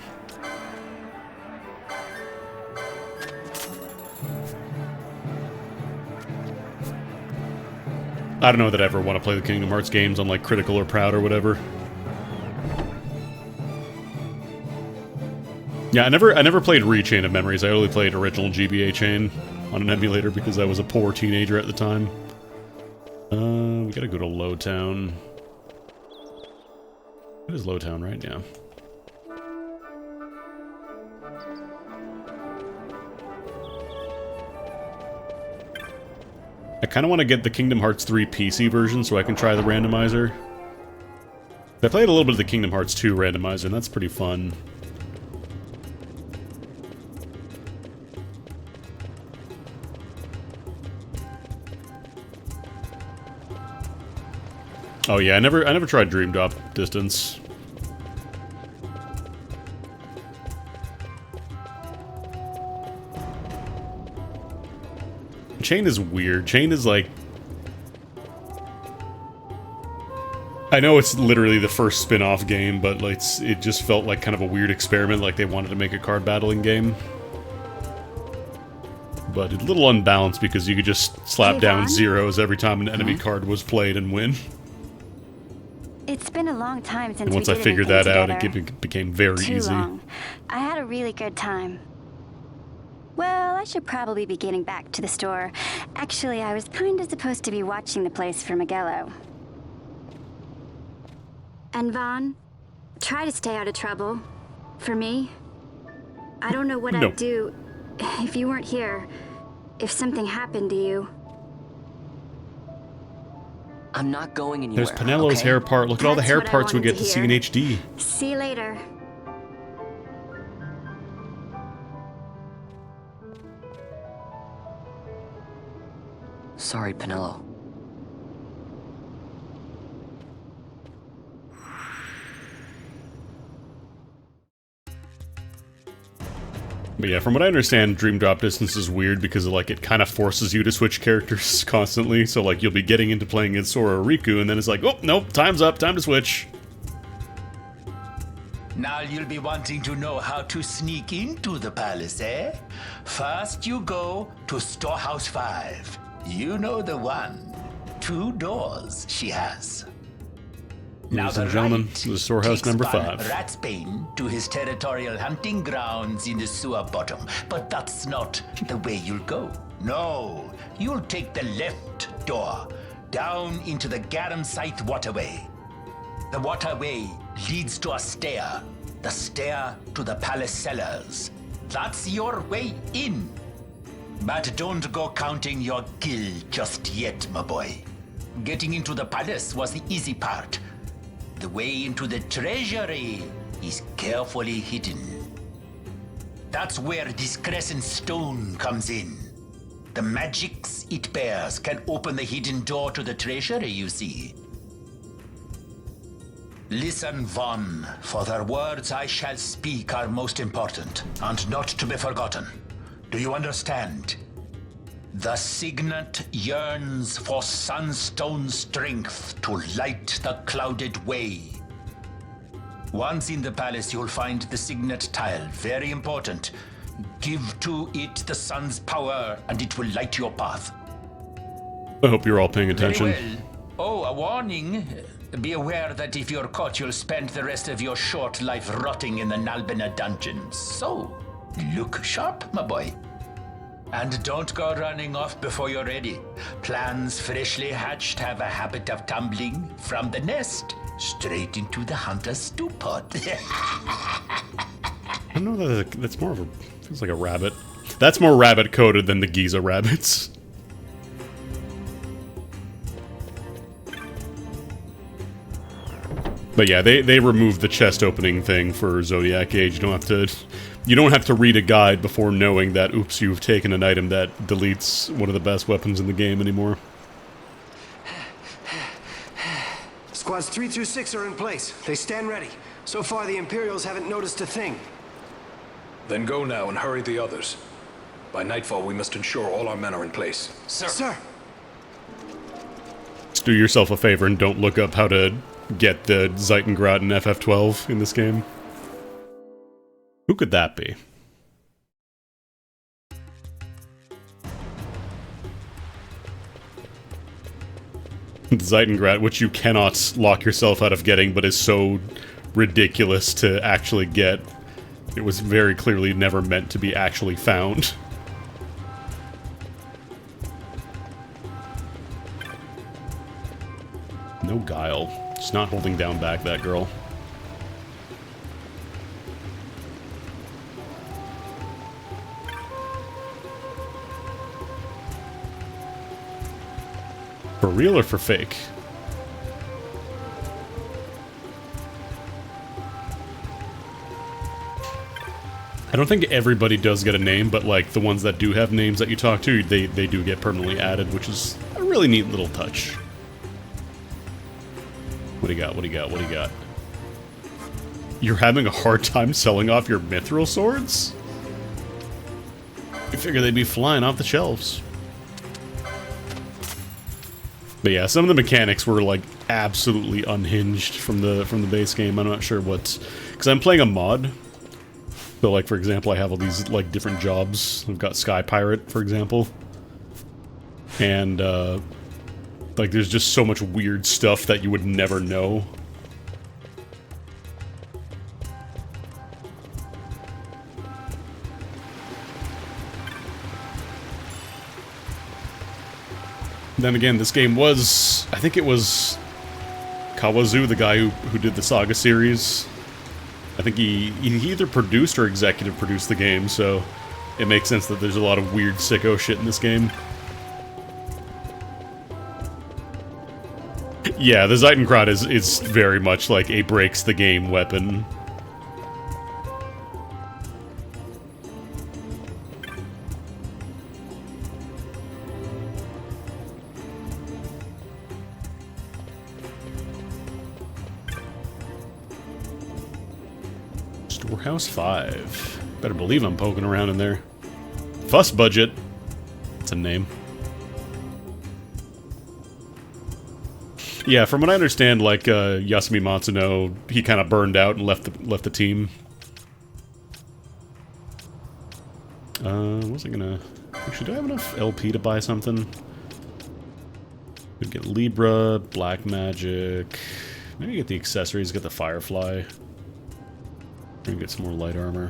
I don't know that I ever want to play the Kingdom Hearts games on, like, Critical or Proud or whatever. Yeah, I never played Re-Chain of Memories. I only played original GBA Chain on an emulator because I was a poor teenager at the time. We gotta go to Lowtown. It is Lowtown, right? Yeah. I kind of want to get the Kingdom Hearts 3 PC version so I can try the randomizer. I played a little bit of the Kingdom Hearts 2 randomizer, and that's pretty fun. Oh yeah, I never tried Dream Drop Distance. Chain is weird. Chain is like... I know it's literally the first spin-off game, but like, it just felt like kind of a weird experiment, like they wanted to make a card battling game. But it's a little unbalanced because you could just slap down zeros every time an enemy card was played and win. It's been a long time since And once we I did figured anything that out, together. it became very Too easy. long. I had a really good time. Well, I should probably be getting back to the store. Actually, I was kind of supposed to be watching the place for Miguelo. And Vaughn, try to stay out of trouble. For me. I don't know what No. I'd do if you weren't here. If something happened to you. I'm not going anywhere. There's Penelo's okay? hair part. Look at all the That's hair what I parts we wanted get to to see in hear. HD. See you later. Sorry, Penelo. But yeah, from what I understand, Dream Drop Distance is weird because like it kind of forces you to switch characters constantly. So like you'll be getting into playing as Sora or Riku, and then it's like, oh nope, time's up, time to switch. Now you'll be wanting to know how to sneak into the palace, eh? First you go to Storehouse 5. You know the one. 2 doors she has. Ladies and gentlemen, this is Storehouse takes number Ban 5. Ratsbane to his territorial hunting grounds in the sewer bottom. But that's not the way you'll go. No, you'll take the left door down into the Garum Scythe waterway. The waterway leads to a stair. The stair to the palace cellars. That's your way in. But don't go counting your gil just yet, my boy. Getting into the palace was the easy part. The way into the treasury is carefully hidden. That's where this crescent stone comes in. The magics it bears can open the hidden door to the treasury, you see. Listen, Vaughn, for the words I shall speak are most important, and not to be forgotten. Do you understand? The Signet yearns for sunstone strength to light the clouded way. Once in the palace, you'll find the Signet tile. Very important. Give to it the sun's power, and it will light your path. I hope you're all paying attention. Very well. Oh, a warning. Be aware that if you're caught, you'll spend the rest of your short life rotting in the Nalbina dungeons. So, look sharp, my boy. And don't go running off before you're ready. Plans freshly hatched have a habit of tumbling from the nest straight into the hunter's stew pot. I don't know that's more of a feels like a rabbit. That's more rabbit coded than the Giza rabbits. But yeah, they removed the chest opening thing for Zodiac Age. You don't have to read a guide before knowing that, oops, you've taken an item that deletes one of the best weapons in the game anymore. Squads 3 through 6 are in place. They stand ready. So far, the Imperials haven't noticed a thing. Then go now and hurry the others. By nightfall, we must ensure all our men are in place. Sir. Sir. Just do yourself a favor and don't look up how to get the Zeitengrad in FF12 in this game. Who could that be? Zeitengrad, which you cannot lock yourself out of getting, but is so ridiculous to actually get. It was very clearly never meant to be actually found. No guile. Just not holding down back that girl. For real or for fake? I don't think everybody does get a name, but like the ones that do have names that you talk to, they do get permanently added, which is a really neat little touch. What do you got? What do you got? What do you got? You're having a hard time selling off your mithril swords? You figure they'd be flying off the shelves. But yeah, some of the mechanics were like absolutely unhinged from the base game. I'm not sure what, because I'm playing a mod. So like for example, I have all these like different jobs. I've got Sky Pirate, for example, and like there's just so much weird stuff that you would never know then again, this game was... I think it was Kawazu, the guy who did the Saga series. I think he either produced or executive produced the game, so it makes sense that there's a lot of weird sicko shit in this game. Yeah, the Zeitenkrad is very much like a breaks the game weapon. Storehouse 5. Better believe I'm poking around in there. Fuss Budget. That's a name. Yeah, from what I understand, like, Yasumi Matsuno, he kind of burned out and left the team. Was I gonna... Actually, do I have enough LP to buy something? We'd get Libra, Black Magic... Maybe get the accessories, get the Firefly. Maybe get some more light armor.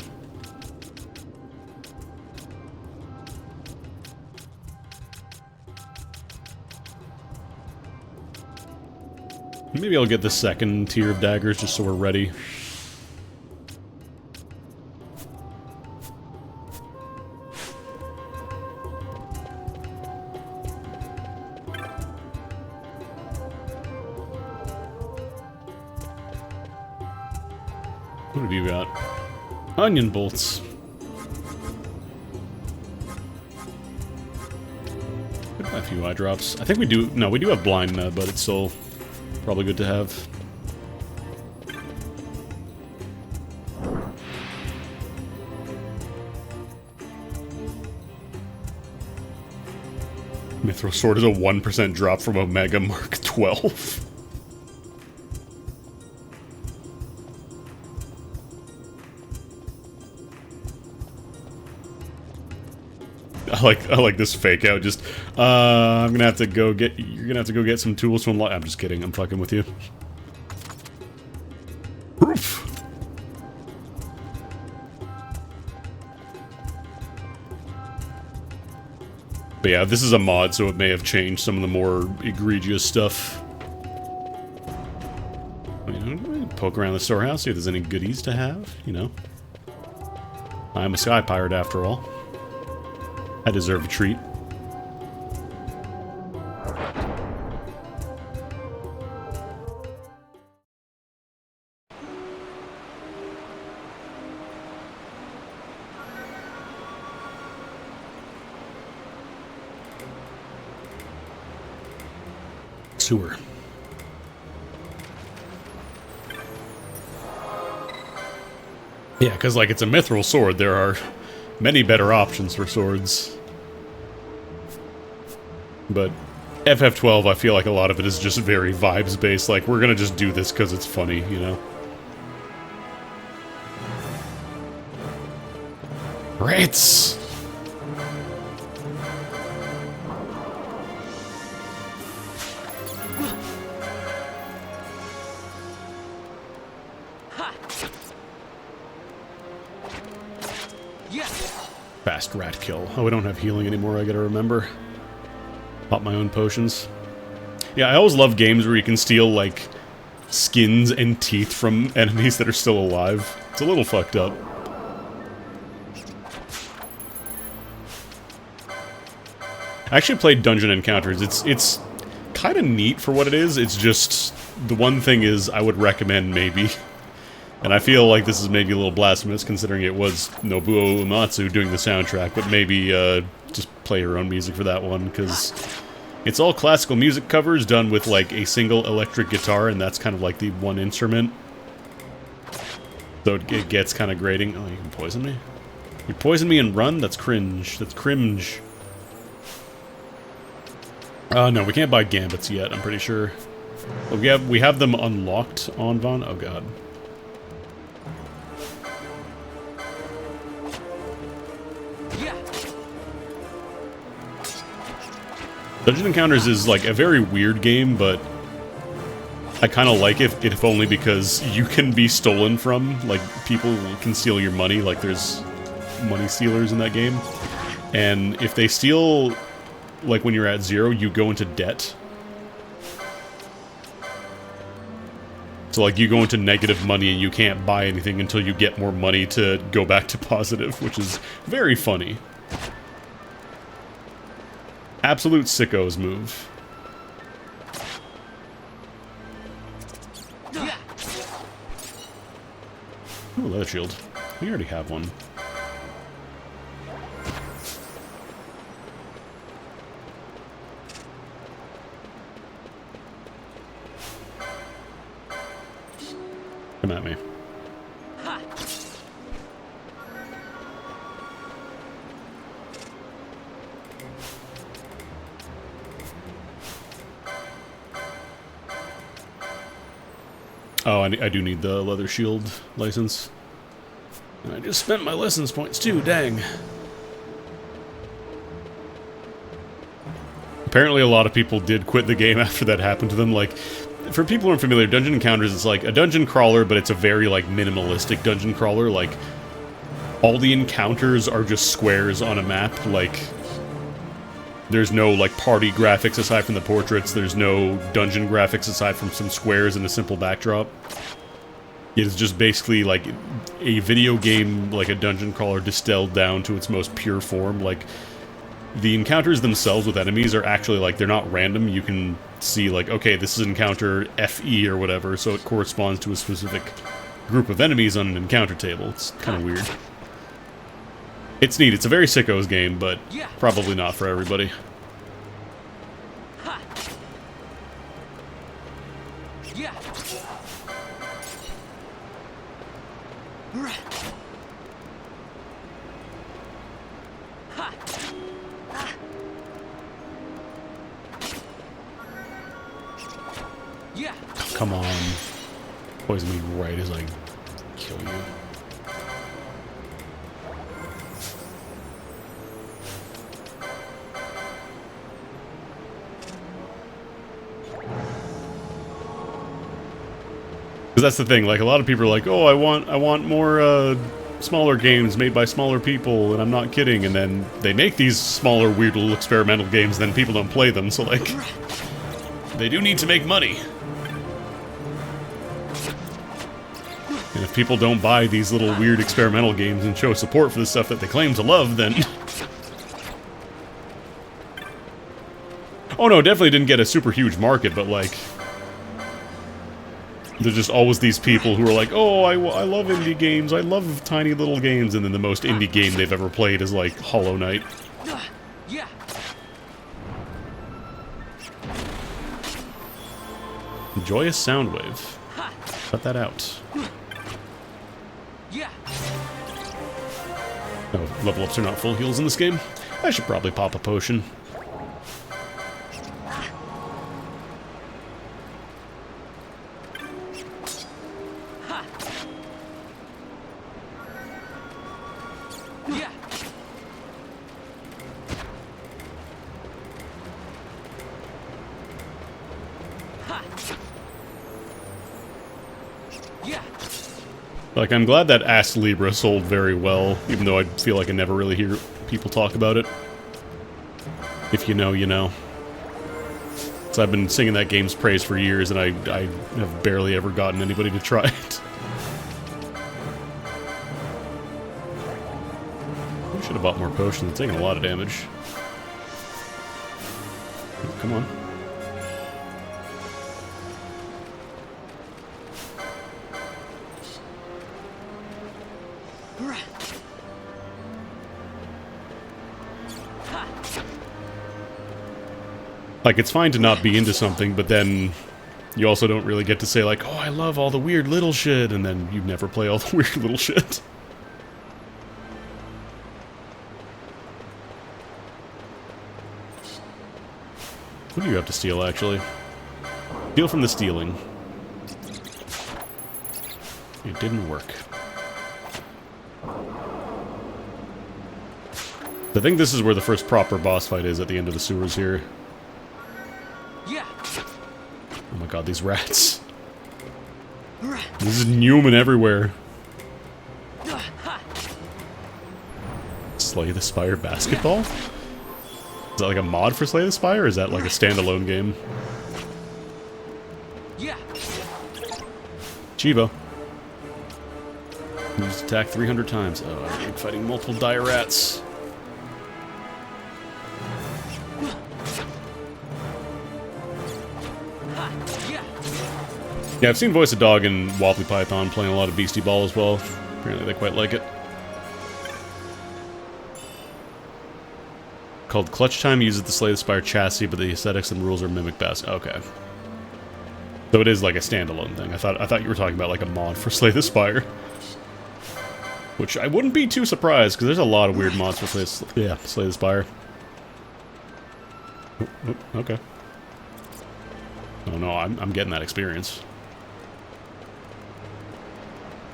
Maybe I'll get the second tier of daggers just so we're ready. What have you got? Onion bolts. Could buy a few eye drops. I think we do. No, we do have blind med, but it's still probably good to have. Mithril Sword is a 1% drop from Omega Mark 12. I like this fake out. Just, I'm gonna have to go get. You're gonna have to go get some tools to unlock. I'm just kidding. I'm fucking with you. Oof. But yeah, this is a mod, so it may have changed some of the more egregious stuff. Poke around the storehouse, see if there's any goodies to have. You know, I'm a sky pirate after all. I deserve a treat. Sewer. Yeah, because, like, it's a mithril sword. There are many better options for swords. But FF12, I feel like a lot of it is just very vibes-based. Like, we're gonna just do this because it's funny, you know? Rats! Fast rat kill. Oh, we don't have healing anymore, I gotta remember. Pop my own potions. Yeah, I always love games where you can steal, like, skins and teeth from enemies that are still alive. It's a little fucked up. I actually played Dungeon Encounters. It's kind of neat for what it is. It's just, the one thing is I would recommend maybe. And I feel like this is maybe a little blasphemous considering it was Nobuo Uematsu doing the soundtrack, but maybe just play your own music for that one, because it's all classical music covers done with like a single electric guitar, and that's kind of like the one instrument. So it gets kind of grating. Oh, you can poison me? You poison me and run? That's cringe. That's cringe. No, we can't buy gambits yet, I'm pretty sure. Well, we have them unlocked on Vaughn. Oh god. Dungeon Encounters is like a very weird game, but I kind of like it, if only because you can be stolen from. Like, people can steal your money, like there's money stealers in that game. And if they steal like when you're at 0, you go into debt. So like you go into negative money and you can't buy anything until you get more money to go back to positive, which is very funny. Absolute sickos move. Ooh, leather shield. We already have one. Come at me. Oh, I do need the leather shield license. I just spent my license points too, dang. Apparently a lot of people did quit the game after that happened to them. Like, for people who aren't familiar, Dungeon Encounters is like a dungeon crawler, but it's a very, like, minimalistic dungeon crawler. Like, all the encounters are just squares on a map. Like, there's no, like, party graphics aside from the portraits. There's no dungeon graphics aside from some squares and a simple backdrop. It's just basically, like, a video game, like a dungeon crawler distilled down to its most pure form. Like, the encounters themselves with enemies are actually, like, they're not random. You can see, like, okay, this is encounter FE or whatever, so it corresponds to a specific group of enemies on an encounter table. It's kind of weird. It's neat. It's a very sickos game, but probably not for everybody. Come on. Poison me right as I kill you. Because that's the thing, like, a lot of people are like, oh, I want more, smaller games made by smaller people, and I'm not kidding, and then they make these smaller, weird little experimental games, and then people don't play them, so, like, they do need to make money. And if people don't buy these little weird experimental games and show support for the stuff that they claim to love, then... Oh no, definitely didn't get a super huge market, but, like... There's just always these people who are like, oh, I love indie games, I love tiny little games, and then the most indie game they've ever played is, like, Hollow Knight. Joyous Soundwave. Cut that out. Oh, level ups are not full heals in this game. I should probably pop a potion. Like, I'm glad that Ass Libra sold very well, even though I feel like I never really hear people talk about it. If you know, you know. So I've been singing that game's praise for years, and I have barely ever gotten anybody to try it. I should have bought more potions. It's taking a lot of damage. Oh, come on. Like, it's fine to not be into something, but then you also don't really get to say, like, oh, I love all the weird little shit, and then you never play all the weird little shit. What do you have to steal, actually? Steal from the stealing. It didn't work. I think this is where the first proper boss fight is, at the end of the sewers here. Oh my god, these rats. This is Newman everywhere. Slay the Spire basketball? Is that like a mod for Slay the Spire, or is that like a standalone game? Yeah. Chivo. Used attack 300 times. Oh, I hate fighting multiple dire rats. Yeah, I've seen Voice of Dog and Wobbly Python playing a lot of Beastie Ball as well. Apparently they quite like it. Called Clutch Time, uses the Slay the Spire chassis, but the aesthetics and rules are Mimic Bass. Okay. So it is like a standalone thing. I thought you were talking about like a mod for Slay the Spire. Which I wouldn't be too surprised, because there's a lot of weird mods for Slay the Spire. Oh, okay. Oh no, I'm getting that experience.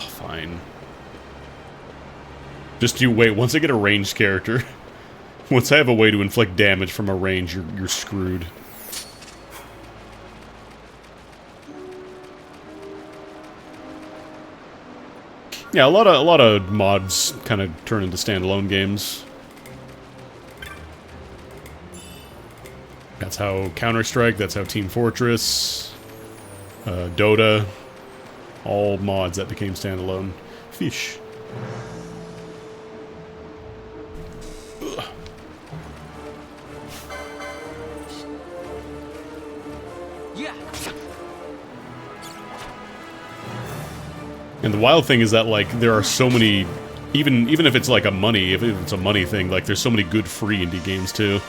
Oh, fine. Just you wait, once I get a ranged character, once I have a way to inflict damage from a range, you're screwed. Yeah, a lot of mods kind of turn into standalone games. That's how Counter-Strike, that's how Team Fortress, Dota, all mods that became standalone. Fish. Ugh. Yeah. And the wild thing is that, like, there are so many, even if it's like if it's a money thing, like, there's so many good free indie games too.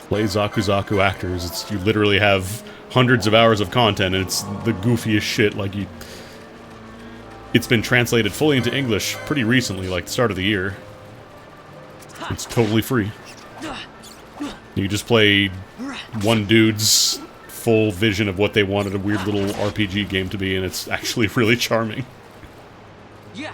Play Zaku Zaku Actors. You literally have hundreds of hours of content, and it's the goofiest shit. Like, it's been translated fully into English pretty recently, like the start of the year. It's totally free. You just play one dude's full vision of what they wanted a weird little RPG game to be, and it's actually really charming. Yeah.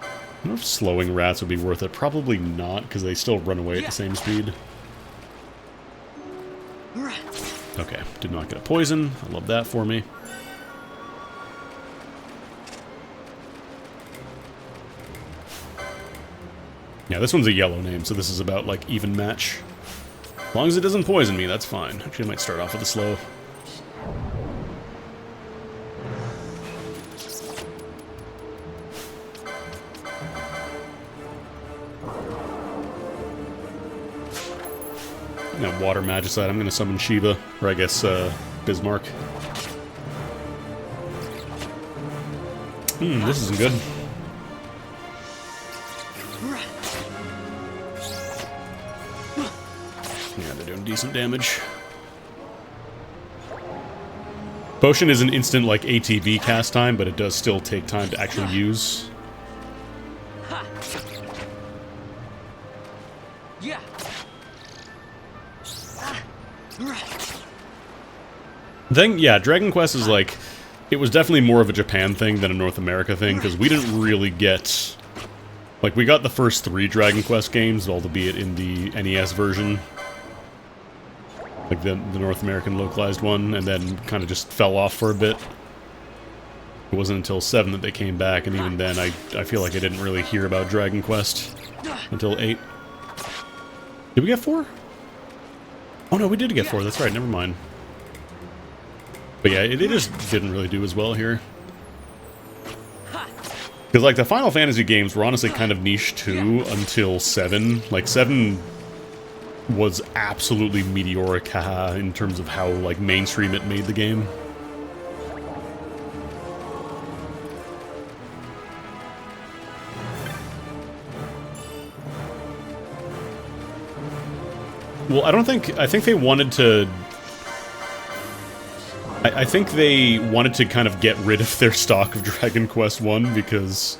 I don't know if slowing rats would be worth it. Probably not, because they still run away at the same speed. Okay, did not get a poison. I love that for me. Yeah, this one's a yellow name, so this is about, like, even match. As long as it doesn't poison me, that's fine. Actually, I might start off with a slow. Now, Water Magicite, I'm going to summon Shiva, or I guess, Bismarck. This isn't good. Yeah, they're doing decent damage. Potion is an instant, like, ATB cast time, but it does still take time to actually use. Yeah. Thing, yeah, Dragon Quest is like, it was definitely more of a Japan thing than a North America thing, because we didn't really get, like, we got the first 3 Dragon Quest games, albeit in the NES version, like the North American localized one, and then kind of just fell off for a bit. It wasn't until 7 that they came back, and even then I feel like I didn't really hear about Dragon Quest until 8. Did we get 4? Oh no, we did get 4, that's right, never mind. But yeah, it just didn't really do as well here. Because, like, the Final Fantasy games were honestly kind of niche too until 7. Like, 7 was absolutely meteoric, haha, in terms of how, like, mainstream it made the game. Well, I think they wanted to... I think they wanted to kind of get rid of their stock of Dragon Quest 1 because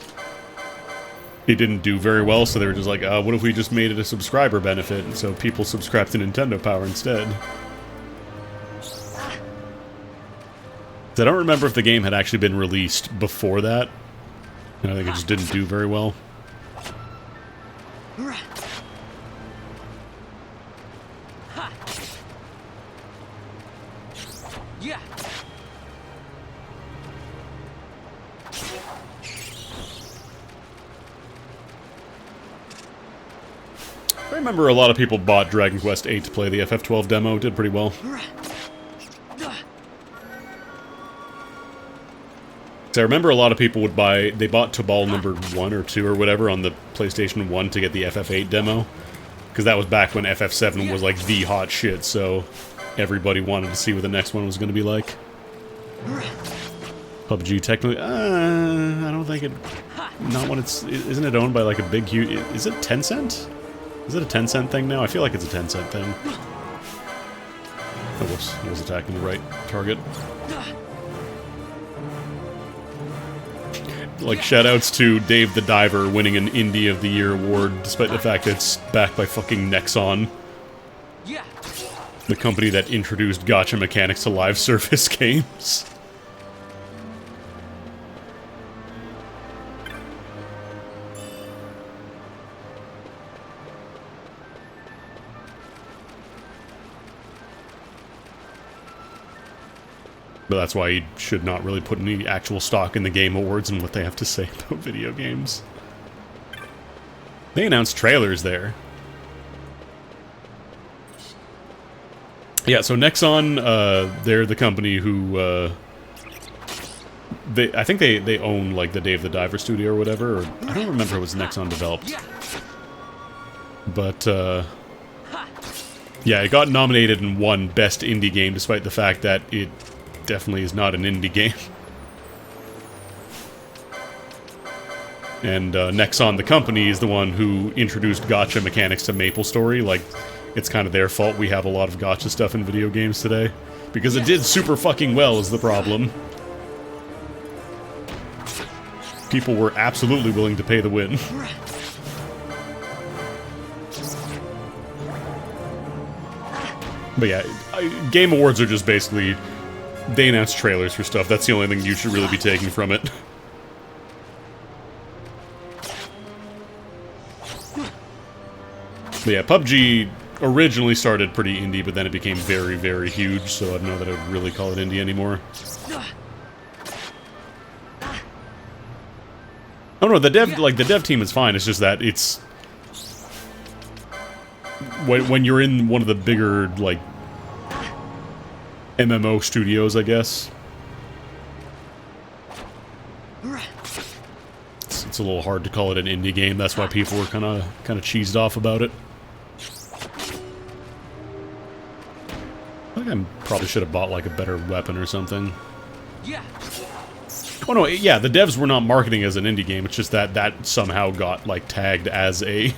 it didn't do very well, so they were just like, what if we just made it a subscriber benefit, and so people subscribe to Nintendo Power instead. I don't remember if the game had actually been released before that, and I think it just didn't do very well. Yeah. I remember a lot of people bought Dragon Quest VIII to play the FF12 demo. It did pretty well. So I remember a lot of people would buy... They bought Tobal number 1 or 2 or whatever on the PlayStation 1 to get the FF8 demo. Because that was back when FF7 was like the hot shit, so everybody wanted to see what the next one was going to be like. PUBG technically... I don't think it... Not when it's... Isn't it owned by like a big huge... Is it Tencent? Is it a Tencent thing now? I feel like it's a Tencent thing. Oh, whoops. I was attacking the right target. Like, shoutouts to Dave the Diver winning an Indie of the Year award, despite the fact that it's backed by fucking Nexon. The company that introduced gacha mechanics to live service games. But that's why you should not really put any actual stock in the Game Awards and what they have to say about video games. They announced trailers there. Yeah, so Nexon, they're the company who, I think they own, like, the Dave the Diver studio or whatever, or I don't remember if it was Nexon developed. But, yeah, it got nominated and won Best Indie Game, despite the fact that it definitely is not an indie game. And Nexon, the company, is the one who introduced gacha mechanics to MapleStory. Like, it's kind of their fault we have a lot of gacha stuff in video games today. Because it did super fucking well is the problem. People were absolutely willing to pay the win. But yeah, Game Awards are just basically... They announce trailers for stuff. That's the only thing you should really be taking from it. But yeah, PUBG originally started pretty indie, but then it became very, very huge, so I don't know that I would really call it indie anymore. Oh no, the dev team is fine, it's just that it's... When you're in one of the bigger, like, MMO studios, I guess. It's a little hard to call it an indie game. That's why people were kind of cheesed off about it. I think I probably should have bought like a better weapon or something. Yeah. Oh no, yeah, the devs were not marketing as an indie game. It's just that that somehow got like tagged as a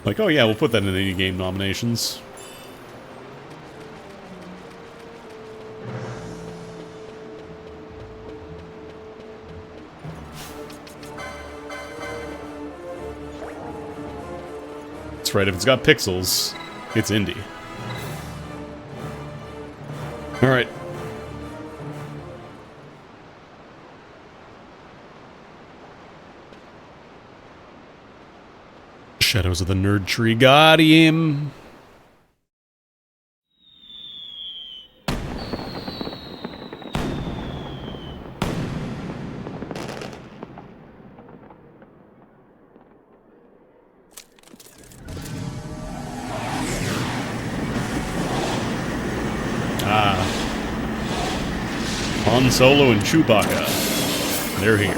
like, oh yeah, we'll put that in indie game nominations. Right, if it's got pixels, it's indie. Alright. Shadows of the Nerd Tree got him. Han Solo and Chewbacca. They're here.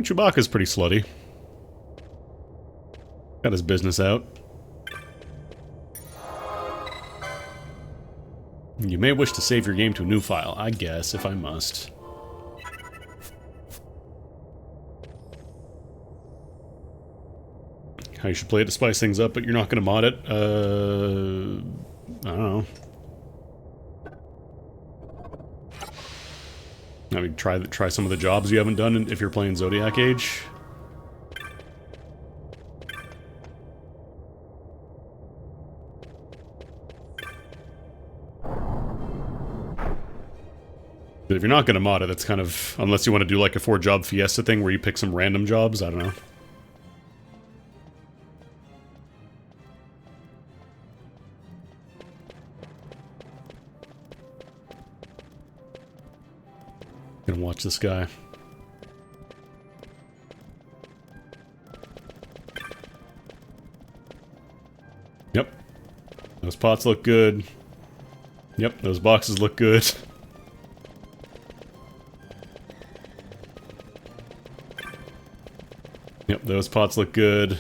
Chewbacca's pretty slutty. Got his business out. You may wish to save your game to a new file, I guess, if I must. How you should play it to spice things up, but you're not going to mod it? I don't know. I mean, try some of the jobs you haven't done if you're playing Zodiac Age. But if you're not going to mod it, that's kind of... Unless you want to do like a 4-job fiesta thing where you pick some random jobs, I don't know. Gonna watch this guy. Yep. Those pots look good. Yep, those boxes look good. Yep, those pots look good.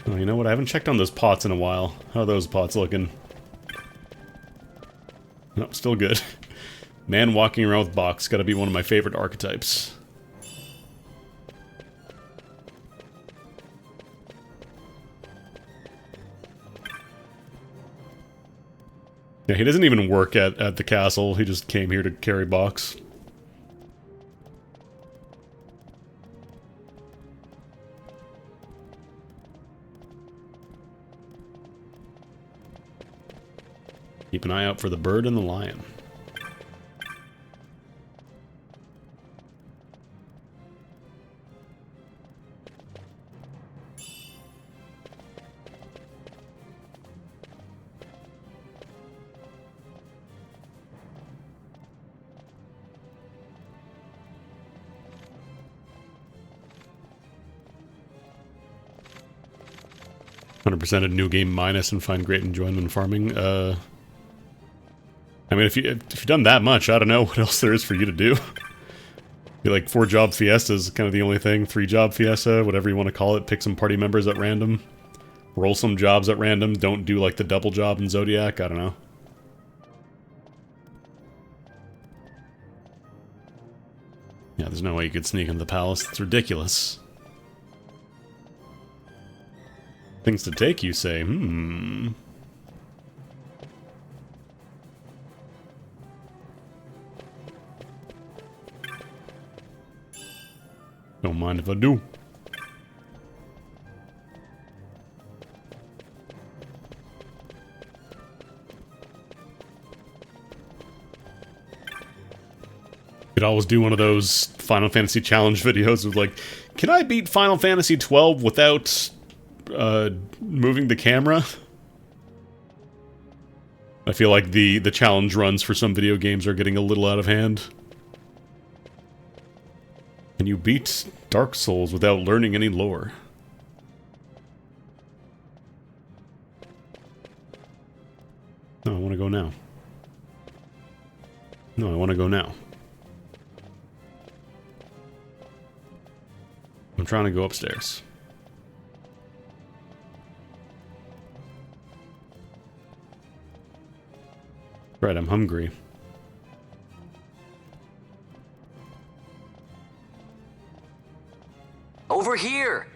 Oh, you know what? I haven't checked on those pots in a while. How are those pots looking? Nope, still good. Man walking around with box. Gotta be one of my favorite archetypes. Yeah, he doesn't even work at the castle. He just came here to carry box. Keep an eye out for the bird and the lion. %, a new game minus and find great enjoyment in farming. I mean, if you've done that much, I don't know what else there is for you to do. Be like 4-job fiesta is kind of the only thing. 3-job fiesta, whatever you want to call it. Pick some party members at random. Roll some jobs at random. Don't do like the double job in Zodiac. I don't know. Yeah, there's no way you could sneak into the palace. It's ridiculous. Things to take, you say? Hmm. Don't mind if I do. Could always do one of those Final Fantasy challenge videos with like, can I beat Final Fantasy 12 without moving the camera? I feel like the challenge runs for some video games are getting a little out of hand. Can you beat Dark Souls without learning any lore? No, I want to go now. No, I want to go now. I'm trying to go upstairs. Right, I'm hungry. Over here!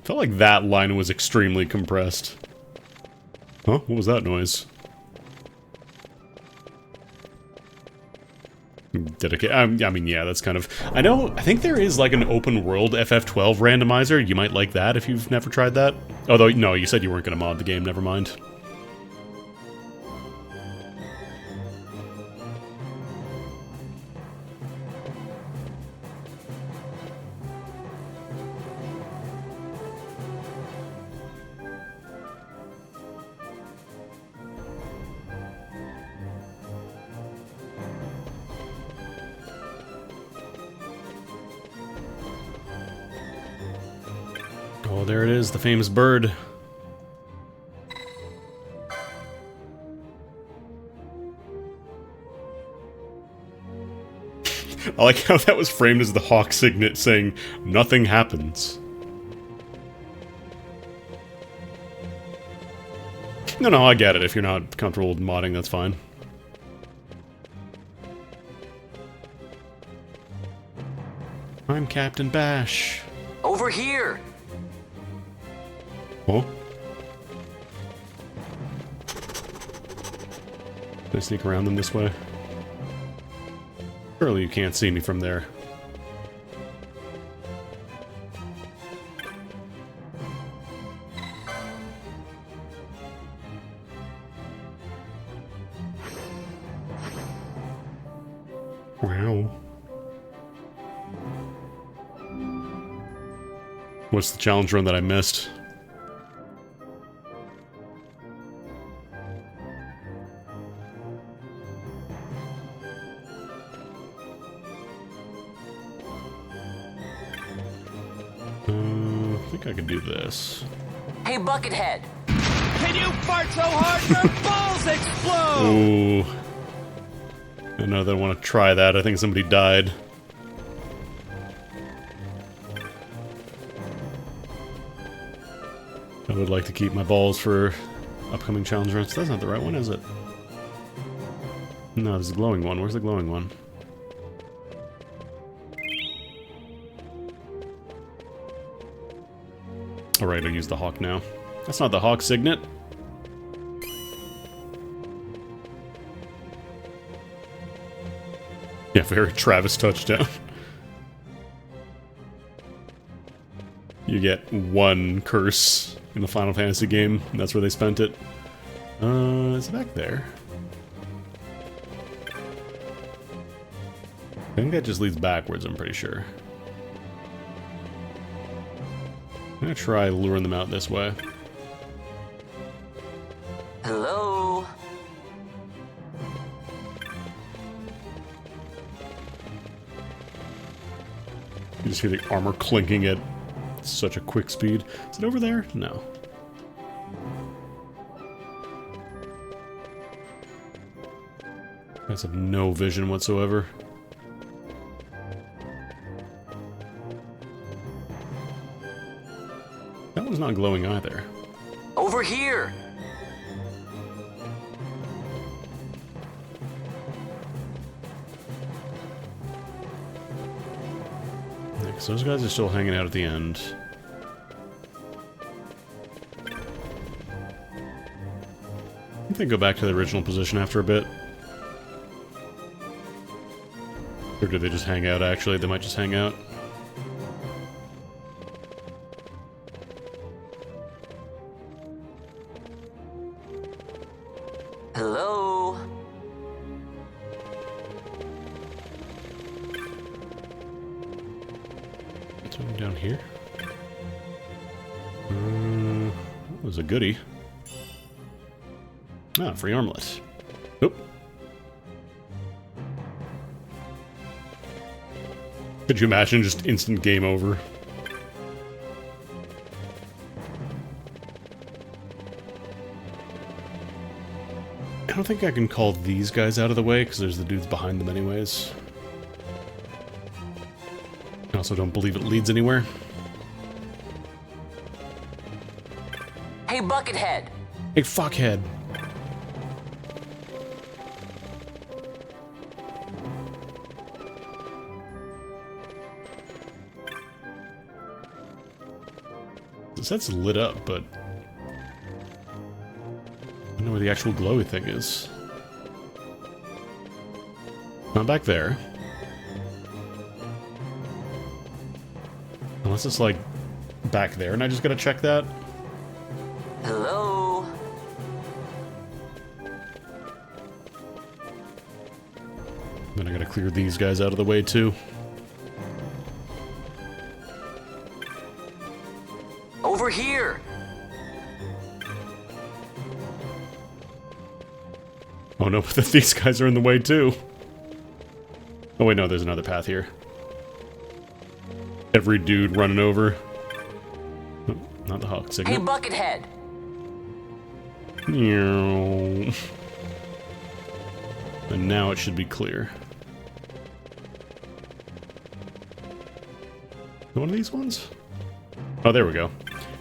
Felt like that line was extremely compressed. Huh? What was that noise? Dedicate. I mean, yeah, that's kind of... I think there is like an open world FF12 randomizer. You might like that if you've never tried that. Although, no, you said you weren't going to mod the game. Never mind. Oh, there it is, the famous bird. I like how that was framed as the Hawk signet saying, nothing happens. No, I get it. If you're not comfortable with modding, that's fine. I'm Captain Bash. Over here! Oh? Can I sneak around them this way? Surely you can't see me from there. Wow. What's the challenge run that I missed? think I can do this. Hey, Buckethead! Can you fart so hard your balls explode? Ooh. I know they want to try that. I think somebody died. I would like to keep my balls for upcoming challenge runs. That's not the right one, is it? No, there's a glowing one. Where's the glowing one? Alright, I'll use the hawk now. That's not the hawk signet. Yeah, very Travis touchdown. You get one curse in the Final Fantasy game. And that's where they spent it. Is it back there? I think that just leads backwards, I'm pretty sure. I'm gonna try luring them out this way. Hello? You just hear the armor clinking at such a quick speed. Is it over there? No. I have no vision whatsoever. That one's not glowing either. Over here! So those guys are still hanging out at the end. I think they go back to the original position after a bit. Or do they just hang out, actually? They might just hang out. Hello? Something down here? That was a goodie. Ah, free armlet. Oop. Could you imagine just instant game over? I don't think I can call these guys out of the way, because there's the dudes behind them anyways. I also don't believe it leads anywhere. Hey, Buckethead! Hey, fuckhead. This set's lit up, but I don't know where the actual glowy thing is. Not back there. Unless it's like back there and I just gotta check that. Hello? Then I gotta clear these guys out of the way too. Over here! Oh no, but these guys are in the way too. Oh wait, no, there's another path here. Every dude running over. Oh, not the hawk signal. Hey, Buckethead! And now it should be clear. One of these ones? Oh, there we go.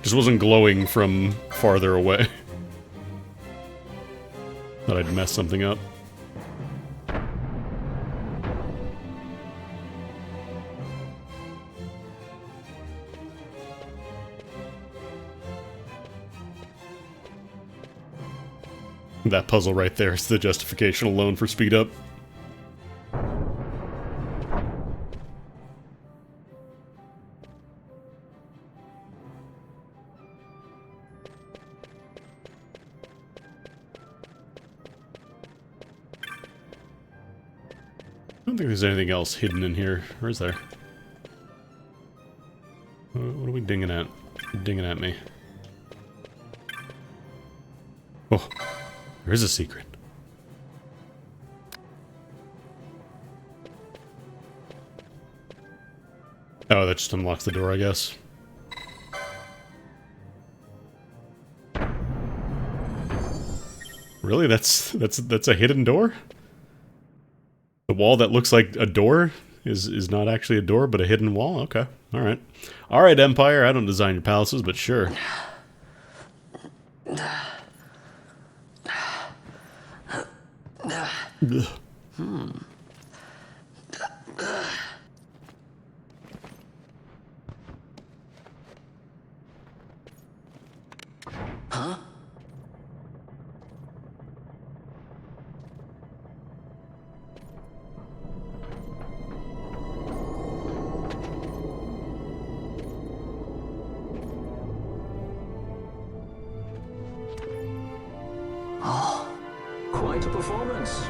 Just wasn't glowing from farther away. Thought I'd mess something up. That puzzle right there is the justification alone for speed up. I don't think there's anything else hidden in here. Or is there? What are we dinging at? Dinging at me. Oh, there is a secret. Oh, that just unlocks the door, I guess. Really? That's a hidden door? The wall that looks like a door is not actually a door, but a hidden wall? Okay. Alright. Alright, Empire, I don't design your palaces, but sure. Huh? Oh. Quite a performance.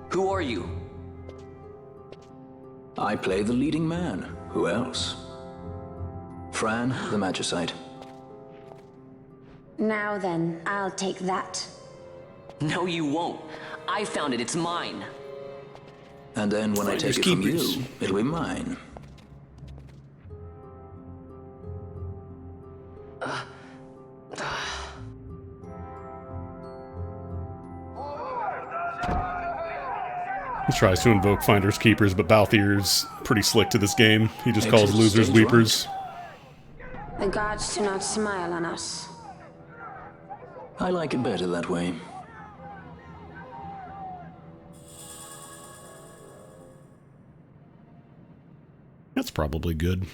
Who are you? I play the leading man. Who else? Fran, the Magicite. Now then, I'll take that. No, you won't. I found it. It's mine. And then when I take it from you, it'll be mine. He tries to invoke Finders Keepers, but Balthier's pretty slick to this game. He just calls losers weepers. The gods do not smile on us. I like it better that way. That's probably good.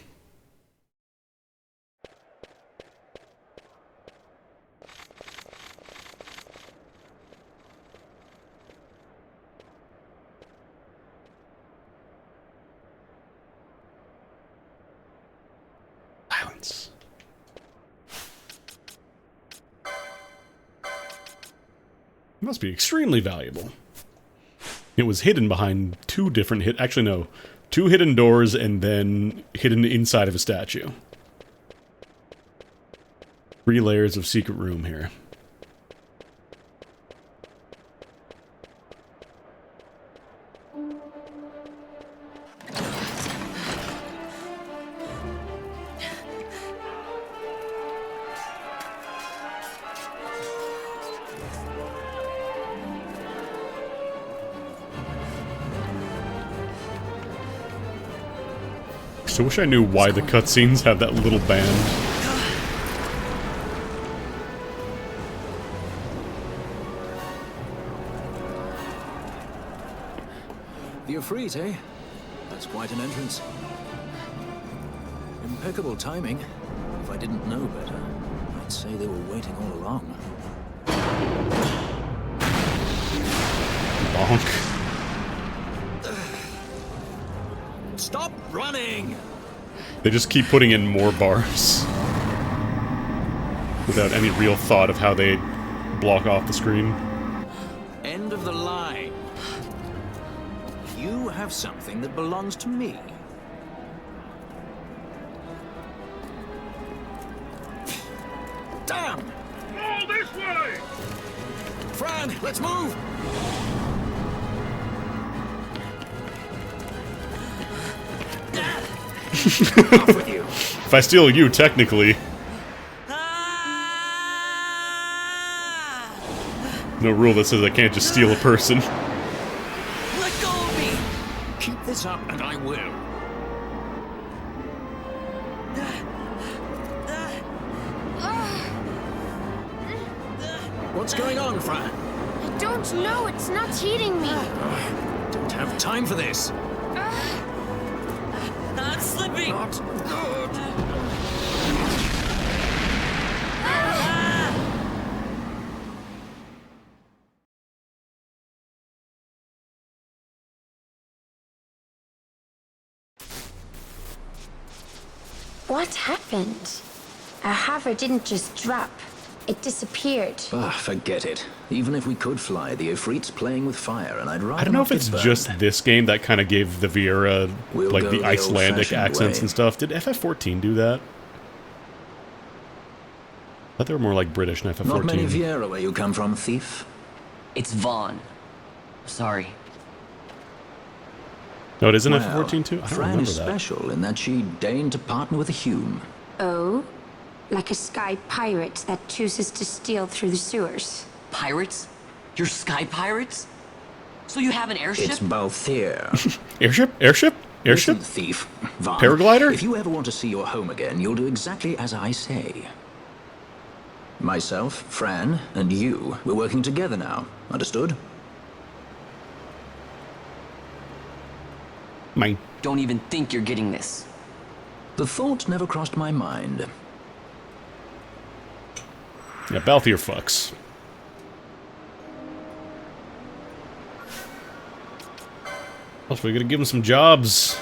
Silence. It must be extremely valuable. It was hidden behind two different actually no, two hidden doors and then hidden inside of a statue. 3 layers of secret room here. I wish I knew why the cutscenes have that little band. The Ifrit, eh? That's quite an entrance. Impeccable timing. If I didn't know better, I'd say they were waiting all along. Bonk. Stop running! They just keep putting in more bars. Without any real thought of how they block off the screen. End of the line. You have something that belongs to me. Damn! All this way! Fran, let's move! Off with you. If I steal you, technically. No rule that says I can't just steal a person. Let go of me! Keep this up and I will. What's going on, Fran? I don't know. It's not heating me. Don't have time for this. I'm slipping! Not good! What happened? Our hover didn't just drop. It disappeared. Ah, forget it. Even if we could fly, the Ifrit's playing with fire, and I'd rather I don't know not if it's get burned. just this game that kind of gave the Viera, We'll like, go the the Icelandic old-fashioned accents way. and stuff. Did FF14 do that? I thought they were more like British in FF14. Not many Viera where you come from, thief. It's Vaughn. Sorry. No, it isn't Well, FF14 too? I don't Fran remember is that. special in that she deigned to partner with a Hume. Oh? Like a sky pirate that chooses to steal through the sewers. Pirates? You're sky pirates? So you have an airship? It's Balthier. Airship? Airship? Airship? Listen, thief. Vaughn, Paraglider? If you ever want to see your home again, you'll do exactly as I say. Myself, Fran, and you, we're working together now. Understood? Mine. Don't even think you're getting this. The thought never crossed my mind. Yeah, Balthier fucks. Also, we gotta give him some jobs.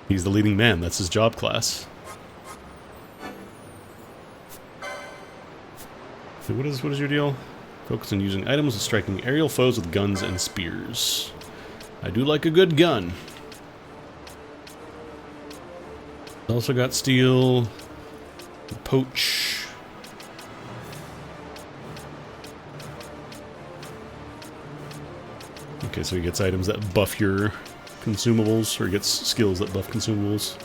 He's the leading man. That's his job class. So what is your deal? Focus on using items and striking aerial foes with guns and spears. I do like a good gun. Also got steel, poach. Okay, so he gets items that buff your consumables, or he gets skills that buff consumables.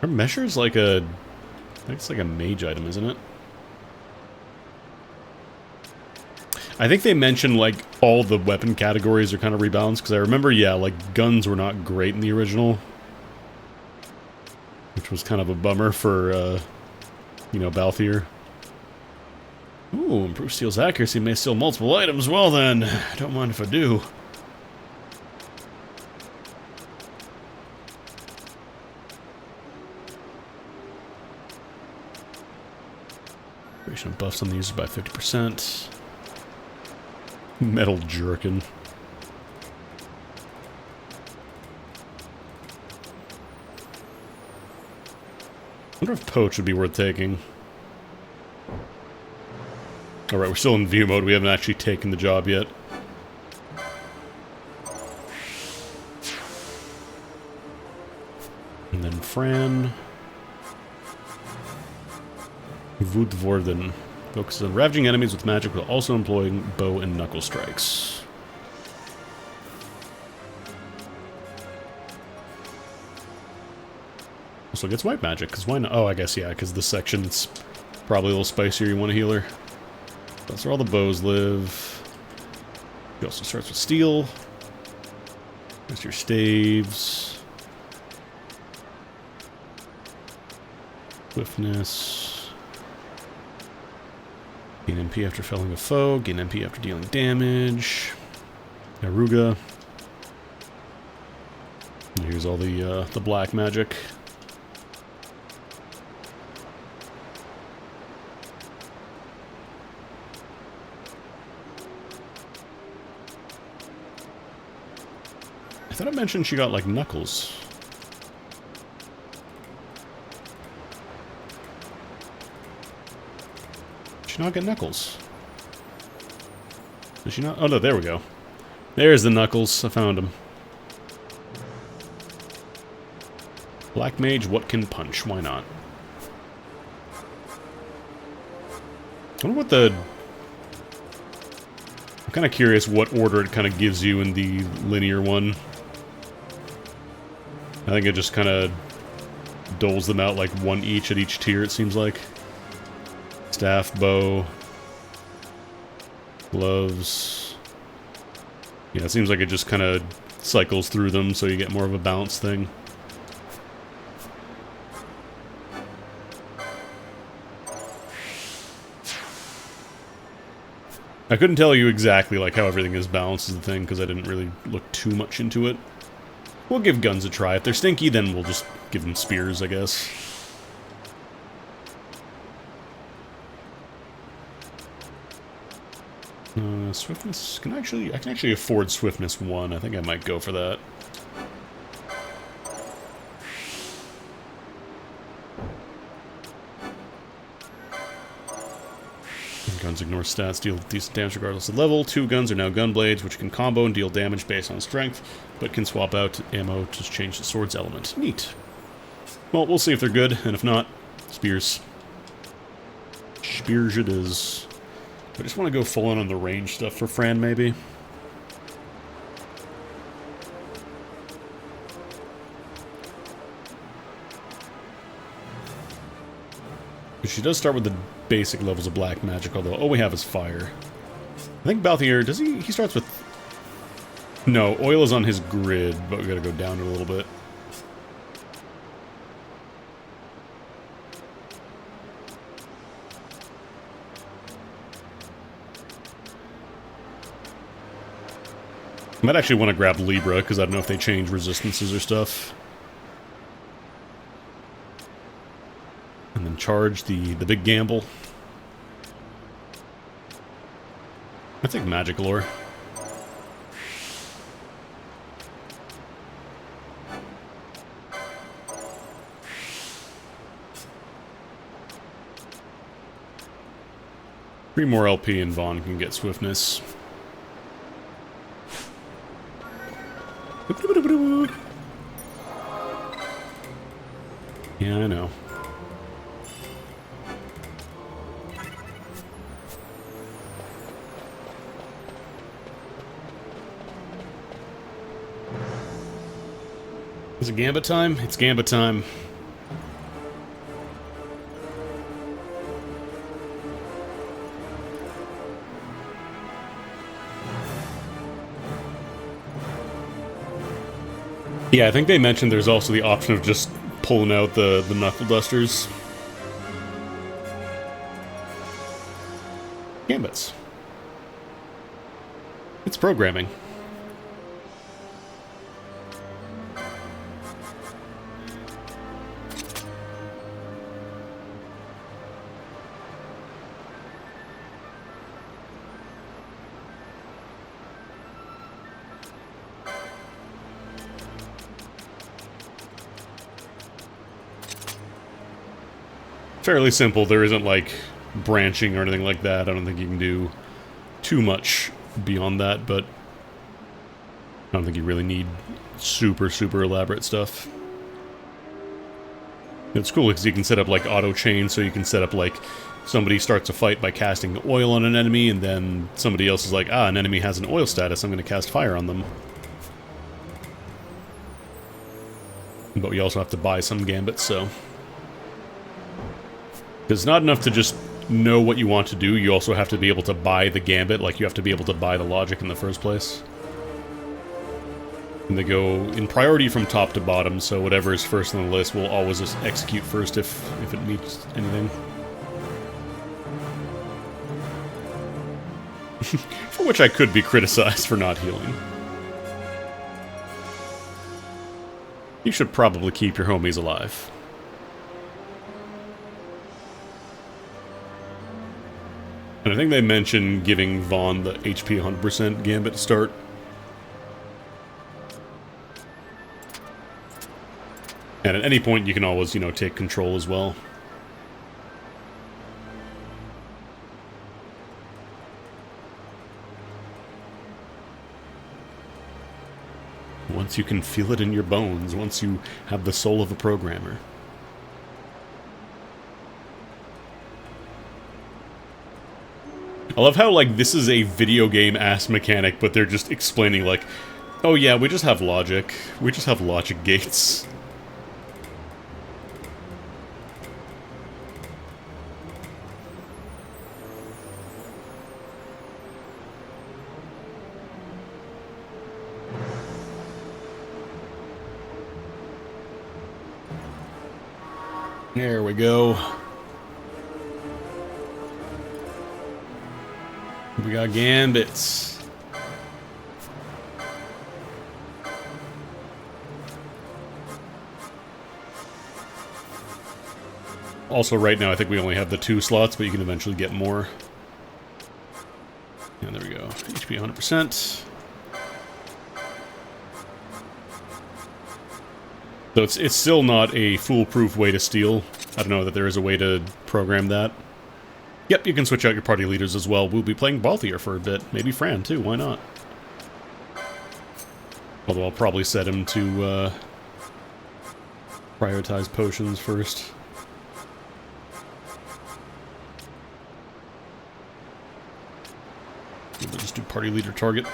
Are measures like a... I think it's like a mage item, isn't it? I think they mentioned, like, all the weapon categories are kind of rebalanced, because I remember, yeah, like, guns were not great in the original. Which was kind of a bummer for, you know, Balthier. Ooh, improved steel's accuracy may steal multiple items. Well then, I don't mind if I do. Duration buffs on the user by 50%. Metal jerkin. I wonder if poach would be worth taking. Alright, we're still in view mode. We haven't actually taken the job yet. And then Fran. Voodvorden focuses on ravaging enemies with magic while also employing bow and knuckle strikes. Also gets white magic, because why not? Oh, I guess, yeah, because this section's probably a little spicier. You want a healer. That's where all the bows live. He also starts with steel. There's your staves. Swiftness. Gain MP after felling a foe. Gain MP after dealing damage. Aruga. And here's all the black magic. I thought I mentioned she got, like, knuckles. Did she not get knuckles? Did she not? Oh, no, there we go. There's the knuckles. I found them. Black mage, what can punch? Why not? I wonder what the... I'm kind of curious what order it kind of gives you in the linear one. I think it just kind of doles them out like one each at each tier, it seems like. Staff, bow, gloves. Yeah, it seems like it just kind of cycles through them so you get more of a balanced thing. I couldn't tell you exactly like how everything is balanced as the thing because I didn't really look too much into it. We'll give guns a try. If they're stinky, then we'll just give them spears, I guess. Swiftness I can actually afford Swiftness 1. I think I might go for that. Guns ignore stats, deal decent damage regardless of level. 2 guns are now gun blades, which can combo and deal damage based on strength, but can swap out ammo to change the sword's element. Neat. Well, we'll see if they're good, and if not, spears. Spears it is. I just want to go full on the range stuff for Fran, maybe. She does start with the basic levels of black magic, although all we have is fire. I think Balthier, does he starts with... No, oil is on his grid, but we gotta go down a little bit. I might actually want to grab Libra, because I don't know if they change resistances or stuff. And then charge the big gamble. I think magic lore. Three more LP and Vaughn can get swiftness. Yeah, I know. Is it Gambit time? It's Gambit time. Yeah, I think they mentioned there's also the option of just pulling out the knuckle dusters. Gambits. It's programming. Fairly simple. There isn't like branching or anything like that. I don't think you can do too much beyond that, but I don't think you really need super elaborate stuff. It's cool because you can set up like auto chain, so you can set up like somebody starts a fight by casting oil on an enemy, and then somebody else is like, ah, an enemy has an oil status, I'm going to cast fire on them. But we also have to buy some gambits, so... Because it's not enough to just know what you want to do, you also have to be able to buy the gambit, like you have to be able to buy the logic in the first place. And they go in priority from top to bottom, so whatever is first on the list will always just execute first if it meets anything. For which I could be criticized for not healing. You should probably keep your homies alive. And I think they mentioned giving Vaughn the HP 100% gambit to start. And at any point you can always, you know, take control as well. Once you can feel it in your bones, once you have the soul of a programmer. I love how, like, this is a video game-ass mechanic, but they're just explaining, like, oh yeah, we just have logic. We just have logic gates. There we go. We got gambits. Also, right now, I think we only have the 2 slots, but you can eventually get more. And there we go. HP 100%. So it's still not a foolproof way to steal. I don't know that there is a way to program that. Yep, you can switch out your party leaders as well. We'll be playing Balthier for a bit. Maybe Fran, too. Why not? Although I'll probably set him to prioritize potions first. We'll just do party leader target.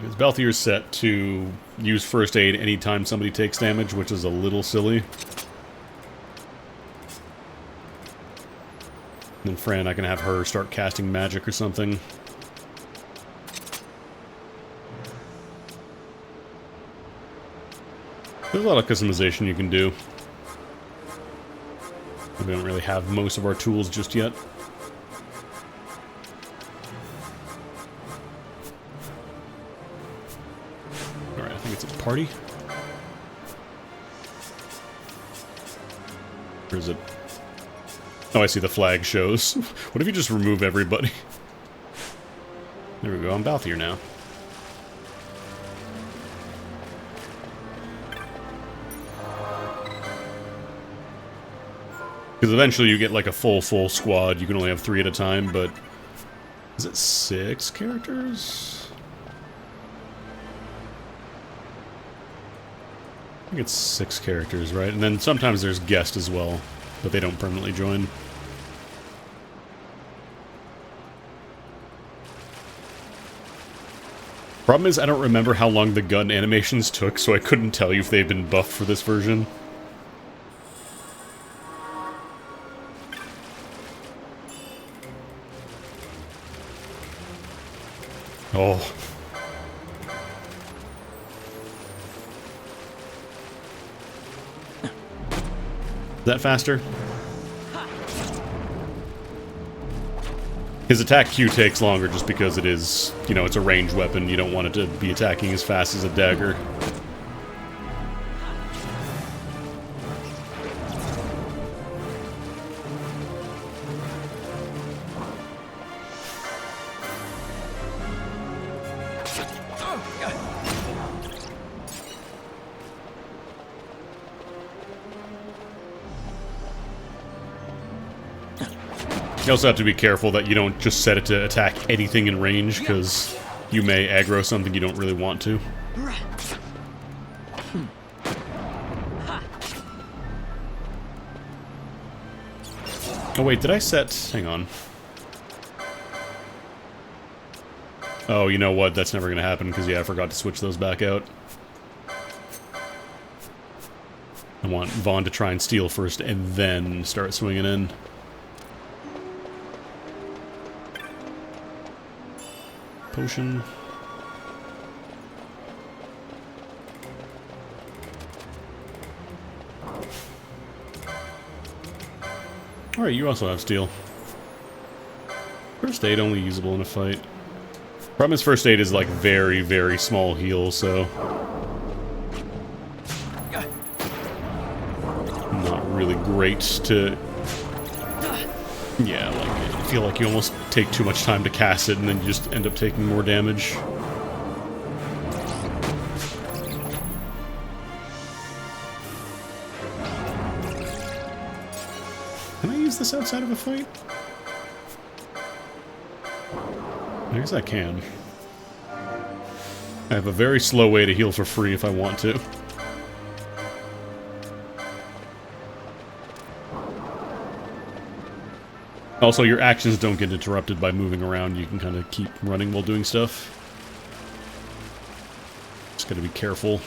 Because Balthier's set to use first aid anytime somebody takes damage, which is a little silly. And then Fran, I can have her start casting magic or something. There's a lot of customization you can do. We don't really have most of our tools just yet. Alright, I think it's a party. Or is it? Oh, I see the flag shows. What if you just remove everybody? There we go, I'm Balthier now. Because eventually you get like a full squad. You can only have 3 at a time, but... Is it 6 characters? I think it's 6 characters, right? And then sometimes there's guest as well, but they don't permanently join. Problem is, I don't remember how long the gun animations took, so I couldn't tell you if they've been buffed for this version. Oh. Is that faster? His attack Q takes longer just because it is, you know, it's a ranged weapon. You don't want it to be attacking as fast as a dagger. You also have to be careful that you don't just set it to attack anything in range, because you may aggro something you don't really want to. Oh wait, did I set... Hang on. Oh, you know what? That's never going to happen, because yeah, I forgot to switch those back out. I want Vaughn to try and steal first, and then start swinging in. Potion. Alright, you also have steel. First aid only usable in a fight. Problem is first aid is like very, very small heal, so... Not really great to... Yeah, like, I feel like you almost take too much time to cast it and then you just end up taking more damage. Can I use this outside of a fight? I guess I can. I have a very slow way to heal for free if I want to. Also, your actions don't get interrupted by moving around. You can kind of keep running while doing stuff. Just gotta be careful.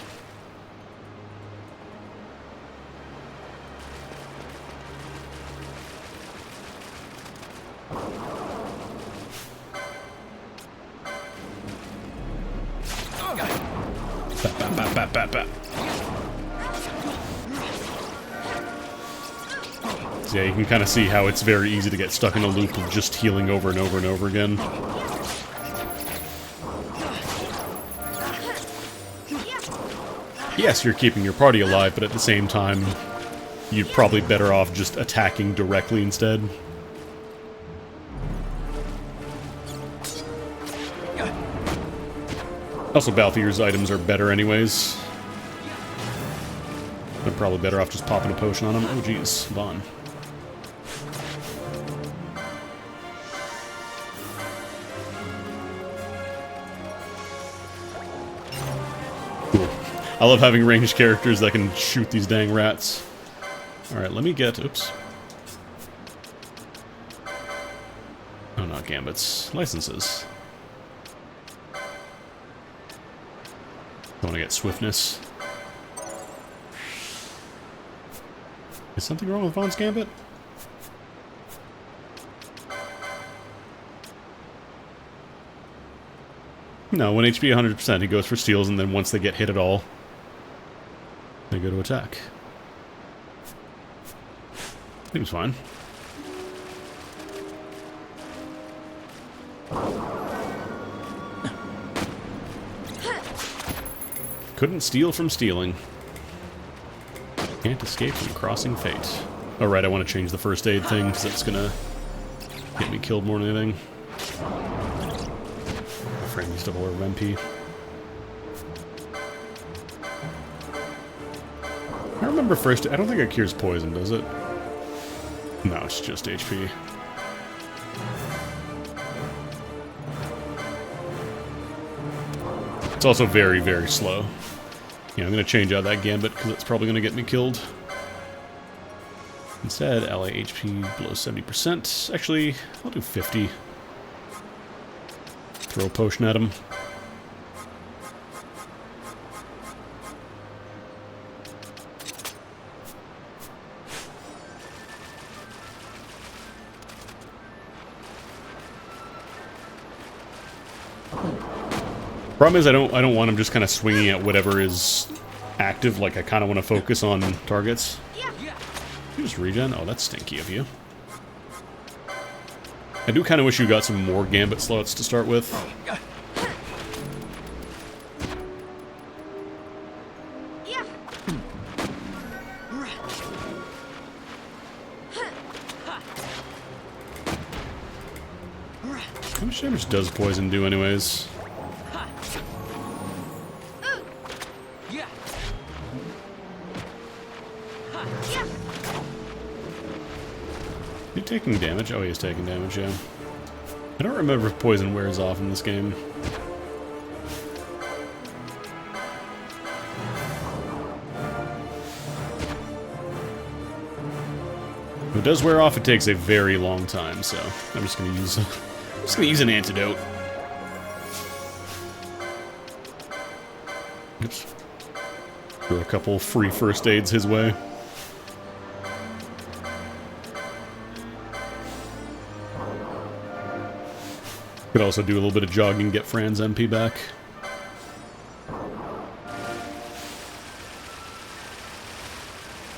So yeah, you can kind of see how it's very easy to get stuck in a loop of just healing over and over and over again. Yes, you're keeping your party alive, but at the same time, you're probably better off just attacking directly instead. Also, Balthier's items are better anyways. They're probably better off just popping a potion on them. Oh jeez, Vaughn. Cool. I love having ranged characters that can shoot these dang rats. Alright, let me get... Oops. Oh, not gambits. Licenses. I want to get swiftness. Is something wrong with Vaughn's Gambit? No, when HP 100%, he goes for steals, and then once they get hit at all, they go to attack. Seems fine. Couldn't steal from stealing. Can't escape from crossing fate. Oh right, I want to change the first aid thing, because that's gonna get me killed more than anything. My friend used double over MP. I remember first, I don't think it cures poison, does it? No, it's just HP. It's also very, very slow. Yeah, I'm going to change out that Gambit because it's probably going to get me killed. Instead, ally HP below 70%. Actually, I'll do 50. Throw a potion at him. Problem is, I don't want him just kind of swinging at whatever is active. Like, I kind of want to focus on targets. You just regen? Oh, that's stinky of you. I do kind of wish you got some more Gambit slots to start with. How much damage does poison do anyways? Is he taking damage? Oh, he is taking damage, yeah. I don't remember if poison wears off in this game. If it does wear off, it takes a very long time, so I'm just gonna use an antidote. Oops. Throw a couple free first aids his way. Could also do a little bit of jogging, get Fran's MP back.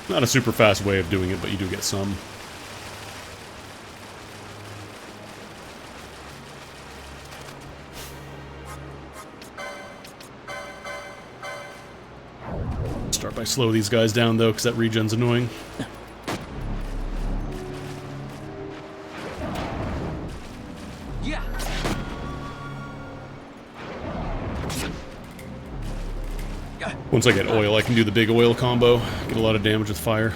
Not a super fast way of doing it, but you do get some. Start by slow these guys down though, because that regen's annoying. Once I get oil, I can do the big oil combo. Get a lot of damage with fire.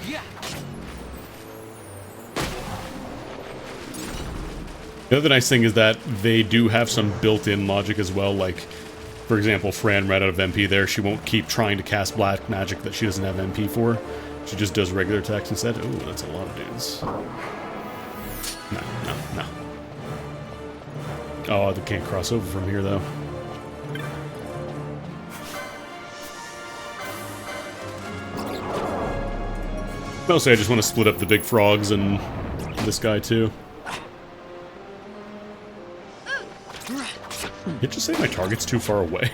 The other nice thing is that they do have some built-in logic as well. Like, for example, Fran ran out of MP there. She won't keep trying to cast black magic that she doesn't have MP for. She just does regular attacks instead. Ooh, that's a lot of dudes. No. Oh, they can't cross over from here, though. Mostly I just want to split up the big frogs and this guy too. Did it just say my target's too far away?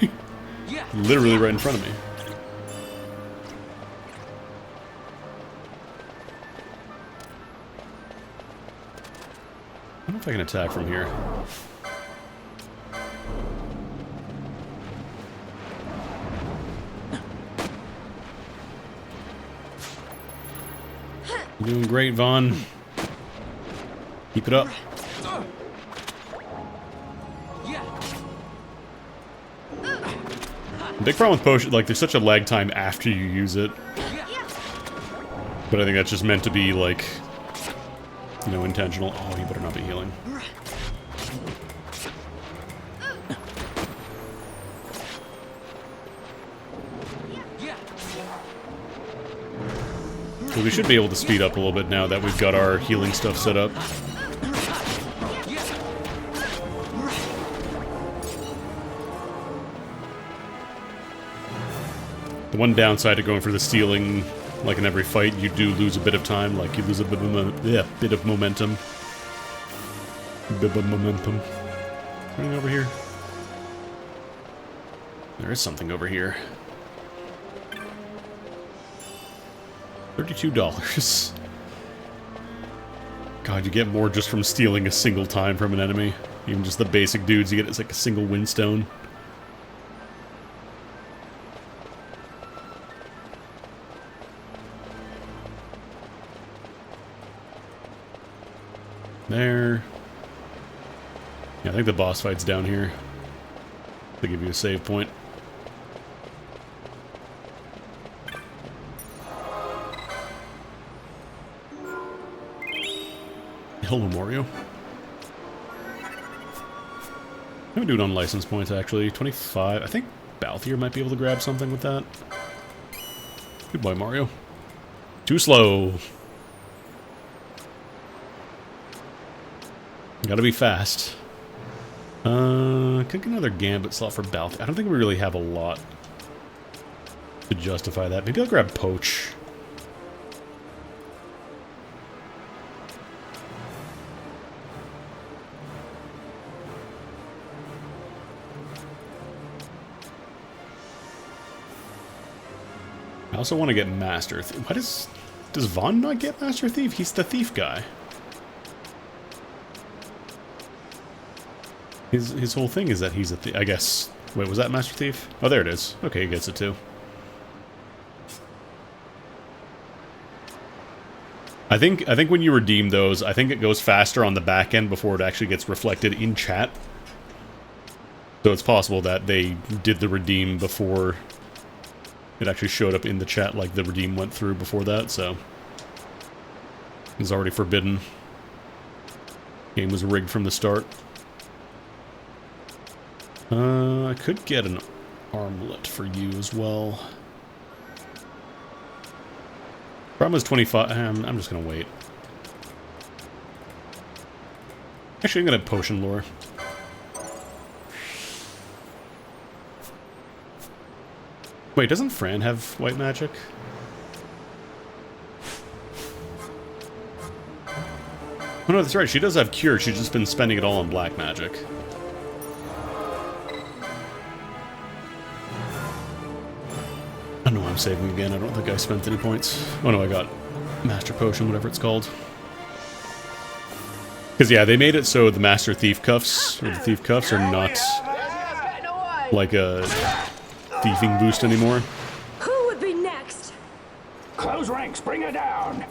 Literally right in front of me. I don't know if I can attack from here. You're doing great, Vaughn. Keep it up. The big problem with potion, like, there's such a lag time after you use it. But I think that's just meant to be, like, you know, intentional. Oh, you better not be healing. So we should be able to speed up a little bit now that we've got our healing stuff set up. The one downside to going for the stealing, like in every fight, you do lose a bit of time. Like you lose a bit of momentum. Bit of momentum. Something over here. There is something over here. $32. God, you get more just from stealing a single time from an enemy. Even just the basic dudes, you get it's like a single windstone. There. Yeah, I think the boss fight's down here. They give you a save point. Hill Memorial. I'm gonna do it on license points, actually. 25. I think Balthier might be able to grab something with that. Good boy, Mario. Too slow. Gotta be fast. Could get another Gambit slot for Balthier. I don't think we really have a lot to justify that. Maybe I'll grab Poach. I also want to get Master Thief. Why does Vaughn not get Master Thief? He's the thief guy. His whole thing is that he's a thief. I guess. Wait, was that Master Thief? Oh, there it is. Okay, he gets it too. I think when you redeem those, I think it goes faster on the back end before it actually gets reflected in chat. So it's possible that they did the redeem before it actually showed up in the chat, like the redeem went through before that, so it's already forbidden. Game was rigged from the start. I could get an armlet for you as well. Problem is 25. I'm just gonna wait. Actually, I'm gonna potion lore. Wait, doesn't Fran have white magic? Oh no, that's right. She does have cure. She's just been spending it all on black magic. I don't know why I'm saving again. I don't think I spent any points. Oh no, I got Master Potion, whatever it's called. Because yeah, they made it so the Master Thief cuffs, or the Thief cuffs, are not like a thieving boost anymore. Who would be next? Close ranks, bring her down.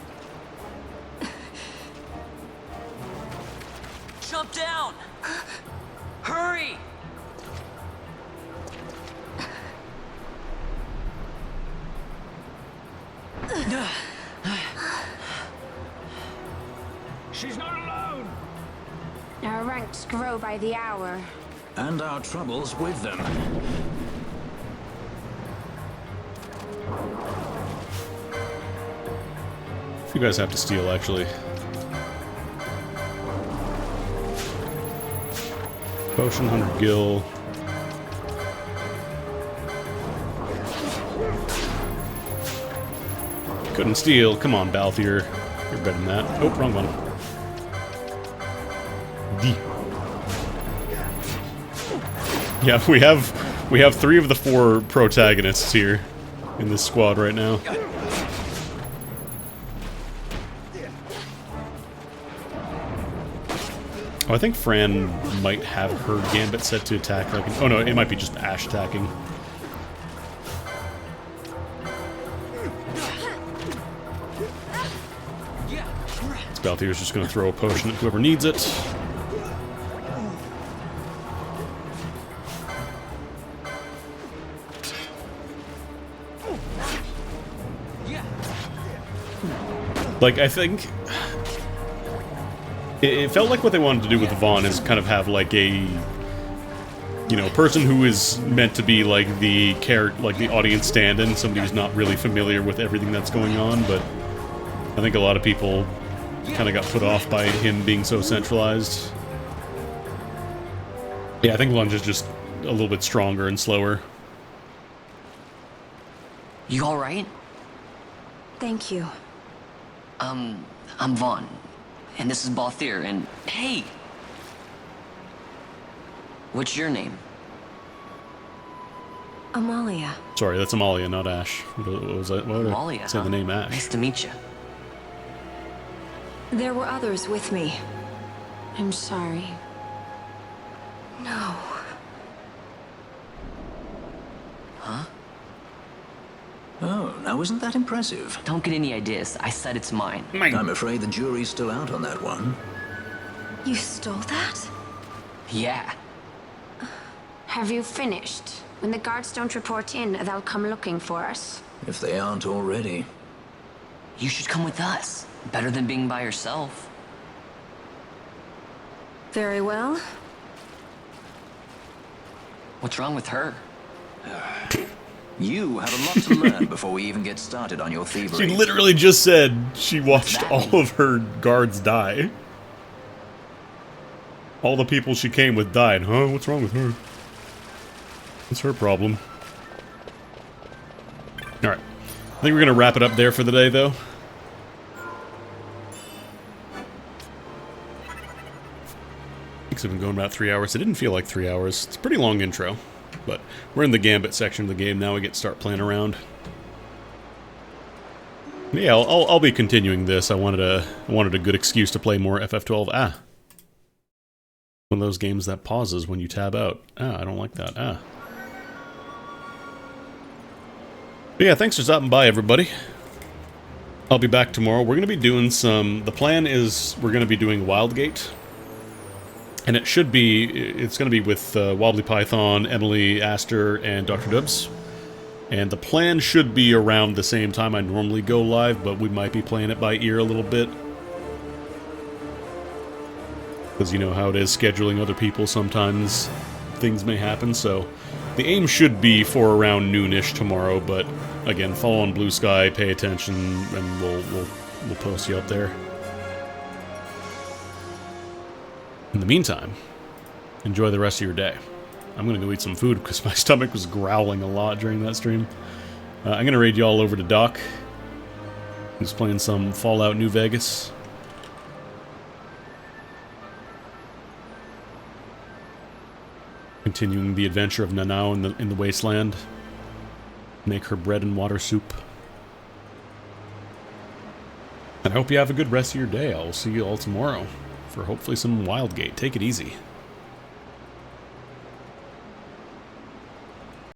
Jump down! Hurry! She's not alone. Our ranks grow by the hour. And our troubles with them. You guys have to steal, actually. Potion, 100 gil. Couldn't steal. Come on, Balthier. You're better than that. Oh, wrong one. D. Yeah, we have 3 of the 4 protagonists here in this squad right now. Oh, I think Fran might have her Gambit set to attack like... Oh no, it might be just Ash attacking. Balthier's just going to throw a potion at whoever needs it. Like, I think... It felt like what they wanted to do with Vaughn is kind of have, like, a... You know, person who is meant to be, like, the character, like, the audience stand-in, somebody who's not really familiar with everything that's going on, but... I think a lot of people kind of got put off by him being so centralized. Yeah, I think Lunge is just a little bit stronger and slower. You alright? Thank you. I'm Vaughn. And this is Balthier, and hey! What's your name? Amalia. Sorry, that's Amalia, not Ash. What was that? What did I Amalia, say the name Ash? Nice to meet you. There were others with me. I'm sorry. No. Huh? Oh, now isn't that impressive? Don't get any ideas. I said it's mine. I'm afraid the jury's still out on that one. You stole that? Yeah. Have you finished? When the guards don't report in, they'll come looking for us. If they aren't already. You should come with us. Better than being by yourself. Very well. What's wrong with her? You have a lot to learn before we even get started on your thievery. She literally just said she watched all of her guards die. All the people she came with died. Huh? What's wrong with her? What's her problem? Alright. I think we're going to wrap it up there for the day, though. I've been going about 3 hours. It didn't feel like 3 hours. It's a pretty long intro. But we're in the Gambit section of the game now. We get to start playing around. Yeah, I'll be continuing this. I wanted a good excuse to play more FF12. Ah. One of those games that pauses when you tab out. Ah, I don't like that. Ah. But yeah, thanks for stopping by, everybody. I'll be back tomorrow. We're going to be doing some... The plan is we're going to be doing Wildgate. And it's going to be with Wobbly Python, Emily, Aster, and Dr. Dubs. And the plan should be around the same time I normally go live, but we might be playing it by ear a little bit. Because you know how it is, scheduling other people, sometimes things may happen, so... The aim should be for around noonish tomorrow, but again, follow on Blue Sky, pay attention, and we'll post you up there. In the meantime, enjoy the rest of your day. I'm gonna go eat some food because my stomach was growling a lot during that stream. I'm gonna raid you all over to Doc. He's playing some Fallout New Vegas. Continuing the adventure of Nanao in the wasteland. Make her bread and water soup. And I hope you have a good rest of your day. I will see you all tomorrow for hopefully some Wildgate. Take it easy.